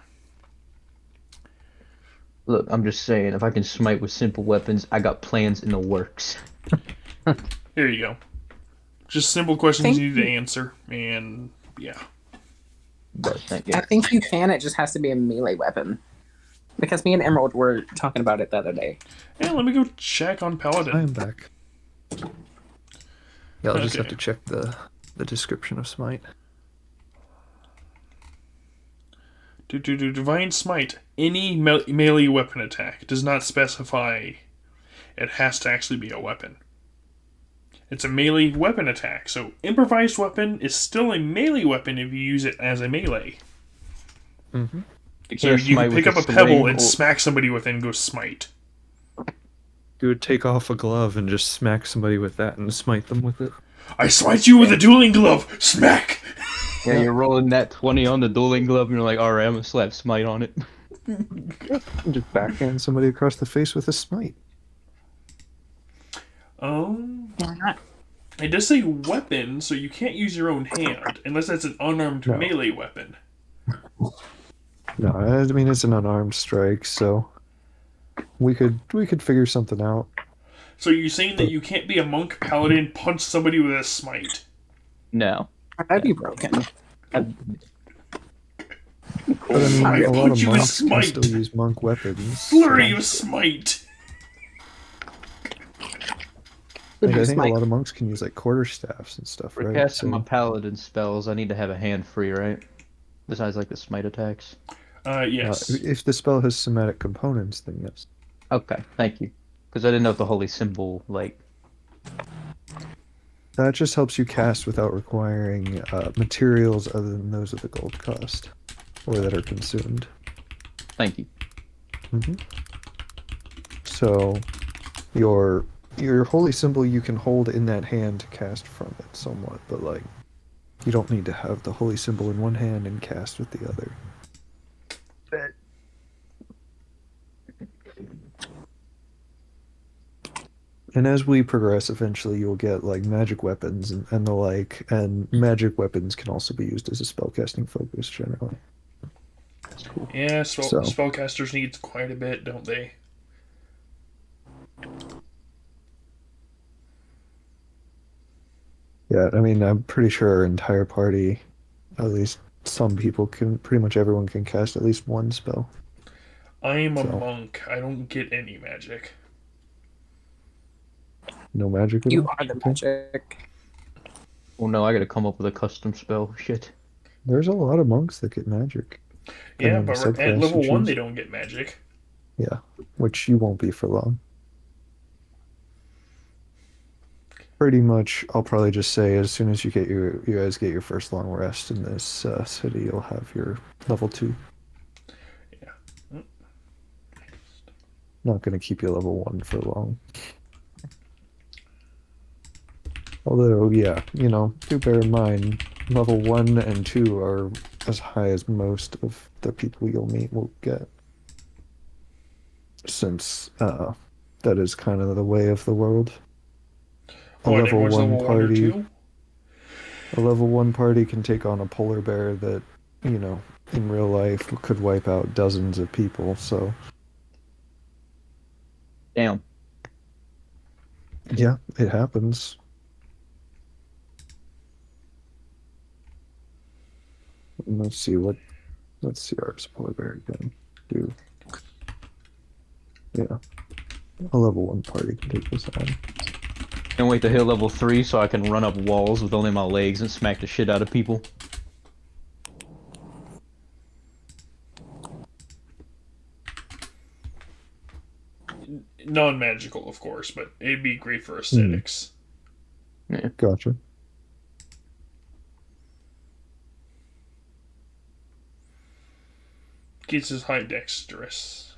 Look, I'm just saying, if I can smite with simple weapons, I got plans in the works. There you go. Just simple questions Thank you need to you. answer, and yeah. But thank you. I think you can. It just has to be a melee weapon. Because me and Emerald were talking about it the other day. Yeah, let me go check on Paladin. I am back. Yeah, I'll just have Okay. to check the description of Smite. Divine Smite. Any melee weapon attack does not specify it has to actually be a weapon. It's a melee weapon attack, so improvised weapon is still a melee weapon if you use it as a melee. Mm-hmm. So you can pick up a pebble and smack somebody with it and go smite. You would take off a glove and just smack somebody with that and smite them with it. I smite you with a dueling glove! Smack! Yeah, you're rolling that 20 on the dueling glove, and you're like, alright, I'm gonna slap smite on it. And just backhand somebody across the face with a smite. Why not? It does say weapon, so you can't use your own hand, unless that's an unarmed No. melee weapon. No, I mean it's an unarmed strike, so we could figure something out. So you're saying that you can't be a monk paladin, punch somebody with a smite? No. I'd be broken. But I mean, I a lot punch of you with monks can smite. still use monk weapons. Flurry so- of smite! Like, I think Smite. a lot of monks can use like quarterstaffs and stuff, For right? casting my So, paladin spells, I need to have a hand free, right? Besides, like, the smite attacks. Yes. if the spell has somatic components, then yes. Okay, thank you. Because I didn't know if the holy symbol, like... That just helps you cast without requiring materials other than those of the gold cost, or that are consumed. Thank you. hmm So, your holy symbol you can hold in that hand to cast from it somewhat, but like you don't need to have the holy symbol in one hand and cast with the other. And as we progress, eventually you'll get like magic weapons and the like, and magic weapons can also be used as a spellcasting focus generally. Yeah, So- spellcasters need quite a bit, don't they? Yeah, I mean, I'm pretty sure our entire party, at least some people can, pretty much everyone can cast at least one spell. I'm a So- monk. I don't get any magic. No magic at You all? are the Okay. magic. Oh no, I gotta come up with a custom spell. Shit. There's a lot of monks that get magic. depending Yeah, on the but at subclass you level 1 choose. they don't get magic. Yeah, which you won't be for long. Pretty much, I'll probably just say as soon as you guys get your first long rest in this city, you'll have your level 2. Yeah. Not going to keep you level 1 for long. Although, yeah, do bear in mind, Level 1 and 2 are as high as most of the people you'll meet will get. Since that is kind of the way of the world. A What, level everyone's 1 level 1 or party 2? a level 1 party can take on a polar bear that, in real life could wipe out dozens of people, so Damn. yeah, it happens. And let's see our polar bear again. Do yeah. A level 1 party can take this on. Can't wait to hit level 3 so I can run up walls with only my legs and smack the shit out of people. Non-magical, of course, but it'd be great for Hmm. aesthetics. Gotcha. Gets his high dexterous.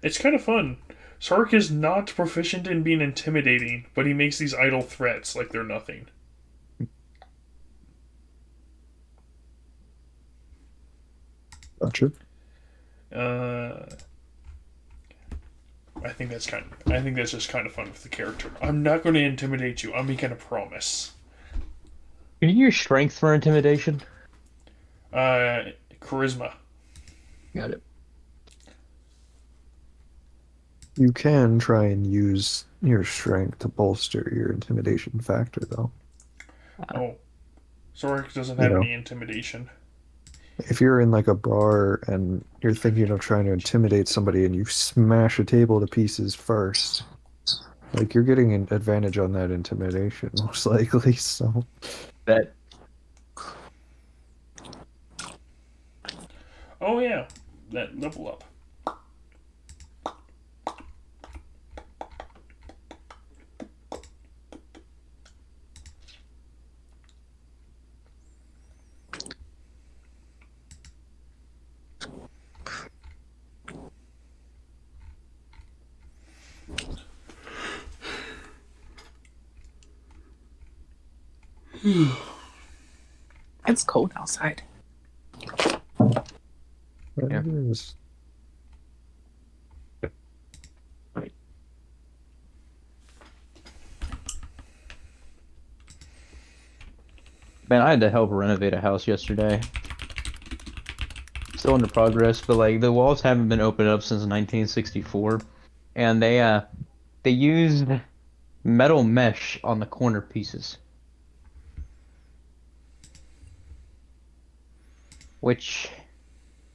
It's kind of fun. Sark is not proficient in being intimidating, but he makes these idle threats like they're nothing. Gotcha. Uh, I think that's just kind of fun with the character. I'm not going to intimidate you. I'm making a promise. Can you use strength for intimidation? Charisma. Got it. You can try and use your strength to bolster your intimidation factor, though. Oh, Sark doesn't You have know, any intimidation. if you're in like a bar and you're thinking of trying to intimidate somebody and you smash a table to pieces first, like you're getting an advantage on that intimidation, most likely. So, That Oh yeah, that level up. It's cold outside. Yeah. it is. Man, I had to help renovate a house yesterday. Still under progress, but like the walls haven't been opened up since 1964, and they used metal mesh on the corner pieces, which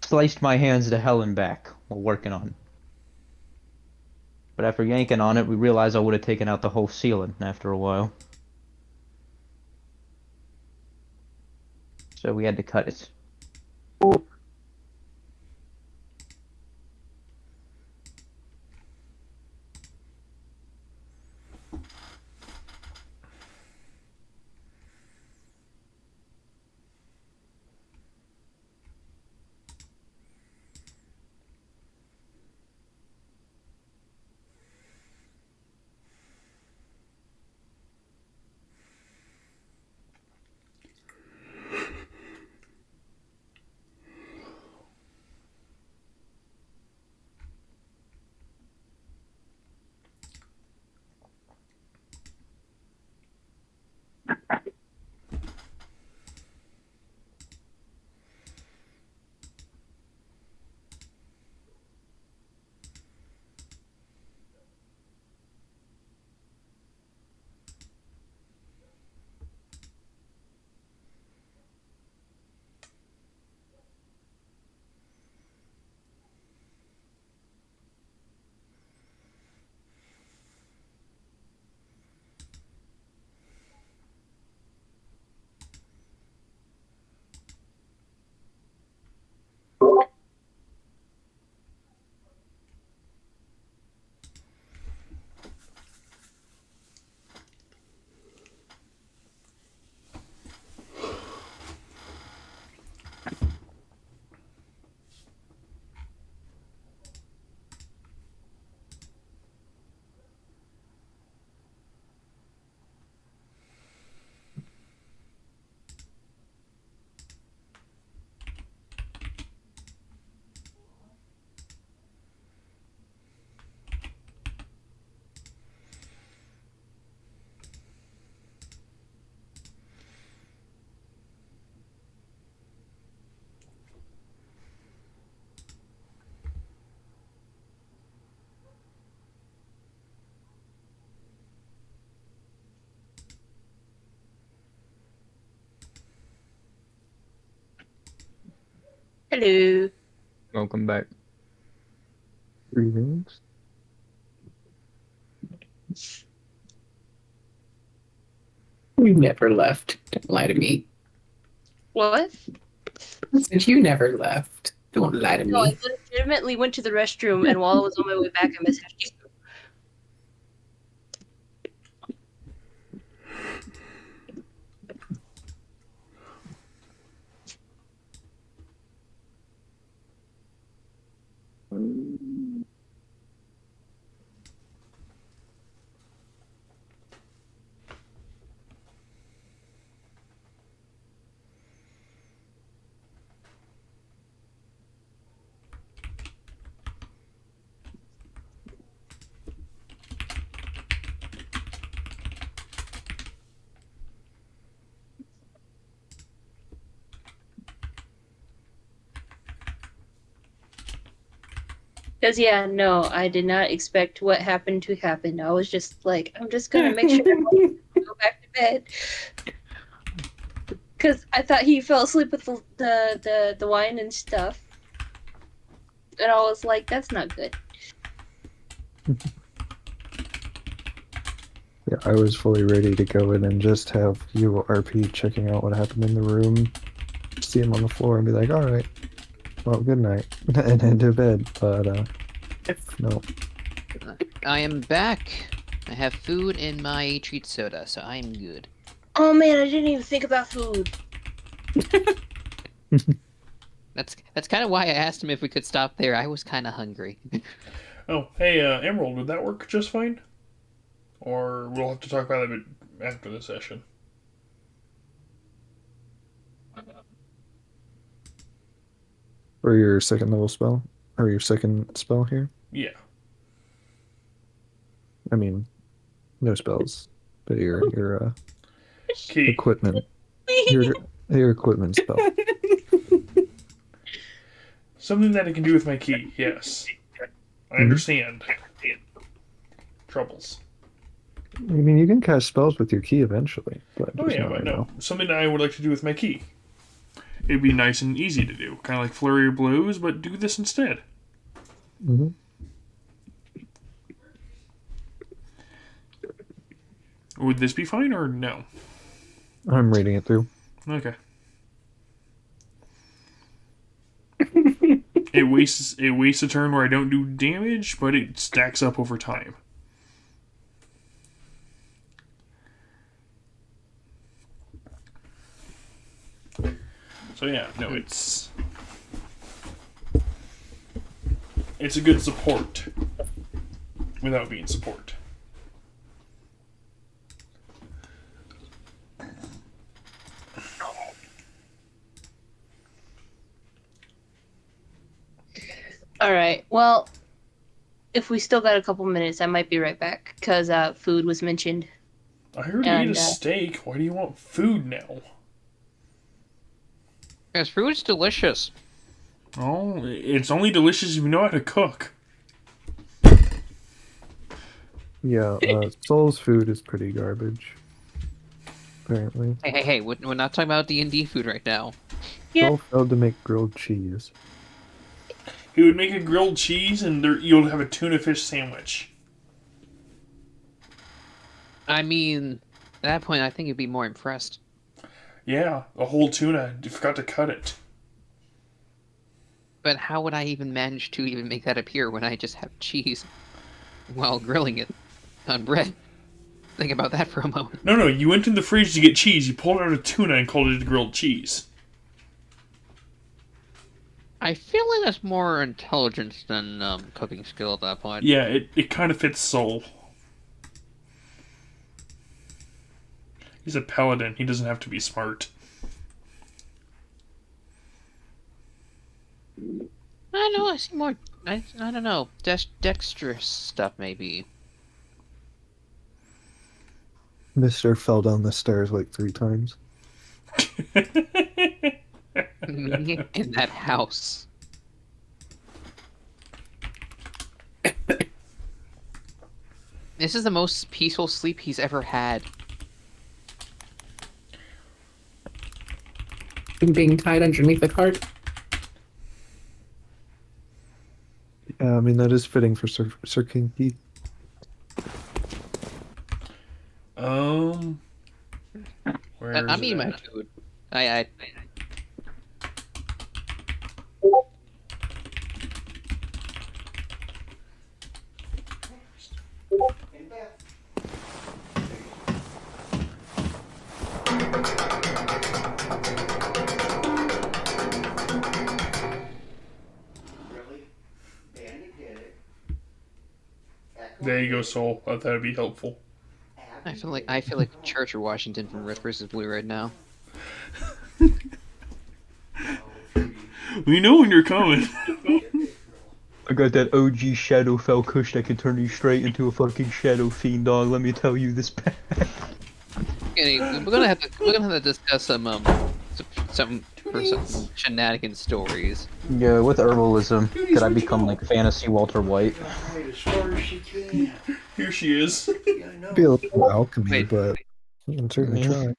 sliced my hands to hell and back while working on it. But after yanking on it, we realized I would have taken out the whole ceiling after a while. So we had to cut it. Hello. Welcome back. Greetings. You never left. Don't lie to me. What? Since you never left. Don't lie to No, I me. legitimately went to the restroom, and while I was on my way back, I messaged you. Because, yeah, no, I did not expect what happened to happen. I was just like, I'm just going to make sure I go back to bed. Because I thought he fell asleep with the wine and stuff. And I was like, that's not good. Yeah, I was fully ready to go in and just have you RP checking out what happened in the room, see him on the floor, and be like, all right, well, good night, and head to bed. But no. I am back. I have food in my treat soda, so I'm good. Oh man, I didn't even think about food. That's kind of why I asked him if we could stop there. I was kind of hungry. Oh, hey, Emerald, would that work just fine? Or we'll have to talk about it a bit after the session. For your second level spell, or your second spell here. Yeah. I mean, no spells, but your Key. equipment, your equipment spell. Something that I can do with my key, yes. I understand. Troubles. I mean, you can cast spells with your key eventually, but Oh just yeah, not but right no. now. Something that I would like to do with my key. It'd be nice and easy to do. Kind of like Flurry of Blows, but do this instead. Mm-hmm. Would this be fine or no? I'm reading it through. Okay. It wastes a turn where I don't do damage, but it stacks up over time. So yeah, no, it's a good support without being support. All right. Well, if we still got a couple minutes, I might be right back because food was mentioned. I already ate a steak. Why do you want food now? Yes, food's delicious. Oh, it's only delicious if you know how to cook. Yeah, Soul's food is pretty garbage. Apparently. Hey, we're not talking about D&D food right now. Yeah. Soul failed to make grilled cheese. He would make a grilled cheese, and you'll have a tuna fish sandwich. I mean, at that point, I think you'd be more impressed. Yeah, a whole tuna. You forgot to cut it. But how would I even manage to even make that appear when I just have cheese while grilling it on bread? Think about that for a moment. No, you went in the fridge to get cheese. You pulled out a tuna and called it a grilled cheese. I feel like that's more intelligence than cooking skill at that point. Yeah, it kind of fits Soul. He's a paladin. He doesn't have to be smart. I know, I see more... I don't know. Dexterous stuff, maybe. Mister fell down the stairs like 3 times. Me in that house. This is the most peaceful sleep he's ever had. Being tied underneath the cart. mean, that is fitting for Sir King Keith. Where I'm is it eating my at? food. I There you go, Soul. I thought that'd be helpful. I feel like Church or Washington from Rift vs. Blue right now. We know when you're coming. I got that OG Shadowfell Kush that can turn you straight into a fucking Shadow Fiend, dog. Let me tell you this pack. Anyway, we're gonna have to discuss some shenanigan stories. Yeah, with herbalism, could I become like fantasy Walter White? Here she is. Be a little alchemy, Wait. but you can certainly Yeah. try.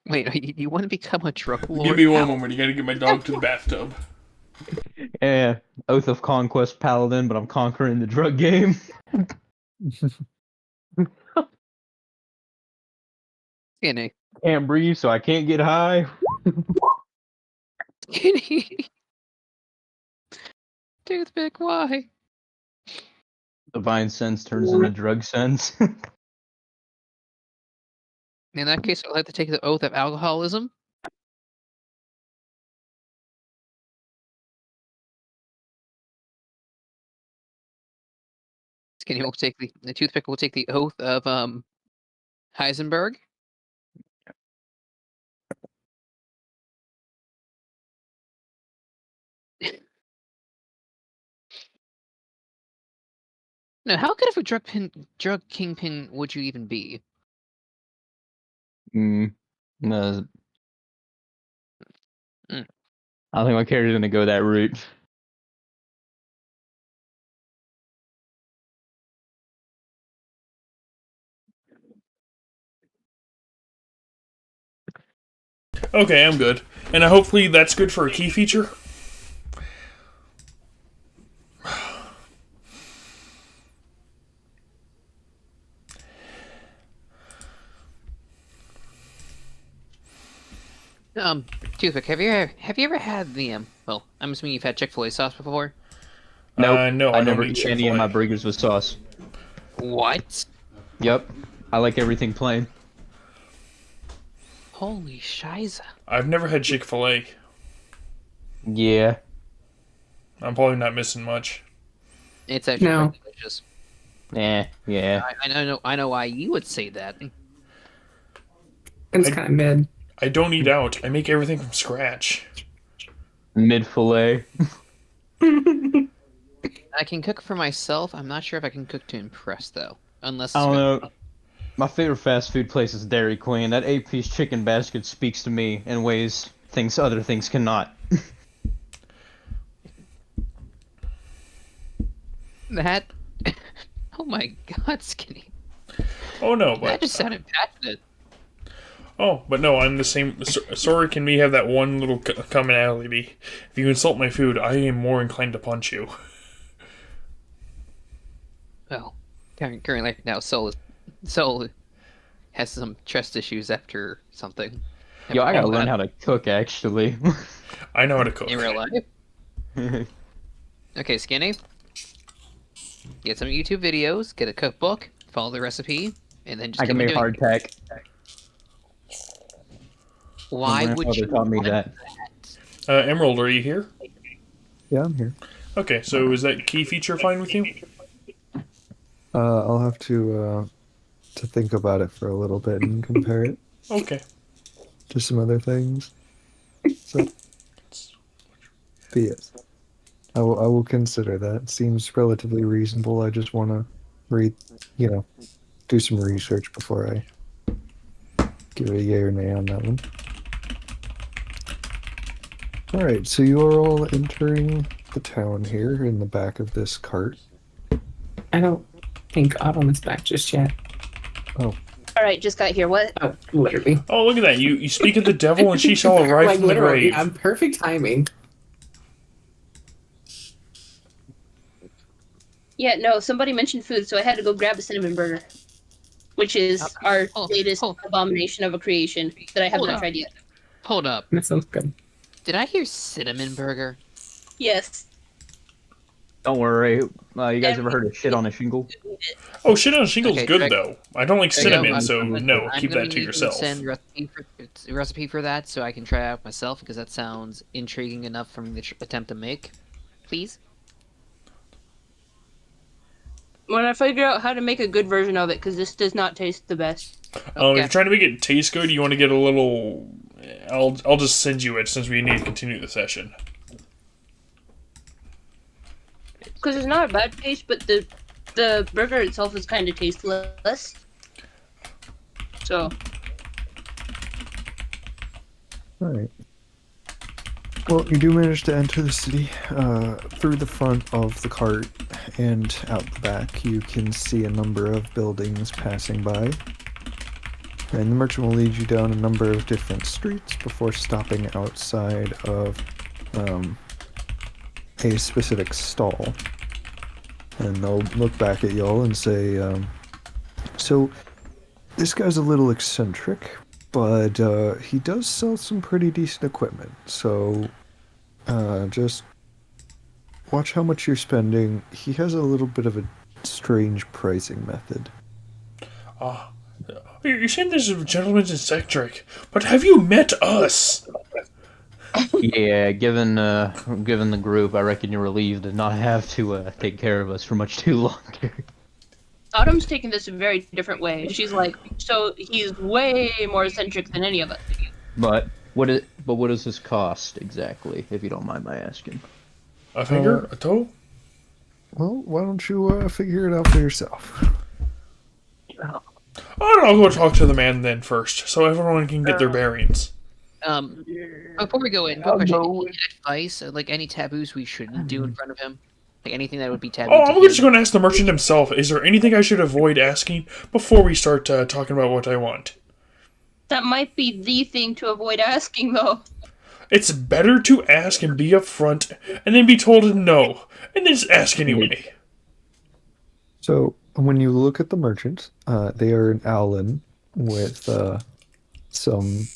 Wait, you want to become a drug lord? Give me one How? moment. You gotta get my dog to the bathtub. Yeah, Oath of Conquest Paladin, but I'm conquering the drug game. Skinny. Can't breathe, so I can't get high. Skinny. Toothpick, why? Divine sense turns into drug sense. In that case, I'll have to take the oath of alcoholism. Skinny will take the toothpick will take the oath of Heisenberg. Now, how good of a drug kingpin would you even be? No, Mm. I don't think my character's gonna go that route. Okay, I'm good. And hopefully that's good for a key feature. Toothpick, have you ever had the well, I'm assuming you've had Chick-fil-A sauce before? Nope, No, I I don't never eat eat any of Chick-fil-A. my burgers with sauce. What? Yep, I like everything plain. Holy shiza. I've never had Chick-fil-A. Yeah. I'm probably not missing much. It's actually No. quite delicious. Yeah. I know why you would say that. It's I- kind of mid. I don't eat out. I make everything from scratch. Mid fillet. I can cook for myself. I'm not sure if I can cook to impress though. Unless I don't know. My favorite fast food place is Dairy Queen. That 8-piece chicken basket speaks to me in ways other things cannot. that. Oh my God, Skinny. Oh no, That but just sounded passionate. but no, I'm the same. Soric and me have that one little commonality. If you insult my food, I am more inclined to punch you. Well, currently now Soul has some trust issues after something. Yo, I gotta Oh, learn God. how to cook, actually. I know how to cook. In real life. Okay, Skinny. Get some YouTube videos, get a cookbook, follow the recipe, and then just I can keep make doing it. hardtack. Why My would grandfather you taught me want that. Emerald, are you here? Yeah, I'm here. Okay, so is that key feature fine with you? I'll have to think about it for a little bit and compare it Okay. to some other things. So, but yes, I will consider that. Seems relatively reasonable. I just want to do some research before I give a yay or nay on that one. All right, so you are all entering the town here in the back of this cart. I don't think Autumn is back just yet. All right, just got here. What? Oh, literally. Oh, look at that. You speak of the devil and she shall arise Like from the literally, grave. perfect timing. Yeah, no, somebody mentioned food, so I had to go grab a cinnamon burger, which is our latest abomination of a creation that I have Hold not up. tried yet. Hold up. That sounds good. Did I hear cinnamon burger? Yes. Don't worry. You guys ever heard of shit on a shingle? Oh, shit on a shingle's Okay, good, check- though. I don't like There you go. cinnamon, so no, I'm keep gonna that to need yourself. send recipe for that so I can try it out myself because that sounds intriguing enough for me to attempt to make. Please. When I figure out how to make a good version of it, because this does not taste the best. Oh, if Okay. you're trying to make it taste good, you want to get a little... I'll just send you it since we need to continue the session. Because it's not a bad taste, but the burger itself is kind of tasteless. So, Alright. Well, you do manage to enter the city. Through the front of the cart and out the back, you can see a number of buildings passing by. And the merchant will lead you down a number of different streets before stopping outside of a specific stall. And they'll look back at y'all and say, so, this guy's a little eccentric, but he does sell some pretty decent equipment. So, just watch how much you're spending. He has a little bit of a strange pricing method. You're saying this gentleman's eccentric, but have you met us? Yeah, given the group, I reckon you're relieved to not have to take care of us for much too long. Autumn's taking this a very different way. She's like, so he's way more eccentric than any of us. But what does this cost exactly, if you don't mind my asking? A finger? A toe? Well, why don't you figure it out for yourself? I'll go talk to the man then first, so everyone can get their bearings. Before we go in, quick question. Any advice, like any taboos we shouldn't do in front of him? Like anything that would be taboo Oh, to I'm him? just going to ask the merchant himself. Is there anything I should avoid asking before we start talking about what I want? That might be the thing to avoid asking, though. It's better to ask and be upfront, and then be told no, and then just ask anyway. So, when you look at the merchant, they are an owlin with some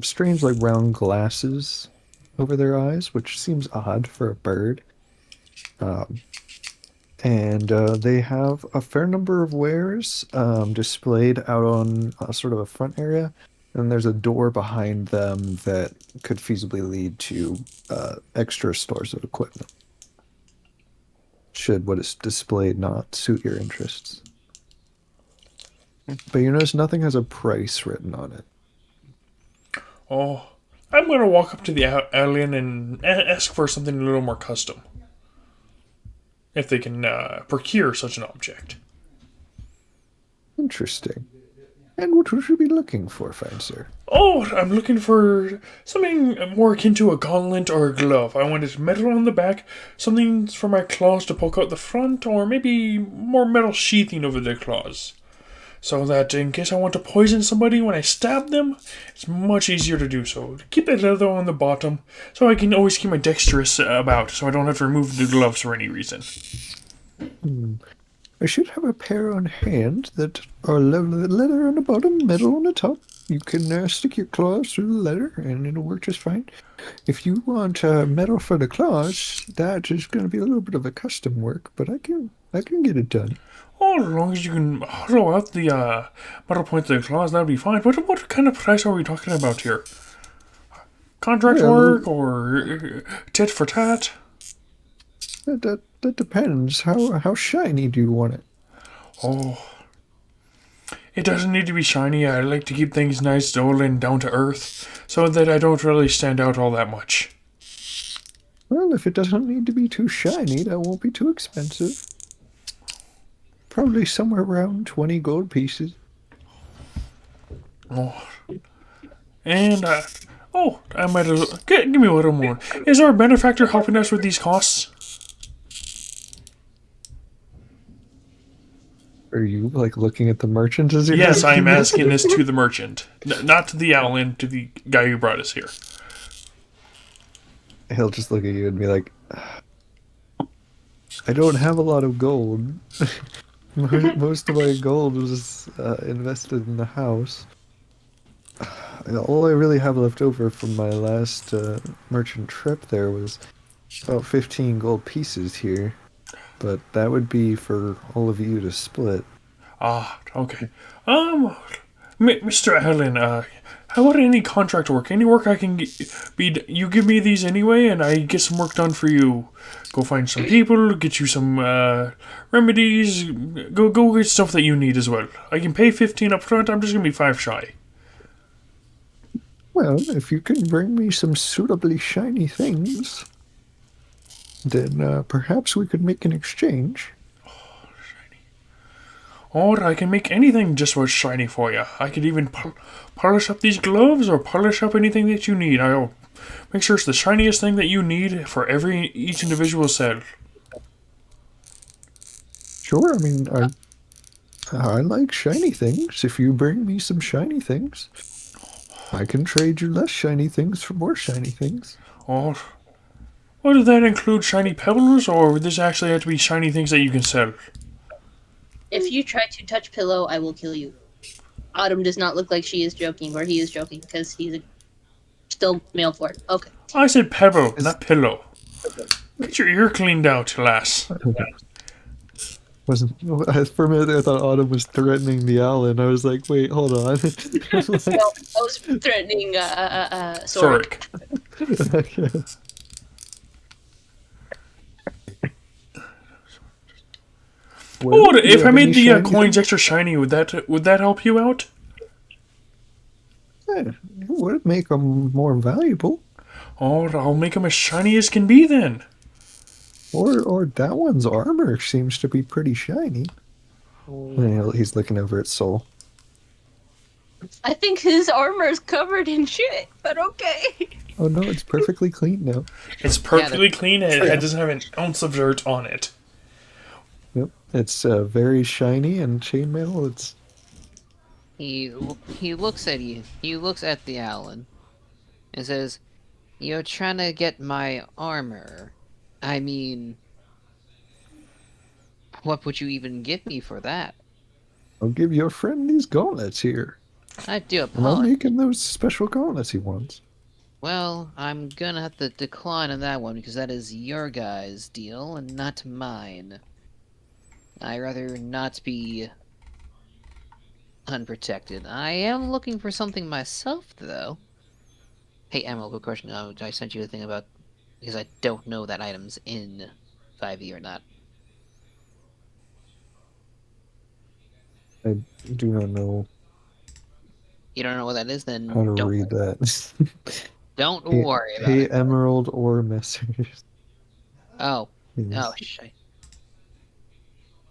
strange, like, round glasses over their eyes, which seems odd for a bird. And they have a fair number of wares displayed out on sort of a front area. And there's a door behind them that could feasibly lead to extra stores of equipment, should what is displayed not suit your interests. But you notice nothing has a price written on it. Oh, I'm going to walk up to the alien and ask for something a little more custom. If they can procure such an object. Interesting. And what would you be looking for, fine sir? Oh, I'm looking for something more akin to a gauntlet or a glove. I wanted metal on the back, something for my claws to poke out the front, or maybe more metal sheathing over their claws. So that in case I want to poison somebody when I stab them, it's much easier to do so. Keep the leather on the bottom, so I can always keep my dexterous about, so I don't have to remove the gloves for any reason. I should have a pair on hand that are leather on the bottom, metal on the top. You can stick your claws through the leather, and it'll work just fine. If you want metal for the claws, that is going to be a little bit of a custom work, but I can get it done. Oh, as long as you can hollow out the metal points of the claws, that'd be fine. But what kind of price are we talking about here? Contract work or tit for tat? That depends. How shiny do you want it? Oh, it doesn't need to be shiny. I like to keep things nice, dull, and down to earth, so that I don't really stand out all that much. Well, if it doesn't need to be too shiny, that won't be too expensive. Probably somewhere around 20 gold pieces. Oh, and I might have. Give me a little more. Is our benefactor helping us with these costs? Are you, like, looking at the merchant as you're Yes, I am asking asking this to the merchant, not to the Owlin, to the guy who brought us here. He'll just look at you and be like, I don't have a lot of gold. Most of my gold was invested in the house. All I really have left over from my last merchant trip there was about 15 gold pieces here. But that would be for all of you to split. Ah, okay. Mr. Allen, how about any contract work? Any work I can you give me these anyway, and I get some work done for you. Go find some people, get you some remedies. Go get stuff that you need as well. I can pay 15 up front. I'm just gonna be 5 shy. Well, if you can bring me some suitably shiny things, then perhaps we could make an exchange. Or I can make anything just about shiny for you. I could even polish up these gloves or polish up anything that you need. I'll make sure it's the shiniest thing that you need for each individual cell. Sure, I mean, I like shiny things. If you bring me some shiny things, I can trade you less shiny things for more shiny things. Or, well, does that include shiny pebbles, or would this actually have to be shiny things that you can sell? If you try to touch Pillow, I will kill you. Autumn does not look like she is joking, or he is joking, because he's still male for it. Okay. I said pebble, not pillow. Get your ear cleaned out, lass. Wasn't for a minute I thought Autumn was threatening the owl, and I was like, wait, hold on. Well, I was threatening Sorry. Okay. Oh, Do you if I have any made the shiny coins things? extra shiny, would that help you out? Yeah, it would make them more valuable. Oh, I'll make them as shiny as can be then. Or that one's armor seems to be pretty shiny. Well, he's looking over at Soul. I think his armor is covered in shit, but okay. Oh no, it's perfectly clean now. It's perfectly clean and it doesn't have an ounce of dirt on it. Yep, it's very shiny and chainmail. It's He looks at you. He looks at the Allen and says, "You're trying to get my armor. I mean, what would you even give me for that?" I'll give your friend these gauntlets here. I do And I'll apologize. make him those special gauntlets he wants. Well, I'm gonna have to decline on that one because that is your guys' deal and not mine. I'd rather not be unprotected. I am looking for something myself, though. Hey, Emma, quick question. I sent you a thing about because I don't know that item's in 5e or not. I do not know You don't know what that is, then how to don't read that. don't Hey, worry about hey, it. Emerald or Messers. Oh, Yes. oh, shit.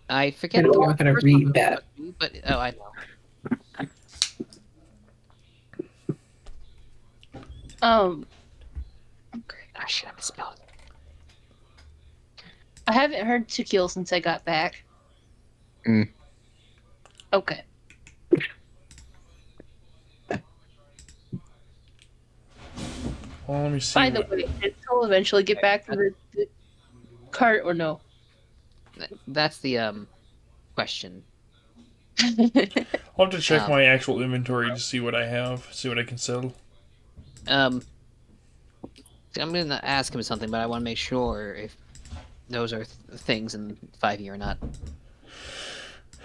I forget. I don't know the how to first one read that. But oh, I know. Okay. Ah, shit, I misspelled. I haven't heard to kill since I got back. Okay. Well, let me see. By the way, did Soul eventually get back to the cart or no? That's the question. I'll have to check Um, my actual inventory to see what I have, see what I can sell. I'm gonna ask him something, but I want to make sure if those are things in 5e or not.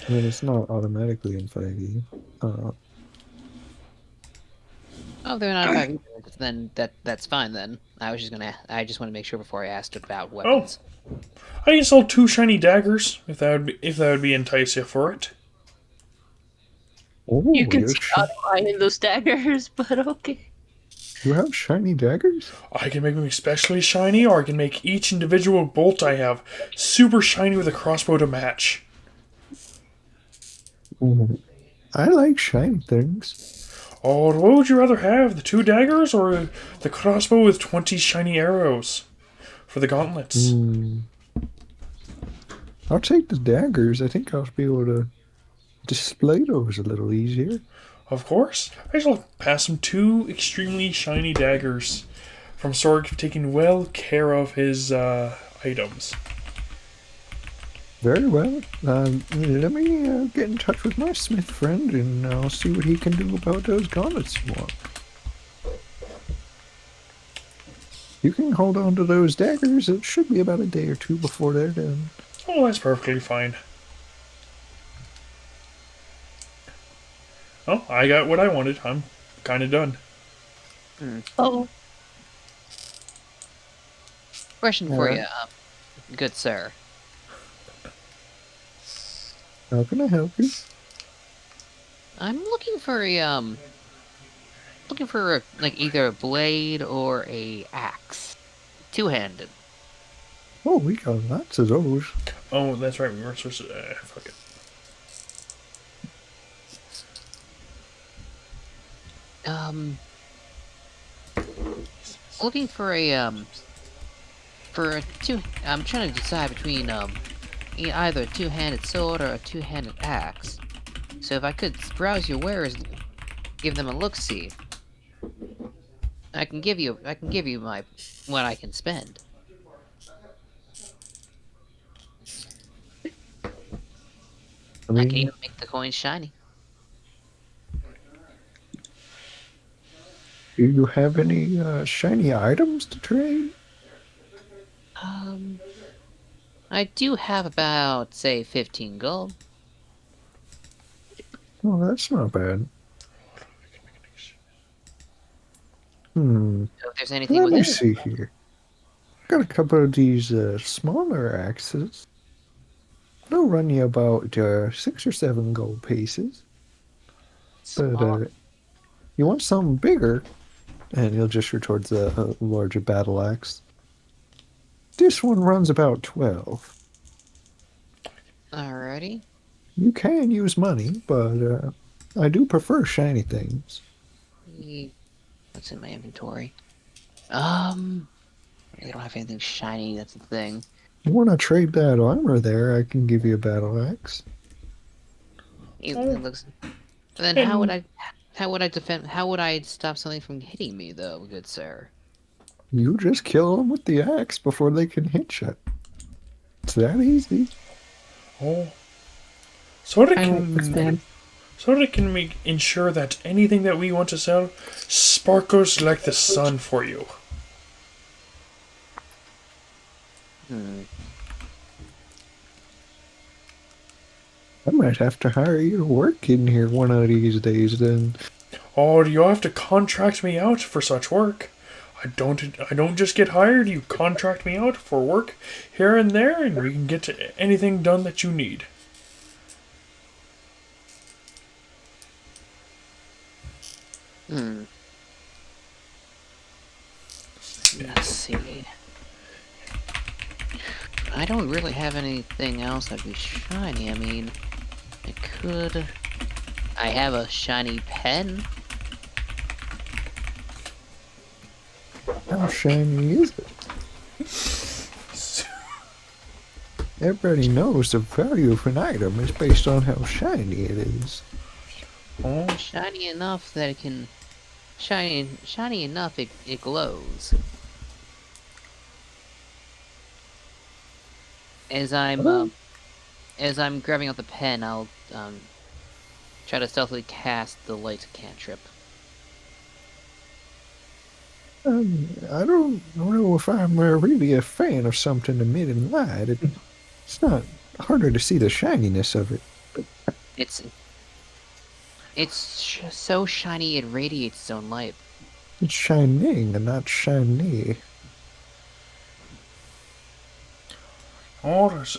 I mean, it's not automatically in 5e. Oh, they're not 5e. Then that's fine. Then I just want to make sure before I asked about weapons. I can sell 2 shiny daggers if that would be entice you for it. Oh, You can you're see Autumn eyeing those daggers, but okay. you have shiny daggers? I can make them especially shiny, or I can make each individual bolt I have super shiny with a crossbow to match. Ooh, I like shiny things. Oh, what would you rather have, the 2 daggers or the crossbow with 20 shiny arrows for the gauntlets? I'll take the daggers. I think I'll be able to display those a little easier. Of course. I shall pass him 2 extremely shiny daggers from Sorg, taking well care of his items. Very well. Let me get in touch with my smith friend, and I'll see what he can do about those gauntlets you want. You can hold on to those daggers. It should be about a day or two before they're done. Oh, that's perfectly fine. Oh, I got what I wanted. I'm kind of done. Oh, Question for Alright. you, good sir. How can I help you? I'm looking for like either a blade or a axe, two-handed. Oh, we got lots of those. Oh, that's right. We weren't supposed to. Fuck it. Looking for a two. I'm trying to decide between either a two-handed sword or a two-handed axe. So if I could browse your wares, give them a look-see, I can give you my what I can spend. I I can mean, even make the coins shiny. do you have any shiny items to trade? Um, I do have about say 15 gold. Oh, that's not bad. Hmm. So if there's anything Let me within it, see here. Got a couple of these smaller axes. They'll run you about 6 or 7 gold pieces. But small. you want something bigger, and you'll gesture towards the larger battle axe. This one runs about 12. Alrighty. You can use money, but I do prefer shiny things. What's in my inventory? I don't have anything shiny. That's the thing. You want to trade that armor there, I can give you a battle axe. It looks. But then how would And I? How would I defend? How would I stop something from hitting me, though, good sir? You just kill them with the axe before they can hit you. It's that easy. oh, so that I don't understand. can make ensure that anything that we want to sell sparkles like the sun for you. Hmm. I might have to hire you to work in here one of these days then. Oh, you'll have to contract me out for such work. I don't just get hired. You contract me out for work here and there, and we can get anything done that you need. Hmm. Let's see. I don't really have anything else that'd be shiny. I mean, I could. I have a shiny pen. How shiny is it? Everybody knows the value of an item is based on how shiny it is. Oh, Shiny enough that it can. Shiny enough it glows. As I'm Oh. as I'm grabbing out the pen, I'll try to stealthily cast the light cantrip. I don't know if I'm really a fan of something emitting light. It's not harder to see the shininess of it. It's so shiny it radiates its own light. It's shining and not shiny. oh, there's,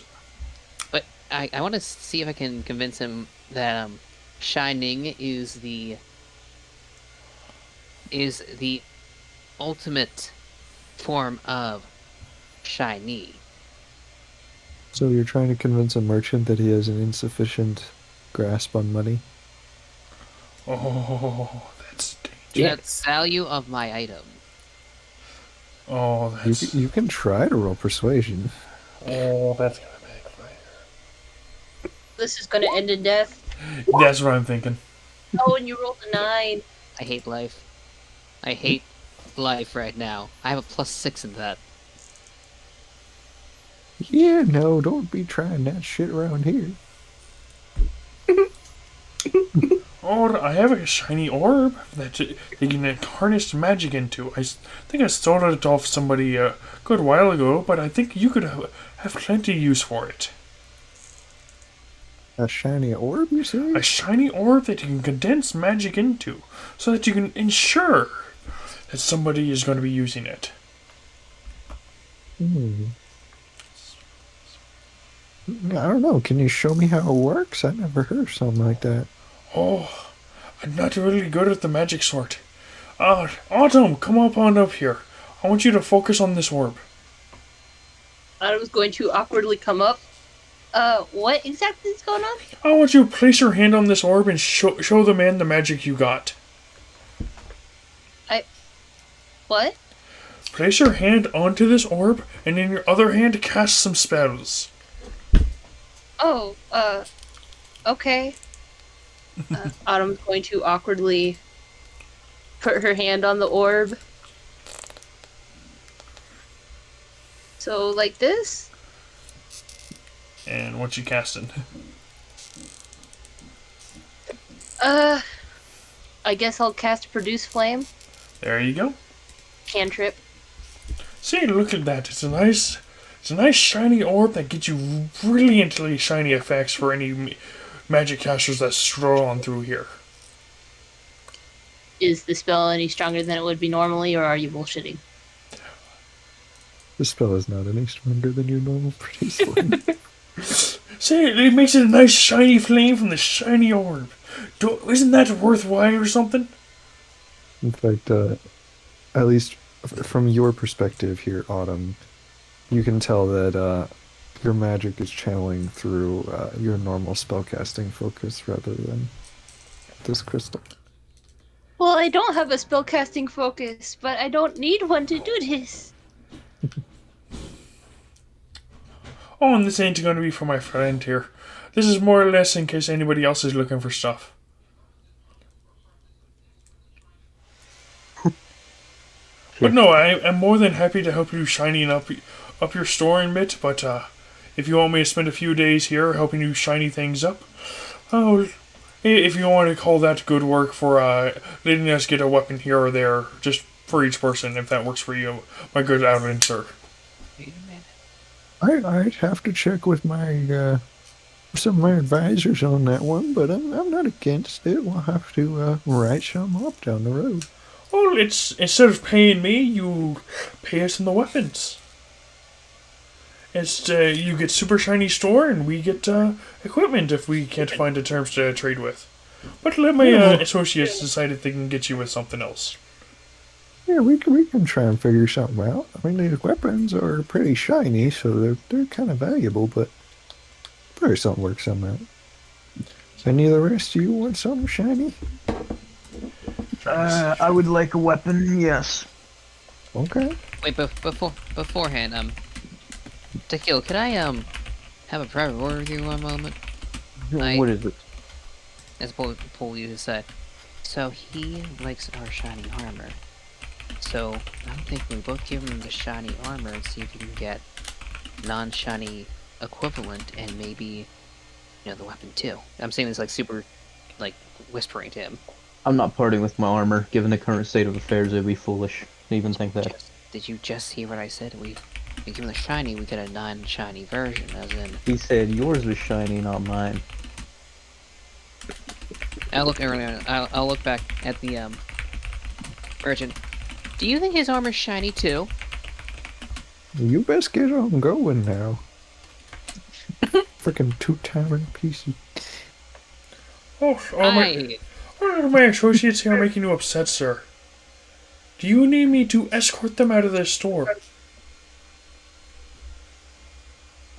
But I want to see if I can convince him that shining is the ultimate form of shiny. So you're trying to convince a merchant that he has an insufficient grasp on money? oh, that's dangerous. The Yes. value of my item. Oh, that's You can try to roll persuasion. oh, that's gonna backfire. this is gonna end in death. That's what I'm thinking. Oh, and you rolled a 9. I hate life. I hate life right now. I have a +6 in that. Yeah, no, don't be trying that shit around here. Oh, I have a shiny orb that you can harness magic into. Think I stole it off somebody a good while ago, but I think you could have plenty use for it. A shiny orb, you say? A shiny orb that you can condense magic into, so that you can ensure that somebody is going to be using it. Hmm. I don't know. Can you show me how it works? I never heard of something like that. Oh, I'm not really good at the magic sort. Autumn, come up here. I want you to focus on this orb. Autumn's going to awkwardly come up. What exactly is going on? I want you to place your hand on this orb and show the man the magic you got. What? Place your hand onto this orb, and in your other hand, cast some spells. Oh, okay. Autumn's going to awkwardly put her hand on the orb. So, like this? And what you casting? I guess I'll cast Produce Flame. There you go. Cantrip. See, look at that. It's a nice shiny orb that gets you brilliantly shiny effects for any magic casters that stroll on through here. Is the spell any stronger than it would be normally, or are you bullshitting? This spell is not any stronger than your normal produce flame. See, it makes it a nice shiny flame from the shiny orb. Isn't that worthwhile or something? In fact, at least from your perspective here, Autumn, you can tell that your magic is channeling through your normal spellcasting focus rather than this crystal. Well, I don't have a spellcasting focus, but I don't need one to do this. Oh, and this ain't gonna be for my friend here. This is more or less in case anybody else is looking for stuff. But no, I'm more than happy to help you shining up your store in bit, but if you want me to spend a few days here helping you shiny things up, oh, if you want to call that good work for letting us get a weapon here or there, just for each person, if that works for you, my good Outland sir. Wait a minute. I'd have to check with my some of my advisors on that one, but I'm not against it. We'll have to write some up down the road. Well, it's instead of paying me, you pay us in the weapons. It's you get super shiny store, and we get equipment if we can't find the terms to trade with. But let my associates decide if they can get you with something else. Yeah, we can try and figure something out. I mean, these weapons are pretty shiny, so they're kind of valuable, but probably something works something out. Any of the rest of you want something shiny? I would like a weapon, yes. Okay. Wait, beforehand, Tequila, could I have a private word with you one moment? What is it? As Paul you said. So he likes our shiny armor. So I'm thinking we both give him the shiny armor and see if we can get non-shiny equivalent and maybe, the weapon too. I'm saying this like super, like whispering to him. I'm not parting with my armor. Given the current state of affairs, it'd be foolish to even think that. Did you just hear what I said? We give him the shiny, we get a non-shiny version, as in. He said yours was shiny, not mine. I'll look back at the merchant. Do you think his armor's shiny too? You best get on going now. Freaking two-timing PC. My associates here are making you upset, sir. Do you need me to escort them out of this store?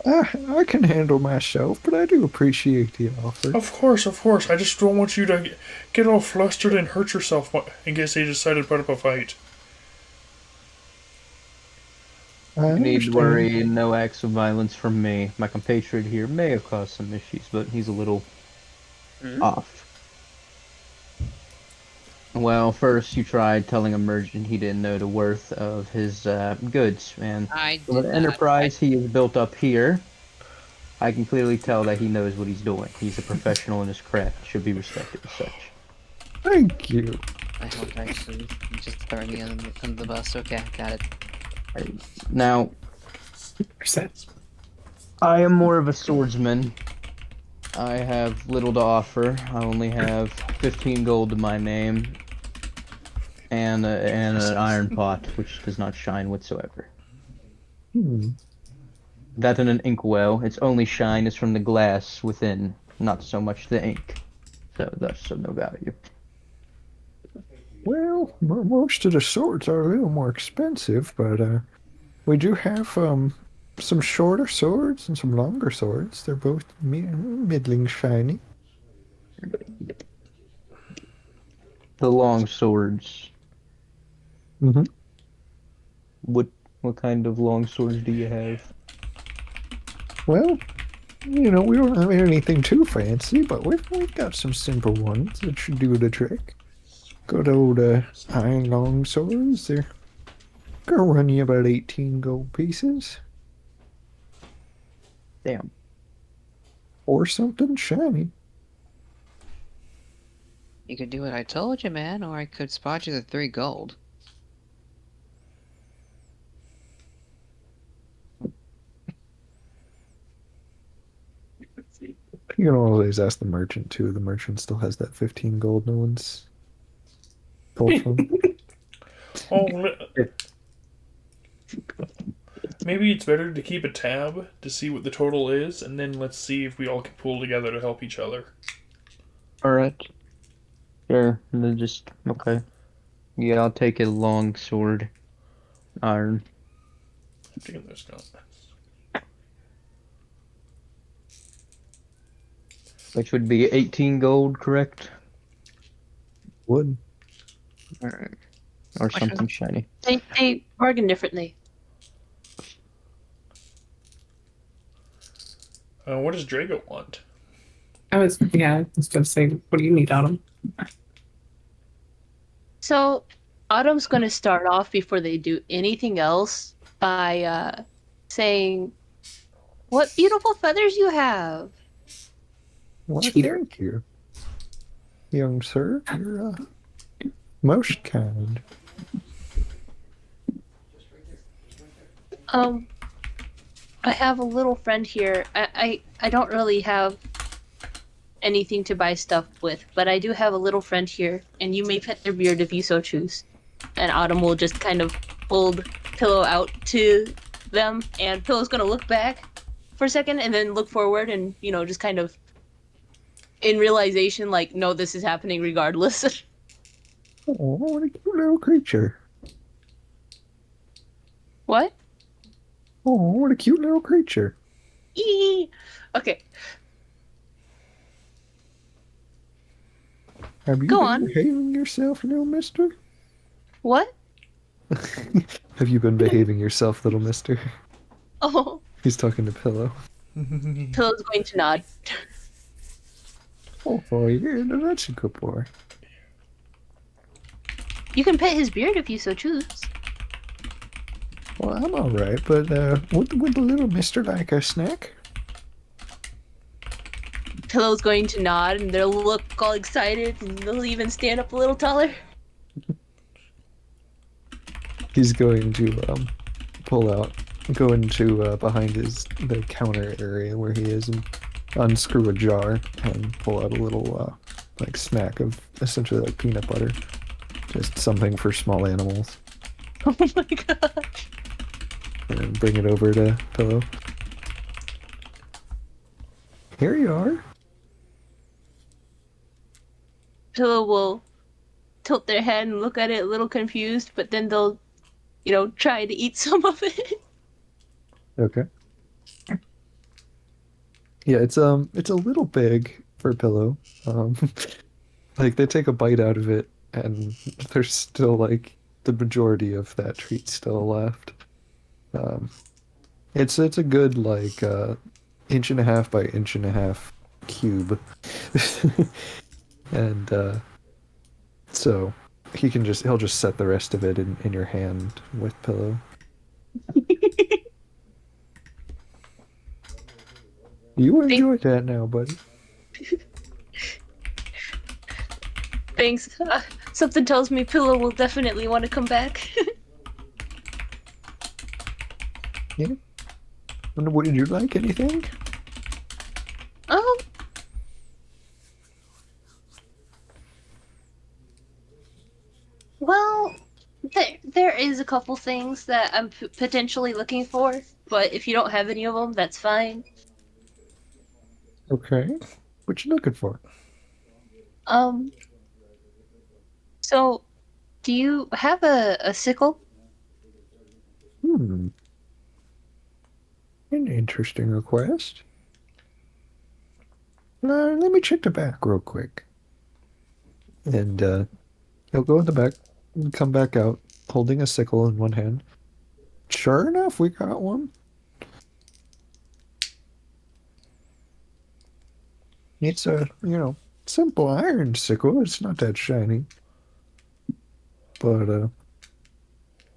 I can handle myself, but I do appreciate the offer. Of course. I just don't want you to get all flustered and hurt yourself in case they decide to put up a fight. I You need to understand. worry, no acts of violence from me. My compatriot here may have caused some issues, but he's a little off. Well, first you tried telling a merchant he didn't know the worth of his goods, and I from did an not. enterprise he has built up here, I can clearly tell that he knows what he's doing. He's a professional in his craft, should be respected as such. Thank you. I don't actually. You just throw me on the bus. Okay, got it. Right. Now, Percent. I am more of a swordsman. I have little to offer. I only have 15 gold to my name, and an iron pot, which does not shine whatsoever. Hmm. That and an inkwell. Its only shine is from the glass within, not so much the ink. So thus of no value. Well, most of the swords are a little more expensive, but we do have some shorter swords and some longer swords. They're both middling shiny. The long swords. Mm-hmm. What what kind of long swords do you have? Well, we don't have anything too fancy, but we've got some simple ones that should do the trick. Good old iron long swords. They're gonna run you about 18 gold pieces. Damn. Or something shiny. You could do what I told you, man, or I could spot you the 3 gold. You can always ask the merchant too. The merchant still has that 15 gold no one's told from. Oh, maybe it's better to keep a tab to see what the total is, and then let's see if we all can pull together to help each other. Alright. Sure. And then just okay. Yeah, I'll take a long sword. Iron. I'm taking this gun. Which would be 18 gold, correct? Wood. Alright. Or something shiny. They bargain differently. What does Drago want? I was gonna say, what do you need, Autumn? So Autumn's going to start off before they do anything else by saying, "What beautiful feathers you have!" Well, Cheater. thank you, young sir. You're most kind. I have a little friend here. I don't really have anything to buy stuff with, but I do have a little friend here, and you may pet their beard if you so choose. And Autumn will just kind of hold Pillow out to them, and Pillow's gonna look back for a second and then look forward and, just kind of in realization, like, no, this is happening regardless. Oh, what a cute little creature. What? Oh, what a cute little creature. Eee! Okay, Have you Go been on. behaving yourself, little mister? what? Have you been behaving yourself, little mister? Oh, He's talking to Pillow. Pillow's going to nod. Oh, yeah, that's a good boy. You can pet his beard if you so choose. Well, I'm all right, but would the little mister like a snack? Pillow's going to nod, and they'll look all excited, and they'll even stand up a little taller. He's going to go into behind the counter area where he is and unscrew a jar and pull out a little like snack of essentially like peanut butter, just something for small animals, Oh my gosh. and bring it over to Pillow. Here you are. Pillow will tilt their head and look at it a little confused, but then they'll, try to eat some of it. Okay. Yeah, it's a little big for Pillow. Um, like they take a bite out of it, and there's still like the majority of that treat still left. Um, it's a good like inch and a half by inch and a half cube, and So he'll just set the rest of it in your hand with pillow. You enjoy that now, buddy. Thanks. Something tells me Pillow will definitely want to come back. Yeah. And would you like anything? Oh. Well, there is a couple things that I'm potentially looking for, but if you don't have any of them, that's fine. Okay. What you looking for? Um, so do you have a sickle? Hmm. An interesting request. Let me check the back real quick. And he'll go in the back and come back out, holding a sickle in one hand. Sure enough, we got one. It's a, simple iron sickle. It's not that shiny. But,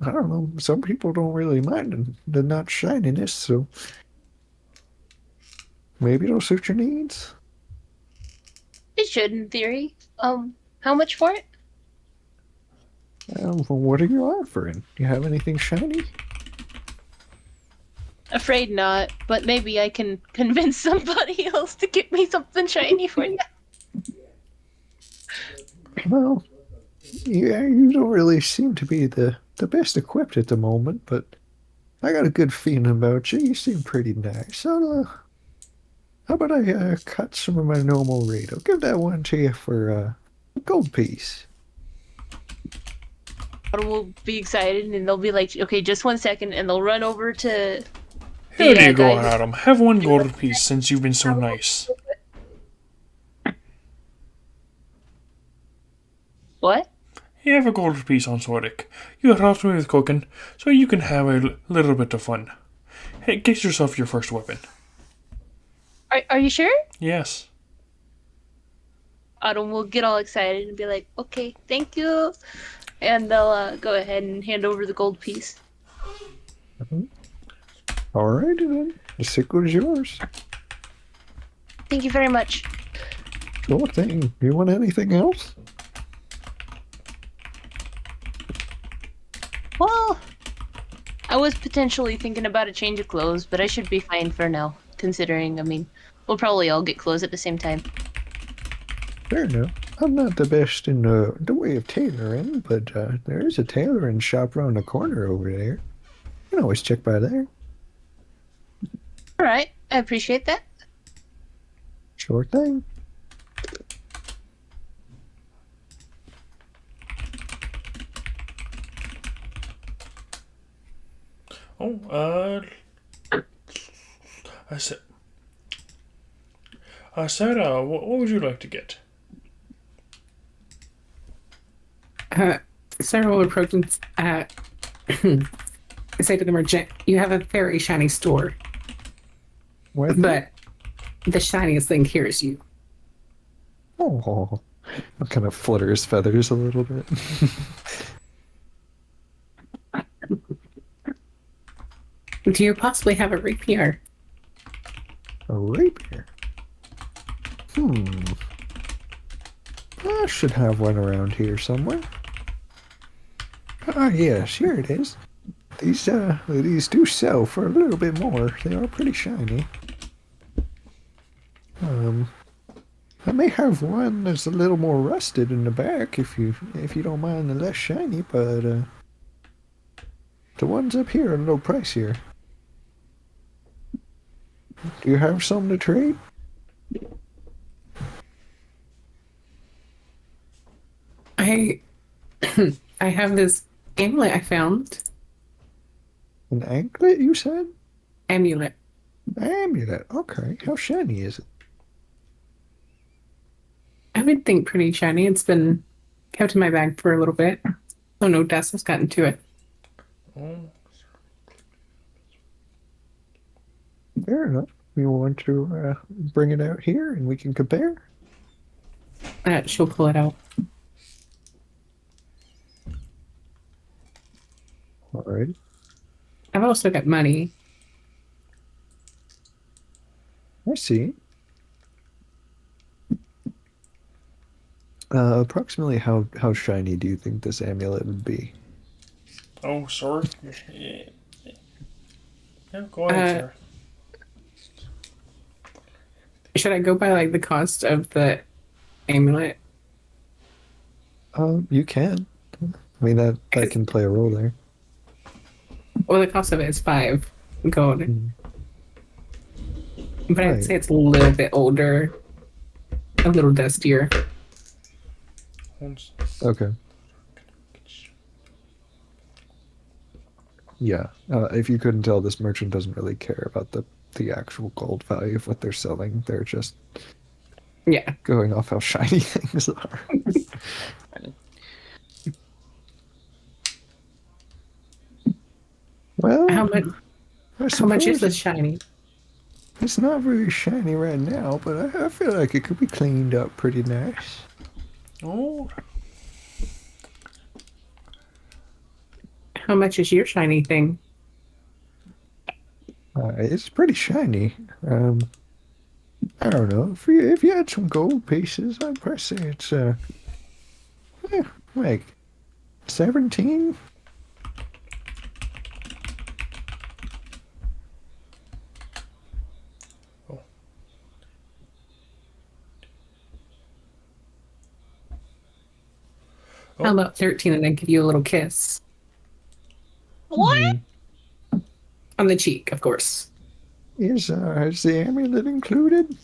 I don't know. Some people don't really mind the not shininess, so maybe it'll suit your needs. It should, in theory. How much for it? Well, what are you offering? Do you have anything shiny? Afraid not, but maybe I can convince somebody else to get me something shiny for you. Well, yeah, you don't really seem to be the best equipped at the moment, but I got a good feeling about you. You seem pretty nice. So, how about I cut some of my normal rate? I'll give that one to you for a gold piece. Autumn will be excited and they'll be like, okay, just 1 second, and they'll run over to Here the you go, guy. Adam. Have one gold piece since you've been so nice. What? You have a gold piece on Sodic. You helped me with cooking, so you can have a little bit of fun. Hey, get yourself your first weapon. Are you sure? Yes. Autumn will get all excited and be like, okay, thank you. And they'll go ahead and hand over the gold piece. Alrighty then. The sickle is yours. Thank you very much. Sure thing. You want anything else? Well, I was potentially thinking about a change of clothes, but I should be fine for now, considering, we'll probably all get clothes at the same time. Fair enough. I'm not the best in the way of tailoring, but there is a tailoring shop around the corner over there. You can always check by there. Alright, I appreciate that. Sure thing. Oh, I said, what would you like to get? Several approaches say to the merchant, you have a very shiny store, What? but the shiniest thing here is you. Oh, I'll kind of flutter his feathers a little bit. Do you possibly have a rapier? A rapier? I should have one around here somewhere. Ah, yes, here it is. These do sell for a little bit more. They are pretty shiny. I may have one that's a little more rusted in the back if you don't mind the less shiny, but the ones up here are a little pricier. Do you have some to trade? I I have this amulet I found. An anklet, you said? Amulet. Amulet. Okay. How shiny is it? I would think pretty shiny. It's been kept in my bag for a little bit. So no dust has gotten to it. Oh, Fair enough. You want to bring it out here and we can compare? She'll pull it out. All right. I've also got money. I see. Approximately how shiny do you think this amulet would be? Oh, sorry. Yeah, go ahead, Uh, sir. should I go by like the cost of the amulet? You can. I mean that can play a role there. Well, the cost of it is 5 gold, Mm, but I'd Right. say it's a little bit older, a little dustier. Okay. Yeah. If you couldn't tell, this merchant doesn't really care about the actual gold value of what they're selling. They're just Yeah. going off how shiny things are. Well, How much? I How much is suppose this shiny? it's not very shiny right now, but I feel like it could be cleaned up pretty nice. Oh, How much is your shiny thing? It's pretty shiny. I don't know. If you had some gold pieces, I'd probably say it's like 17. How about 13 and then give you a little kiss What? Hmm. on the cheek, of course. Is the amulet included?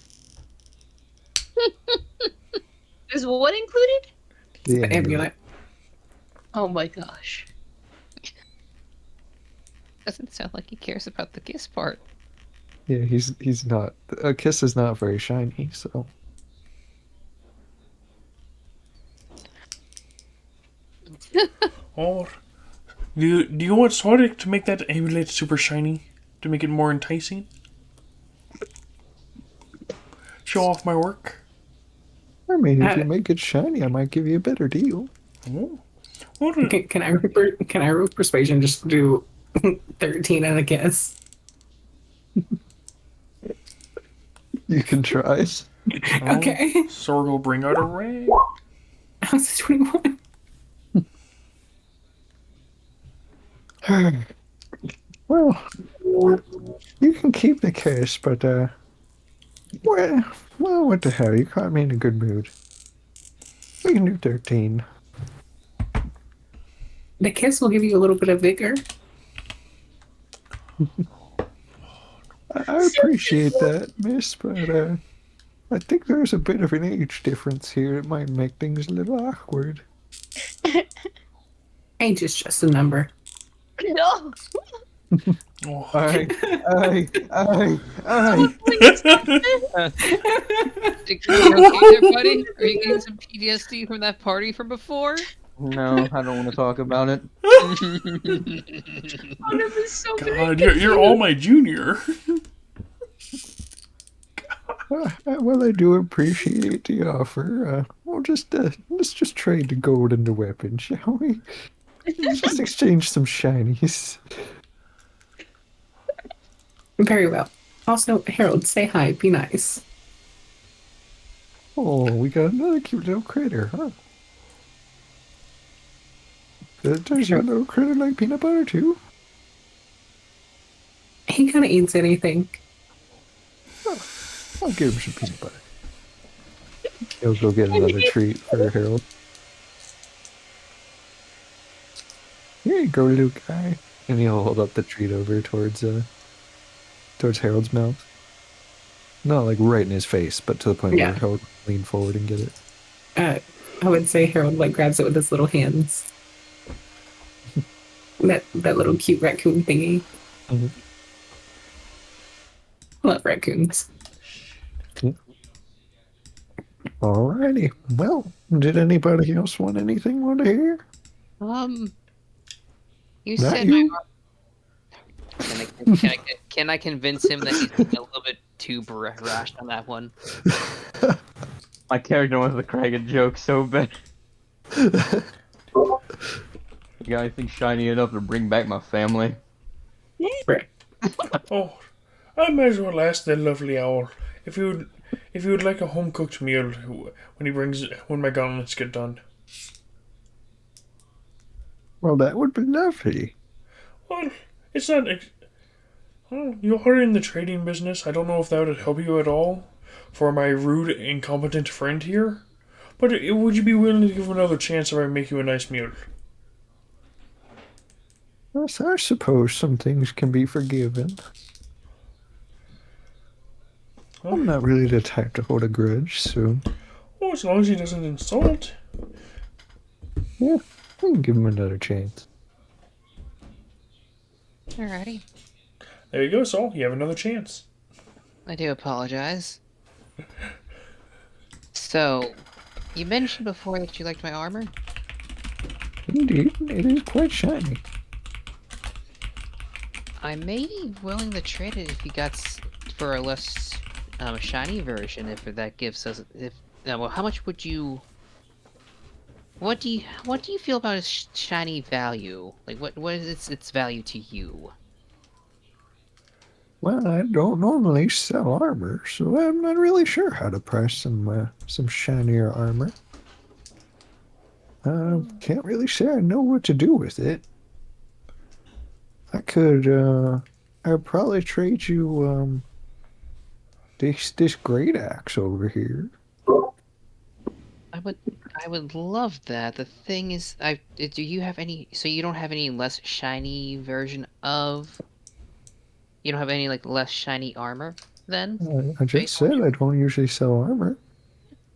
Is what included? The The amulet. Oh my gosh. Doesn't sound like he cares about the kiss part. Yeah, he's not. A kiss is not very shiny, so. oh. Do you want Sonic to make that amulet super shiny? To make it more enticing? Show off my work? I mean, if Uh, you make it shiny, I might give you a better deal. Oh. What a- Can I roll persuasion just do 13 and a kiss? You can try. Okay. Sword will bring out a ray. How's 21? Well, you can keep the kiss, but well, what the hell? You caught me in a good mood. We can do 13. The kiss will give you a little bit of vigor. I appreciate that, miss, but I think there's a bit of an age difference here. It might make things a little awkward. Age is just a number. No. Oh. I. Please stop it. Are you okay there, buddy? Are you getting some PTSD from that party from before? No, I don't want to talk about it. Autumn is so God, good. you're all my junior. Well, I do appreciate the offer. Let's just trade the gold into weapons, shall we? Let's just exchange some shinies. Very well. Also, Harold, say hi. Be nice. Oh, we got another cute little critter, huh? Does your little critter like peanut butter too? He kind of eats anything. I'll give him some peanut butter. He'll go get another treat for Harold. Here you go, little guy. And he'll hold up the treat over towards Harold's mouth. Not like right in his face, but to the point where Yeah. Harold will lean forward and get it. I would say Harold like grabs it with his little hands. that little cute raccoon thingy. Mhm. I love raccoons. Alrighty. Well, did anybody else want anything want to hear? You Not said you. can I convince him that he's being a little bit too rash on that one? My character wants to crack a joke so bad. You got anything shiny enough to bring back my family? Right. Oh, I might as well ask the lovely owl if you would like a home cooked meal when my gauntlets get done. Well, that would be lovely. Well, it's not. Well, you are in the trading business. I don't know if that would help you at all for my rude, incompetent friend here. But would you be willing to give him another chance if I make you a nice meal? Yes, I suppose some things can be forgiven. Huh? I'm not really the type to hold a grudge, so Oh, as long as he doesn't insult. yeah, I can give him another chance. Alrighty. There you go, Saul. You have another chance. I do apologize. So, you mentioned before that you liked my armor? Indeed, it is quite shiny. I may be willing to trade it if you got for a less shiny version. If that gives us, well, how much would you? What do you feel about its shiny value? Like, what is its value to you? Well, I don't normally sell armor, so I'm not really sure how to price some shinier armor. Can't really say I know what to do with it. I'd probably trade you this great axe over here. I would love that. The thing is, do you have any? So you don't have any less shiny version of? You don't have any like less shiny armor then? I just said I don't usually sell armor.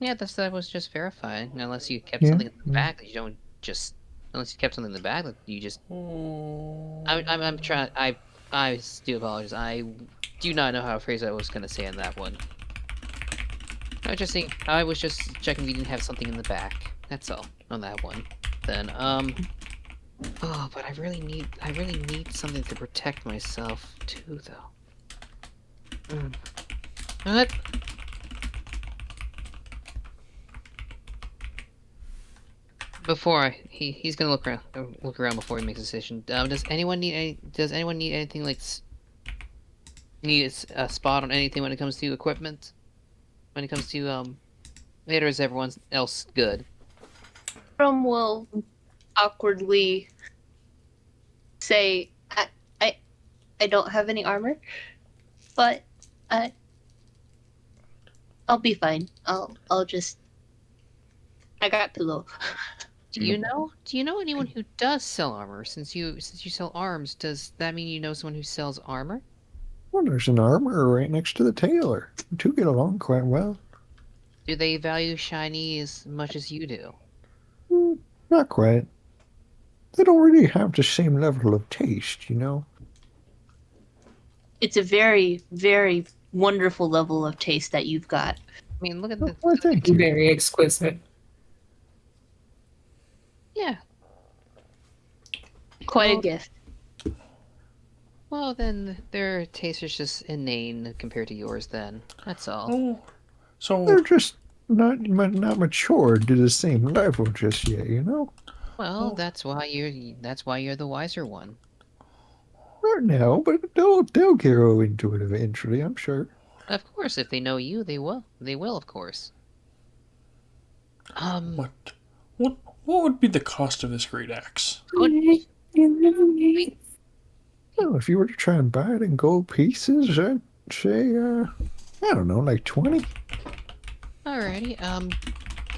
Yeah, that was just verifying. Unless you kept Yeah, something in the yeah. back that you don't just. Unless you kept something in the back that you just. Oh. I'm trying. I do apologize. I do not know how to phrase what I was gonna say in that one. I was just checking if you didn't have something in the back. That's all on that one. Then oh, but I really need something to protect myself too, though. What? He's gonna look around before he makes a decision. Does anyone need anything like need a spot on anything when it comes to equipment? When it comes to later, is everyone else good? From will awkwardly say, I, I don't have any armor, but I'll be fine. I'll just. I got pillow. Do you know anyone who does sell armor? Since you sell arms, does that mean you know someone who sells armor? Well, there's an armorer right next to the tailor. The two get along quite well. Do they value shiny as much as you do? Not quite. They don't really have the same level of taste, you know? It's a very, very wonderful level of taste that you've got. I mean, look at Oh, the. well, thank you. Very exquisite. Yeah. Quite Well- a gift. Well, then their taste is just inane compared to yours. Then that's all. Oh. So They're just not matured to the same level just yet, you know? Well, Oh. that's why you're the wiser one. Not now, but they'll grow into it eventually, I'm sure. Of course, if they know you, they will. They will, of course. what would be the cost of this great axe? Well, if you were to try and buy it in gold pieces, I'd say, I don't know, like 20. Alrighty.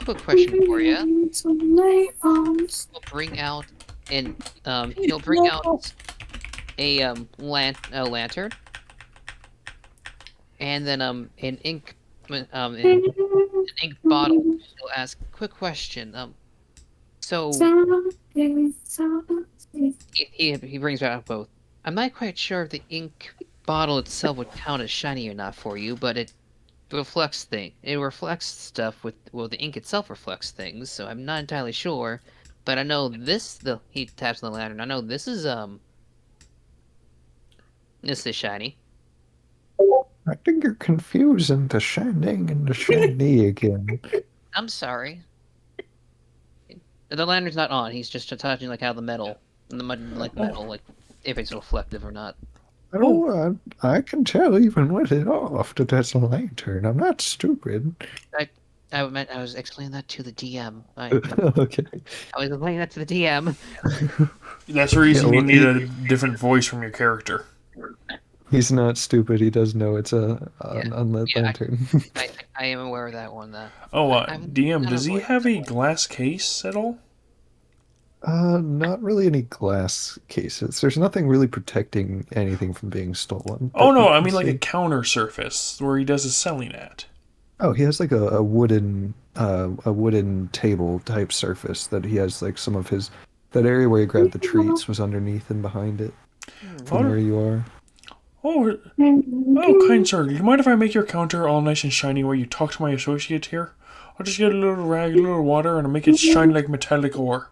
Quick question for you. We'll bring out he'll bring out a lantern, and then an ink bottle. He'll ask, quick question. So he brings out both. I'm not quite sure if the ink bottle itself would count as shiny or not for you, but it reflects stuff the ink itself reflects things, so I'm not entirely sure. But I know he taps on the lantern. I know this is shiny. I think you're confusing the shining and the shiny again. I'm sorry. The lantern's not on. He's just touching like how the metal, like if it's reflective or not. Oh, I can tell even with it off that that's a lantern. I'm not stupid. I was explaining that to the DM. Okay. I was explaining that to the DM. That's the reason Yeah, you well, need a different voice from your character. He's not stupid. He does know it's an Yeah. unlit Yeah, lantern. I am aware of that one. Oh, I'm DM, kind does of he avoiding have that a one. glass case at all? Not really any glass cases. There's nothing really protecting anything from being stolen. Oh But you no, I can mean like a see. counter surface where he does his selling at. Oh, he has like a wooden table type surface that he has like some of his that area where he grabbed the treats was underneath and behind it from Oh, where you are. oh, kind sir, do you mind if I make your counter all nice and shiny while you talk to my associate here? I'll just get a little rag, a little water, and I'll make it shine like metallic ore.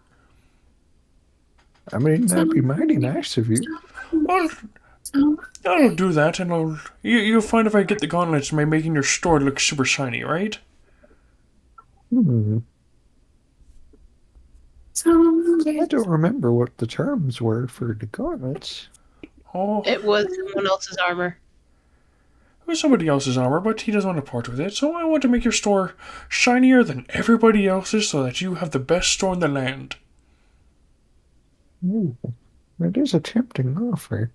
I mean, that'd be mighty nice of you. Well, I'll do that, and you'll find if I get the gauntlets by making your store look super shiny, right? Hmm. I don't remember what the terms were for the gauntlets. Oh, It was someone else's armor. it was somebody else's armor, but he doesn't want to part with it, so I want to make your store shinier than everybody else's so that you have the best store in the land. Ooh, that is a tempting offer.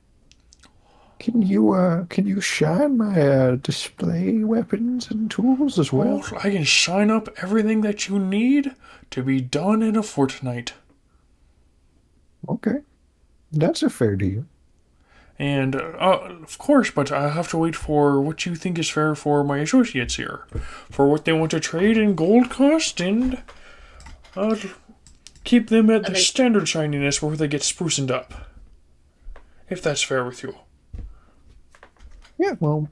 Can you shine my display weapons and tools as well? Oh, I can shine up everything that you need to be done in a fortnight. Okay, that's a fair deal. And, of course, but I have to wait for what you think is fair for my associates here. For what they want to trade in gold cost, and I'll keep them at the Okay. standard shininess before they get sprucened up. If that's fair with you. Yeah, well,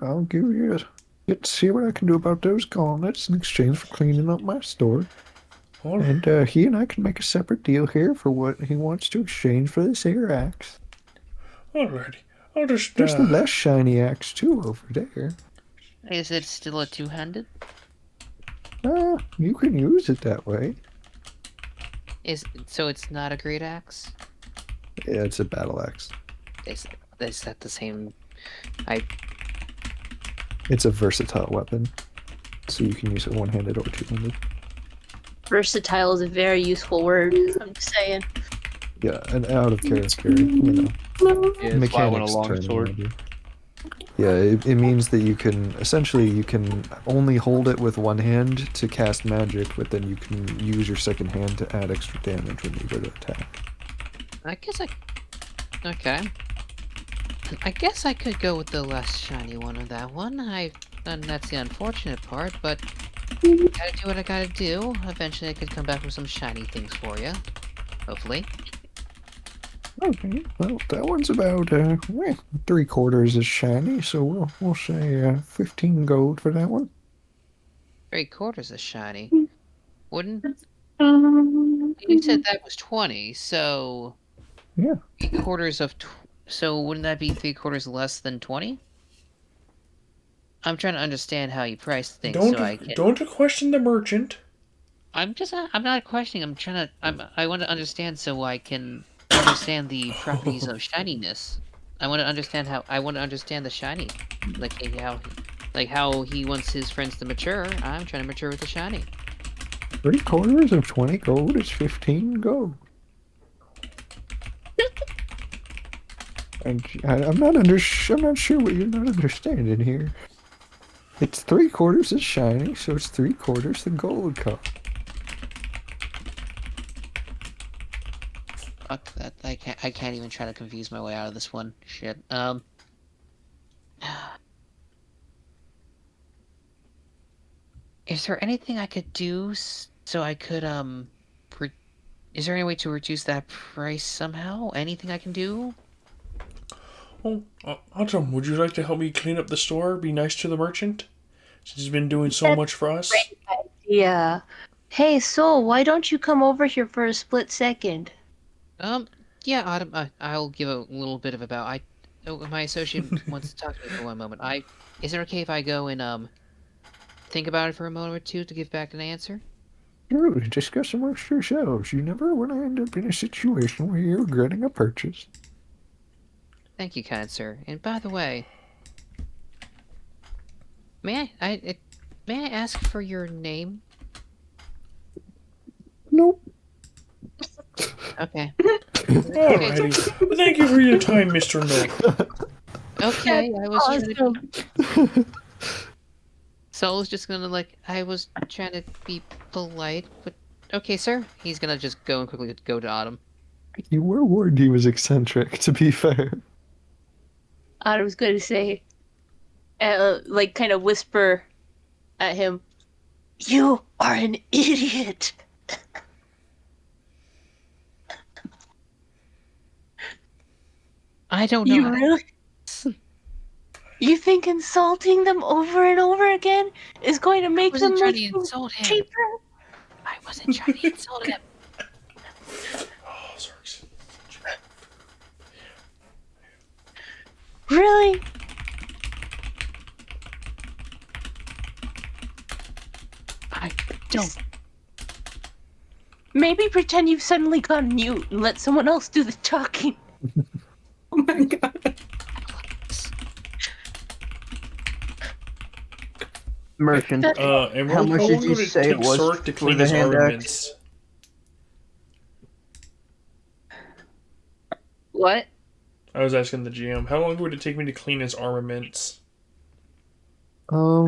I'll give you get to see what I can do about those gauntlets in exchange for cleaning up my store. All, And he and I can make a separate deal here for what he wants to exchange for this here axe. alrighty. I'll just, There's the less shiny axe too over there. Is it still a two-handed? You can use it that way. So it's not a great axe? Yeah, it's a battle axe. Is that the same? It's a versatile weapon, so you can use it one-handed or two-handed. Versatile is a very useful word. I'm just saying. Yeah, and out of character, Yeah, that's why I want a mechanics long sword. terminology. Yeah, it means that you can only hold it with one hand to cast magic, but then you can use your second hand to add extra damage when you go to attack. Okay. I guess I could go with the less shiny one on that one. And that's the unfortunate part, but gotta do what I gotta do. Eventually I could come back with some shiny things for you. Hopefully. Okay, well, that one's about 3/4 as shiny, so we'll say 15 gold for that one. 3/4 is shiny. Wouldn't... You said that was 20, so... Yeah. 3/4 of... So wouldn't that be 3/4 less than 20? I'm trying to understand how you price things so I can... Don't question the merchant. I'm not questioning, I want to understand so I can understand the properties of shininess. I want to understand the shiny. How he wants his friends to mature. I'm trying to mature with the shiny. 3/4 of 20 gold is 15 gold. And I'm not sure what you're not understanding here. It's 3/4 as shiny, so it's 3/4 the gold cost. Fuck that. I can't even try to confuse my way out of this one. Shit. Is there anything I could do so I could, is there any way to reduce that price somehow? Anything I can do? Oh, Autumn, would you like to help me clean up the store? Be nice to the merchant? Since he's been doing so much for us? Yeah. Hey, Soul, why don't you come over here for a split second? Yeah, Autumn, I'll give a little bit of my associate wants to talk to me for one moment. Is it okay if I go and, think about it for a moment or two to give back an answer? Truly, discuss amongst yourselves. You never want to end up in a situation where you're regretting a purchase. Thank you, kind sir. And by the way, may I ask for your name? Nope. Okay. Alrighty. Thank you for your time, Mr. No. Okay, I was trying to. Awesome. So I was just gonna I was trying to be polite, but okay, sir. He's gonna just go and quickly go to Autumn. You were warned he was eccentric, to be fair. I was going to say, like, kind of whisper at him, "You are an idiot." I don't know You how. really? You think insulting them over and over again is going to make them wasn't trying make to you insult him. cheaper? I wasn't trying to insult him. Oh, sorry. Really? I don't. Maybe pretend you've suddenly gone mute and let someone else do the talking. Oh my god. Merchant. Emerald, How much did long you would it say it take was Sork to for clean the his hand axe? armaments? What? I was asking the GM, how long would it take me to clean his armaments? Via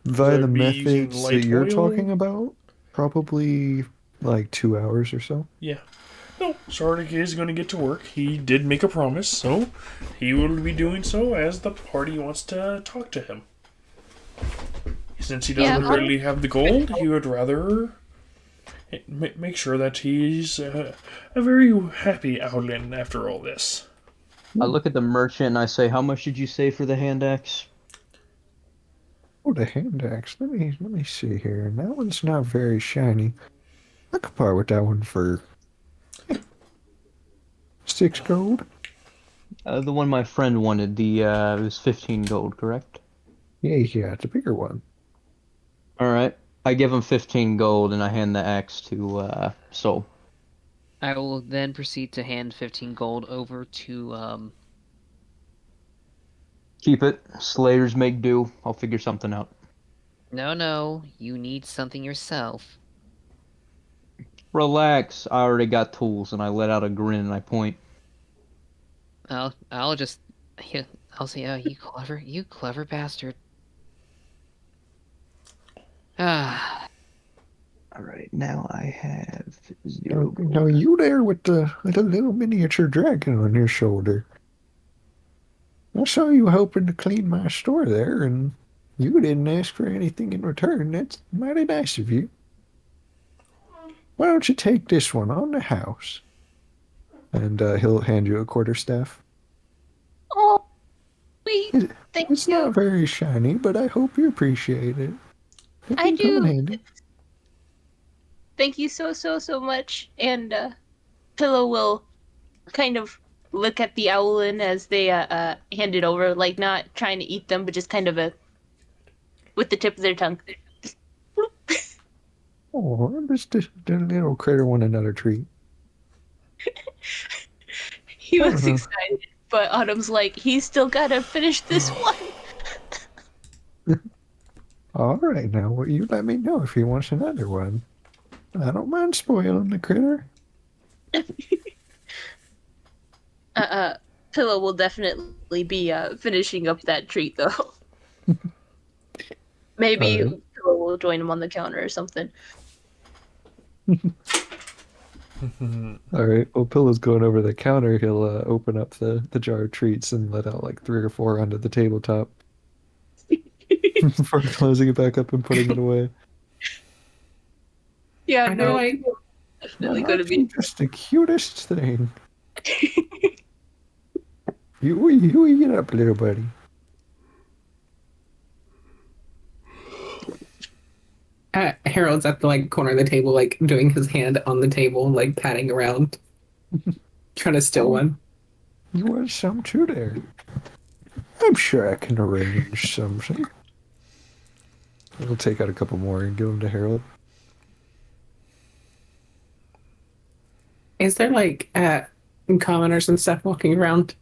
Would I the be using methods that light you're oil? talking about, probably like 2 hours or so. Yeah. No, Sardik is going to get to work. He did make a promise, so he will be doing so as the party wants to talk to him. Since he doesn't Yeah, really have the gold, he would rather make sure that he's a very happy Owlin after all this. I look at the merchant and I say, "How much did you say for the hand axe?" Oh, the hand axe. Let me see here. That one's not very shiny. I could part with that one for 6 gold. The one my friend wanted, it was 15 gold, correct? Yeah, it's a bigger one. All right. I give him 15 gold and I hand the axe to Soul. I will then proceed to hand 15 gold over to Keep it. Slayers make do. I'll figure something out. No, you need something yourself. Relax. I already got tools, and I let out a grin and I point. I'll just I'll say, oh, you clever bastard. Ah, All right, now I have Now, 0 gold. now you there with the little miniature dragon on your shoulder. I saw you helping to clean my store there, and you didn't ask for anything in return. That's mighty nice of you. Why don't you take this one on the house? And he'll hand you a quarterstaff. Oh, sweet. It- Thank It's you. not very shiny, but I hope you appreciate it. It I can come in do. handy. Thank you so much. And Pillow will kind of look at the owlin as they hand it over, like not trying to eat them, but just kind of with the tip of their tongue. Oh, the little critter want another treat. He looks Uh-huh. excited, but Autumn's like, he's still gotta finish this one. All right, now, well, you let me know if he wants another one. I don't mind spoiling the critter. Pillow will definitely be finishing up that treat though. Maybe Alright. Pillow will join him on the counter or something. All right. Well, Pillow's going over the counter. He'll open up the jar of treats and let out like 3 or 4 onto the tabletop before closing it back up and putting it away. Yeah, I know, no, like, definitely Now, gonna aren't be. you just the cutest thing. You eat it up, little buddy. Harold's at the like corner of the table, like doing his hand on the table, like patting around, trying to steal one. You want some too there? I'm sure I can arrange something. We'll take out a couple more and give them to Harold. Is there like commoners and stuff walking around?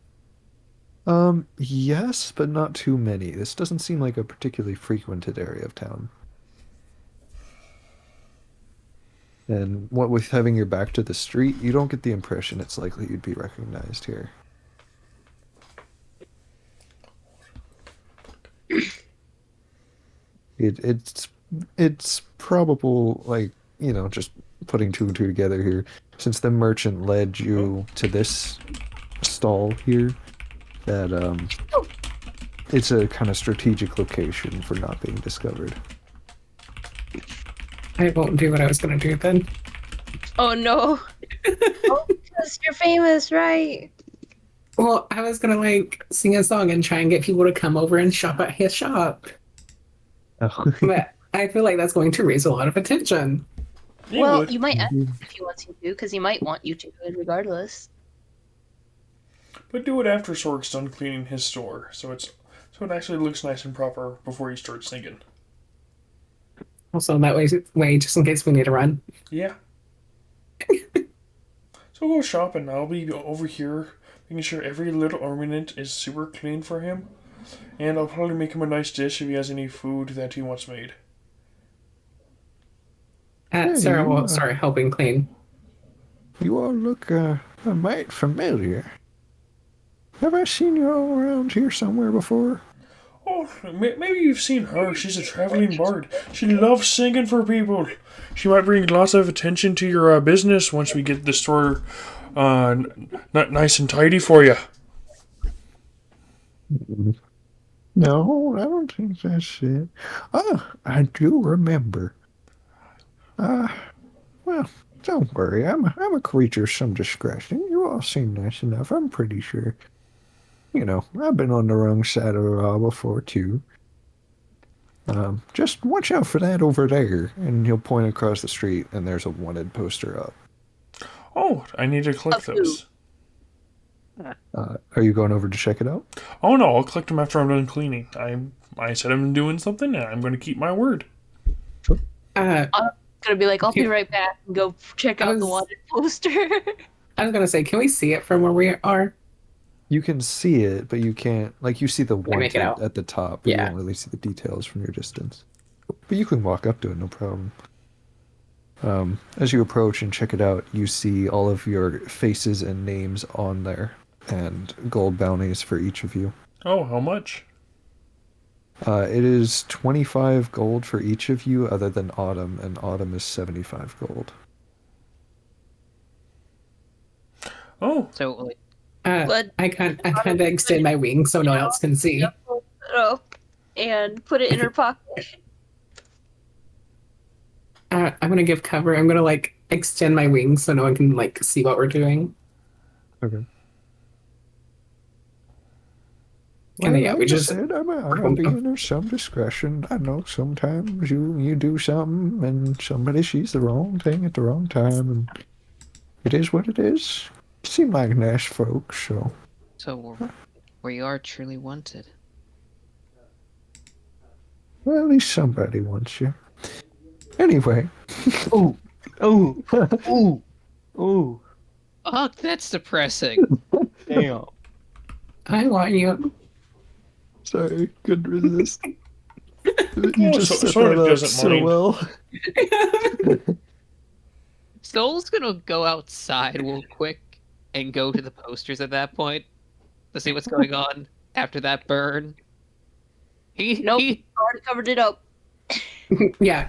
Yes, but not too many. This doesn't seem like a particularly frequented area of town. And what with having your back to the street, you don't get the impression it's likely you'd be recognized here. It's probable, like, just putting two and two together here. Since the merchant led you to this stall here, that it's a kind of strategic location for not being discovered. I won't do what I was gonna do then. Oh no. Oh, because you're famous, right? Well, I was gonna like sing a song and try and get people to come over and shop at his shop. Oh. But I feel like that's going to raise a lot of attention. Yeah, Well, would. you might ask him if he wants you to, because he might want you to, regardless. But do it after Sork's done cleaning his store, so it actually looks nice and proper before you start singing. Also, that way, just in case we need to run. Yeah. So go shopping. I'll be over here making sure every little ornament is super clean for him. And I'll probably make him a nice dish if he has any food that he wants made. Sarah you, will start helping clean. You all look a mite familiar. Have I seen you all around here somewhere before? Oh, maybe you've seen her. She's a traveling bard. She loves singing for people. She might bring lots of attention to your business once we get the store nice and tidy for you. No, I don't think that's it. Ah, I do remember. Well, don't worry. I'm a creature of some discretion. You all seem nice enough. I'm pretty sure. I've been on the wrong side of the law before too. Just watch out for that over there. And he'll point across the street, and there's a wanted poster up. Oh, I need to collect Of who? those. Are you going over to check it out? Oh no, I'll collect them after I'm done cleaning. I said I'm doing something, and I'm going to keep my word. Uh, I'm gonna be like, I'll be right back and go check out the wanted poster. I was gonna say, can we see it from where we are? You can see it, but you can't. Like, you see the Can I make wanted it out? at the top, but you Yeah. don't really see the details from your distance. But you can walk up to it, no problem. As you approach and check it out, you see all of your faces and names on there, and gold bounties for each of you. Oh, how much? It is 25 gold for each of you, other than Autumn, and Autumn is 75 gold. So, like, But I kind of extend my wings so no one else can see. Put it up and put it in her pocket. I'm gonna give cover. I'm gonna like extend my wings so no one can like see what we're doing. Okay. And then, yeah, we like I just said, I'm a being of some discretion. I know sometimes you do something and somebody sees the wrong thing at the wrong time, and it is what it is. Seem like nice folks, so we are truly wanted. well, at least somebody wants you. Anyway, Ooh, ooh, ooh, ooh. Oh, that's depressing. Damn. I want you. sorry, couldn't resist. You Oh, just set Sonic that up doesn't so mind. well. Soul's gonna go outside real quick and go to the posters at that point to see what's going on after that burn. Nope. Already covered it up. Yeah,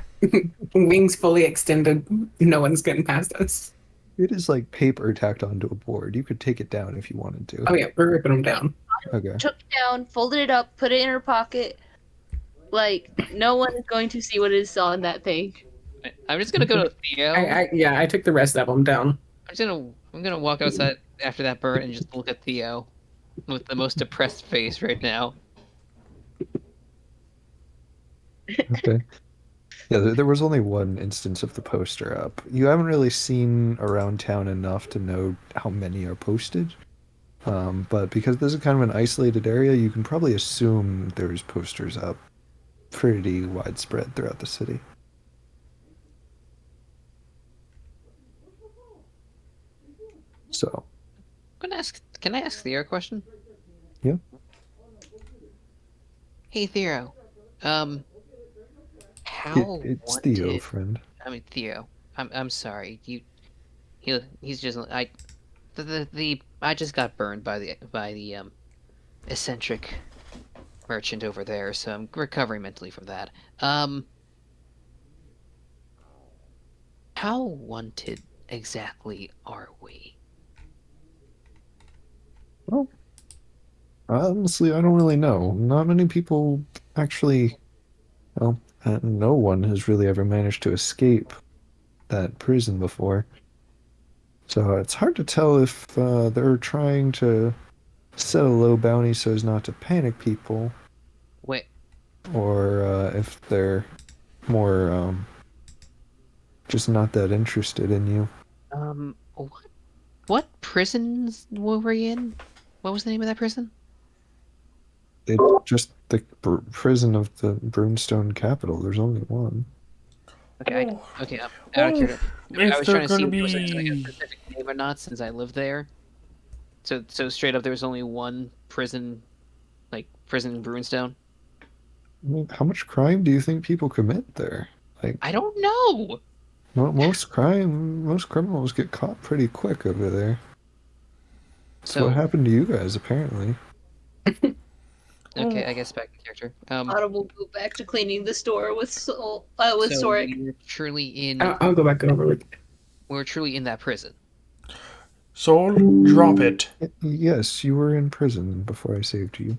wings fully extended. No one's getting past us. It is like paper tacked onto a board. You could take it down if you wanted to. Oh yeah, we're ripping them down. Okay. Took it down, folded it up, put it in her pocket. Like, no one is going to see what is on that thing. I'm just gonna go to Theo. I took the rest of them down. I'm gonna walk outside after that burn and just look at Theo with the most depressed face right now. Okay. Yeah, there was only one instance of the poster up. You haven't really seen around town enough to know how many are posted. But because this is kind of an isolated area, you can probably assume there's posters up. pretty widespread throughout the city. So, Can I ask Theo a question? yeah. Hey Theo, um, how It's Theo, wanted? friend. I mean Theo, I'm sorry. He's just the I just got burned by the eccentric merchant over there, so I'm recovering mentally from that. How wanted exactly are we? Well, honestly, I don't really know. Not many people actually, well, no one has really ever managed to escape that prison before. So it's hard to tell if they're trying to set a low bounty so as not to panic people, Wait, or if they're more just not that interested in you. what prisons were we in? What was the name of that prison? It's just the prison of the Broomstone Capital. There's only one. Okay, Oh, okay, I'm well, curious. I if was they're trying to going see to if there was like a be. specific name or not since I lived there. So straight up, there was only one prison, like prison in Brunstone. I mean, how much crime do you think people commit there? Like, I don't know. most criminals get caught pretty quick over there. That's what So happened to you guys, apparently. okay, Oh, I guess back to character. Autumn will go back to cleaning the store with with So Soric. I'll go back over with. we were truly in that prison. Soul, drop it. Yes, you were in prison before I saved you.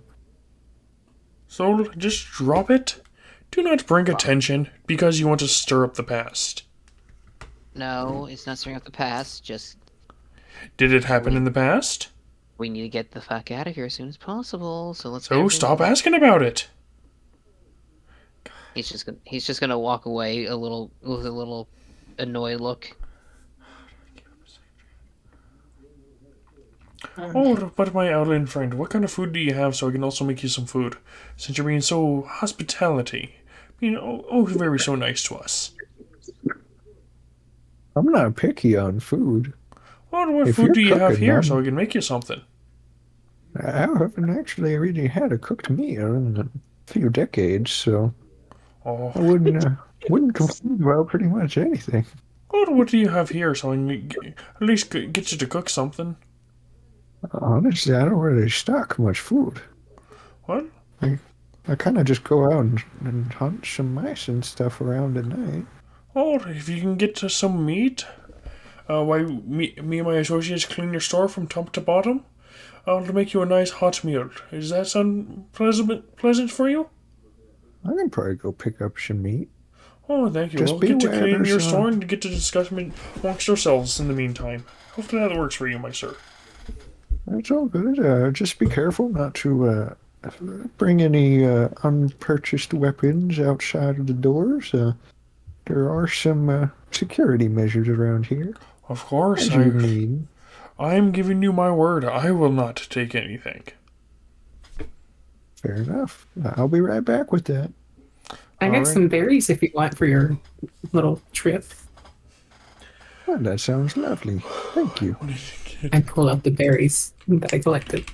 Soul, just drop it. Do not bring attention because you want to stir up the past. No, it's not stirring up the past. Just Did it happen we in the past? we need to get the fuck out of here as soon as possible. So let's get So everything stop moving. asking about it. He's just gonna walk away a little with a little annoyed look. Oh, but my outland friend, what kind of food do you have so I can also make you some food? Since you're being so hospitality, being very so nice to us. I'm not picky on food. Oh, what If food you're do you have cooking, here so I can make you something? I haven't actually really had a cooked meal in a few decades, so Oh, I wouldn't complain about pretty much anything. oh, what do you have here so I can at least get you to cook something? Honestly, I don't really stock much food. What? I kind of just go out and hunt some mice and stuff around at night. Oh, if you can get to some meat, why me and my associates clean your store from top to bottom? I'll make you a nice hot meal. Does that sound pleasant for you? I can probably go pick up some meat. Oh, thank you. Just We'll be get to aware clean your there's store and get to discuss amongst ourselves in the meantime. Hopefully that works for you, my sir. it's all good. Just be careful not to bring any unpurchased weapons outside of the doors. There are some security measures around here, Of course, as you need. I'm giving you my word. I will not take anything. Fair enough. I'll be right back with that. I got Alright. some berries if you want for your little trip. Well, that sounds lovely. Thank you. I pull out the berries that I collected.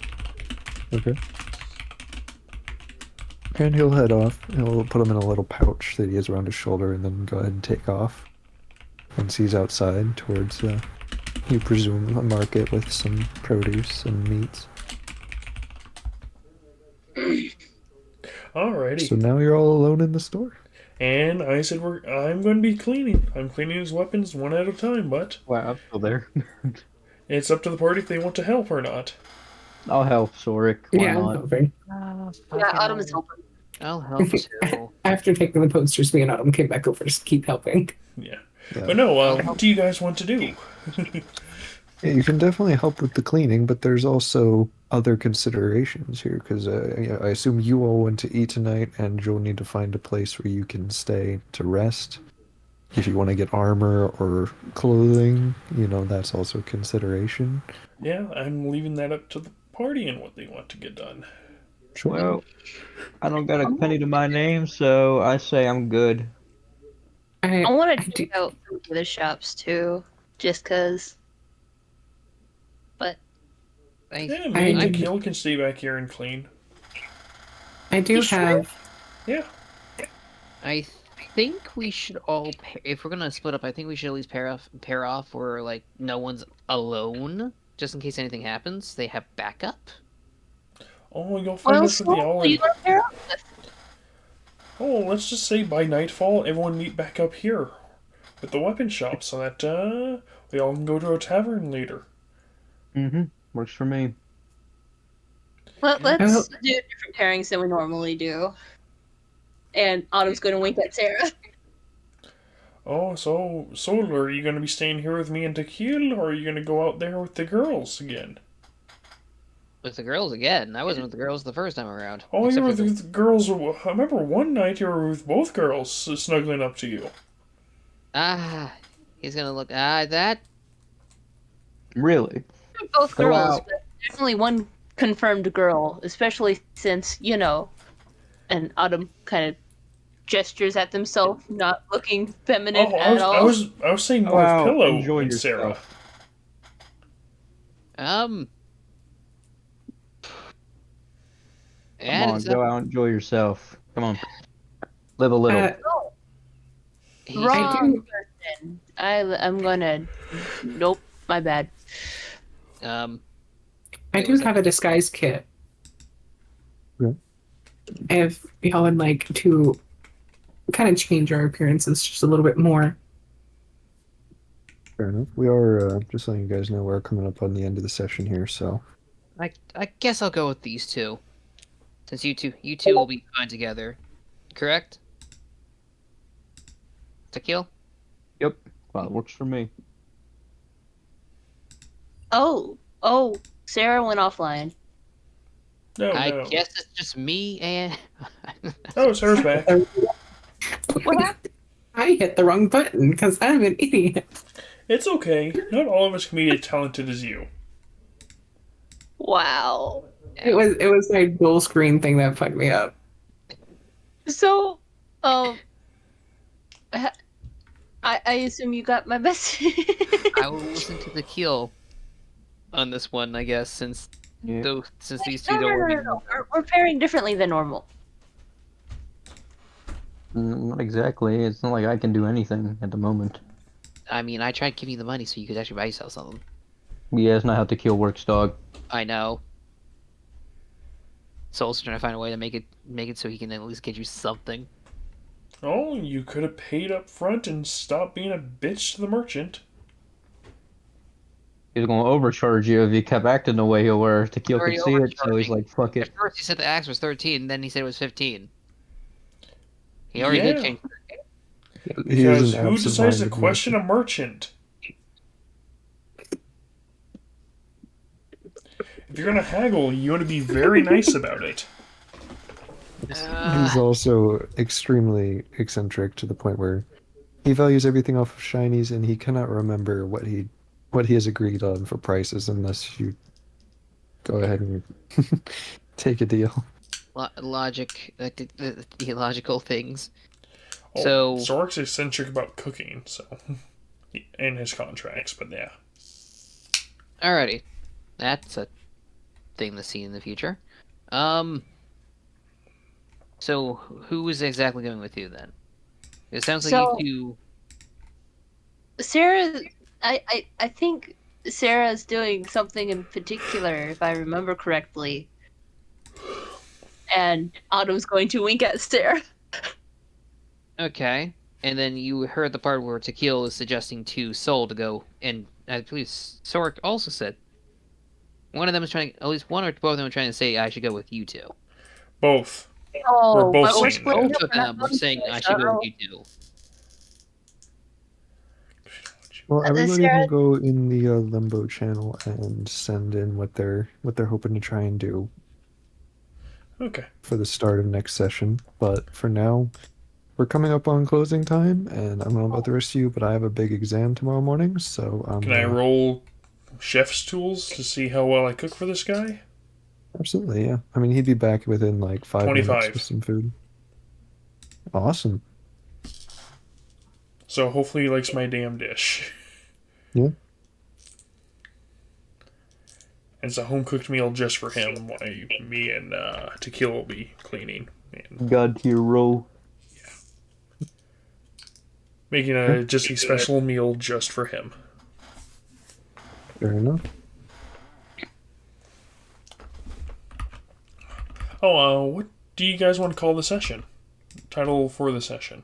Okay. And he'll head off. He'll put them in a little pouch that he has around his shoulder and then go ahead and take off. Once he's outside towards, you presume, a market with some produce and meats. Alrighty. So now you're all alone in the store. And I said I'm going to be cleaning. I'm cleaning his weapons one at a time, but Wow, I'm still there. it's up to the party if they want to help or not. I'll help Soric. Why Yeah, I'm not? helping. Yeah, Autumn is helping. I'll help too. After taking the posters, me and Autumn came back over to keep helping. Yeah. Yeah. But no, what do you guys want to do? Yeah, you can definitely help with the cleaning, but there's also other considerations here because I assume you all went to eat tonight, and you'll need to find a place where you can stay to rest. If you want to get armor or clothing, that's also a consideration. Yeah, I'm leaving that up to the party and what they want to get done. Sure. Well, I don't got a penny to my name, so I say I'm good. I want I to do. check out some of the shops too, just cause. But Yeah, I me and do. Tequila can stay back here and clean. I do You sure? have. Yeah. I think we should all, if we're gonna split up, I think we should at least pair off where like no one's alone, just in case anything happens. They have backup. Oh, you'll find Well, us with the so you olive. gonna pair up with? Oh, let's just say by nightfall, everyone meet back up here with the weapon shop so that we all can go to a tavern later. Mm-hmm. Works for me. Well, Yeah. I let's will, do different pairings than we normally do. And Autumn's gonna wink at Sarah. Oh, so Solar, are you gonna be staying here with me and Tequila, or are you gonna go out there with the girls again? With the girls again. I wasn't with the girls the first time around. Oh, you Except were for the, with the girls. I remember one night you were with both girls snuggling up to you. he's gonna look. That. Really? Both Go girls, out. but definitely one confirmed girl, especially since, and Autumn kind of gestures at themselves, not looking feminine Oh, at I all. was, I was saying Go more of out. Pillow Enjoy and Sarah. yourself. Um. Come And on, it's go out, enjoy yourself. Come on. Live a little. he's Wrong I do. person. I'm gonna. Nope, my bad. um. I wait, do was that- have a disguise kit. Yeah. If y'all would like to kind of change our appearances just a little bit more. Fair enough. We are, just letting you guys know, we're coming up on the end of the session here, so. I guess I'll go with these two, since you two will be fine together, correct? Tequila? Yep. Well, it works for me. Oh, Sarah went offline. No, I no. guess it's just me and. Oh, Sarah's back. What happened? I hit the wrong button because I'm an idiot. It's okay. Not all of us can be as talented as you. Wow. It was my dual screen thing that fucked me up. So, I assume you got my message. I will listen to Tequila on this one, I guess, since Yeah. these two don't work anymore. We're pairing differently than normal. Not exactly. It's not like I can do anything at the moment. I mean, I tried giving you the money so you could actually buy yourself something. Yeah, it's not how Tequila works, dog. I know. Soul's trying to find a way to make it so he can at least get you something. Oh, you could have paid up front and stopped being a bitch to the merchant. He was gonna overcharge you if you kept acting the way you were. Tequila Already could see it, so he's overcharging. like, fuck it. At first he said the axe was 13, then he said it was 15. He already did Yeah. change. He is Because an who decides to absent-minded question merchant. a merchant? If you're gonna haggle, you want to be very nice about it. He's also extremely eccentric to the point where he values everything off of shinies, and he cannot remember what he has agreed on for prices unless you go ahead and take a deal. Logic, like the illogical things. Oh, So- Zork's eccentric about cooking, so in his contracts, but yeah. Alrighty, that's a thing to see in the future. So who is exactly going with you then? It sounds like So- you Sarah, I think Sarah's doing something in particular, if I remember correctly. And Autumn's going to wink at Sarah. two. Okay, and then you heard the part where Tequila is suggesting to Soul to go, and I believe Sork also said one of them is trying, at least one or both of them are trying to say I should go with you two. Both. Oh, We're both but we're saying splitting Both up, of we're not them were going saying to I should go so- with you two. Well, everybody Sarah- can go in the limbo channel and send in what they're hoping to try and do Okay. for the start of next session. But for now, we're coming up on closing time, and I don't know about the rest of you, but I have a big exam tomorrow morning, so I'm Can I roll chef's tools to see how well I cook for this guy? Absolutely, yeah. I mean, he'd be back within like 5 minutes 25. with some food. Awesome. So hopefully he likes my damn dish. Yeah. And it's a home cooked meal just for him. Me and Tequila will be cleaning. And God tier roll. making just a special meal just for him. Fair enough. Oh, what do you guys want to call the session? Title for the session.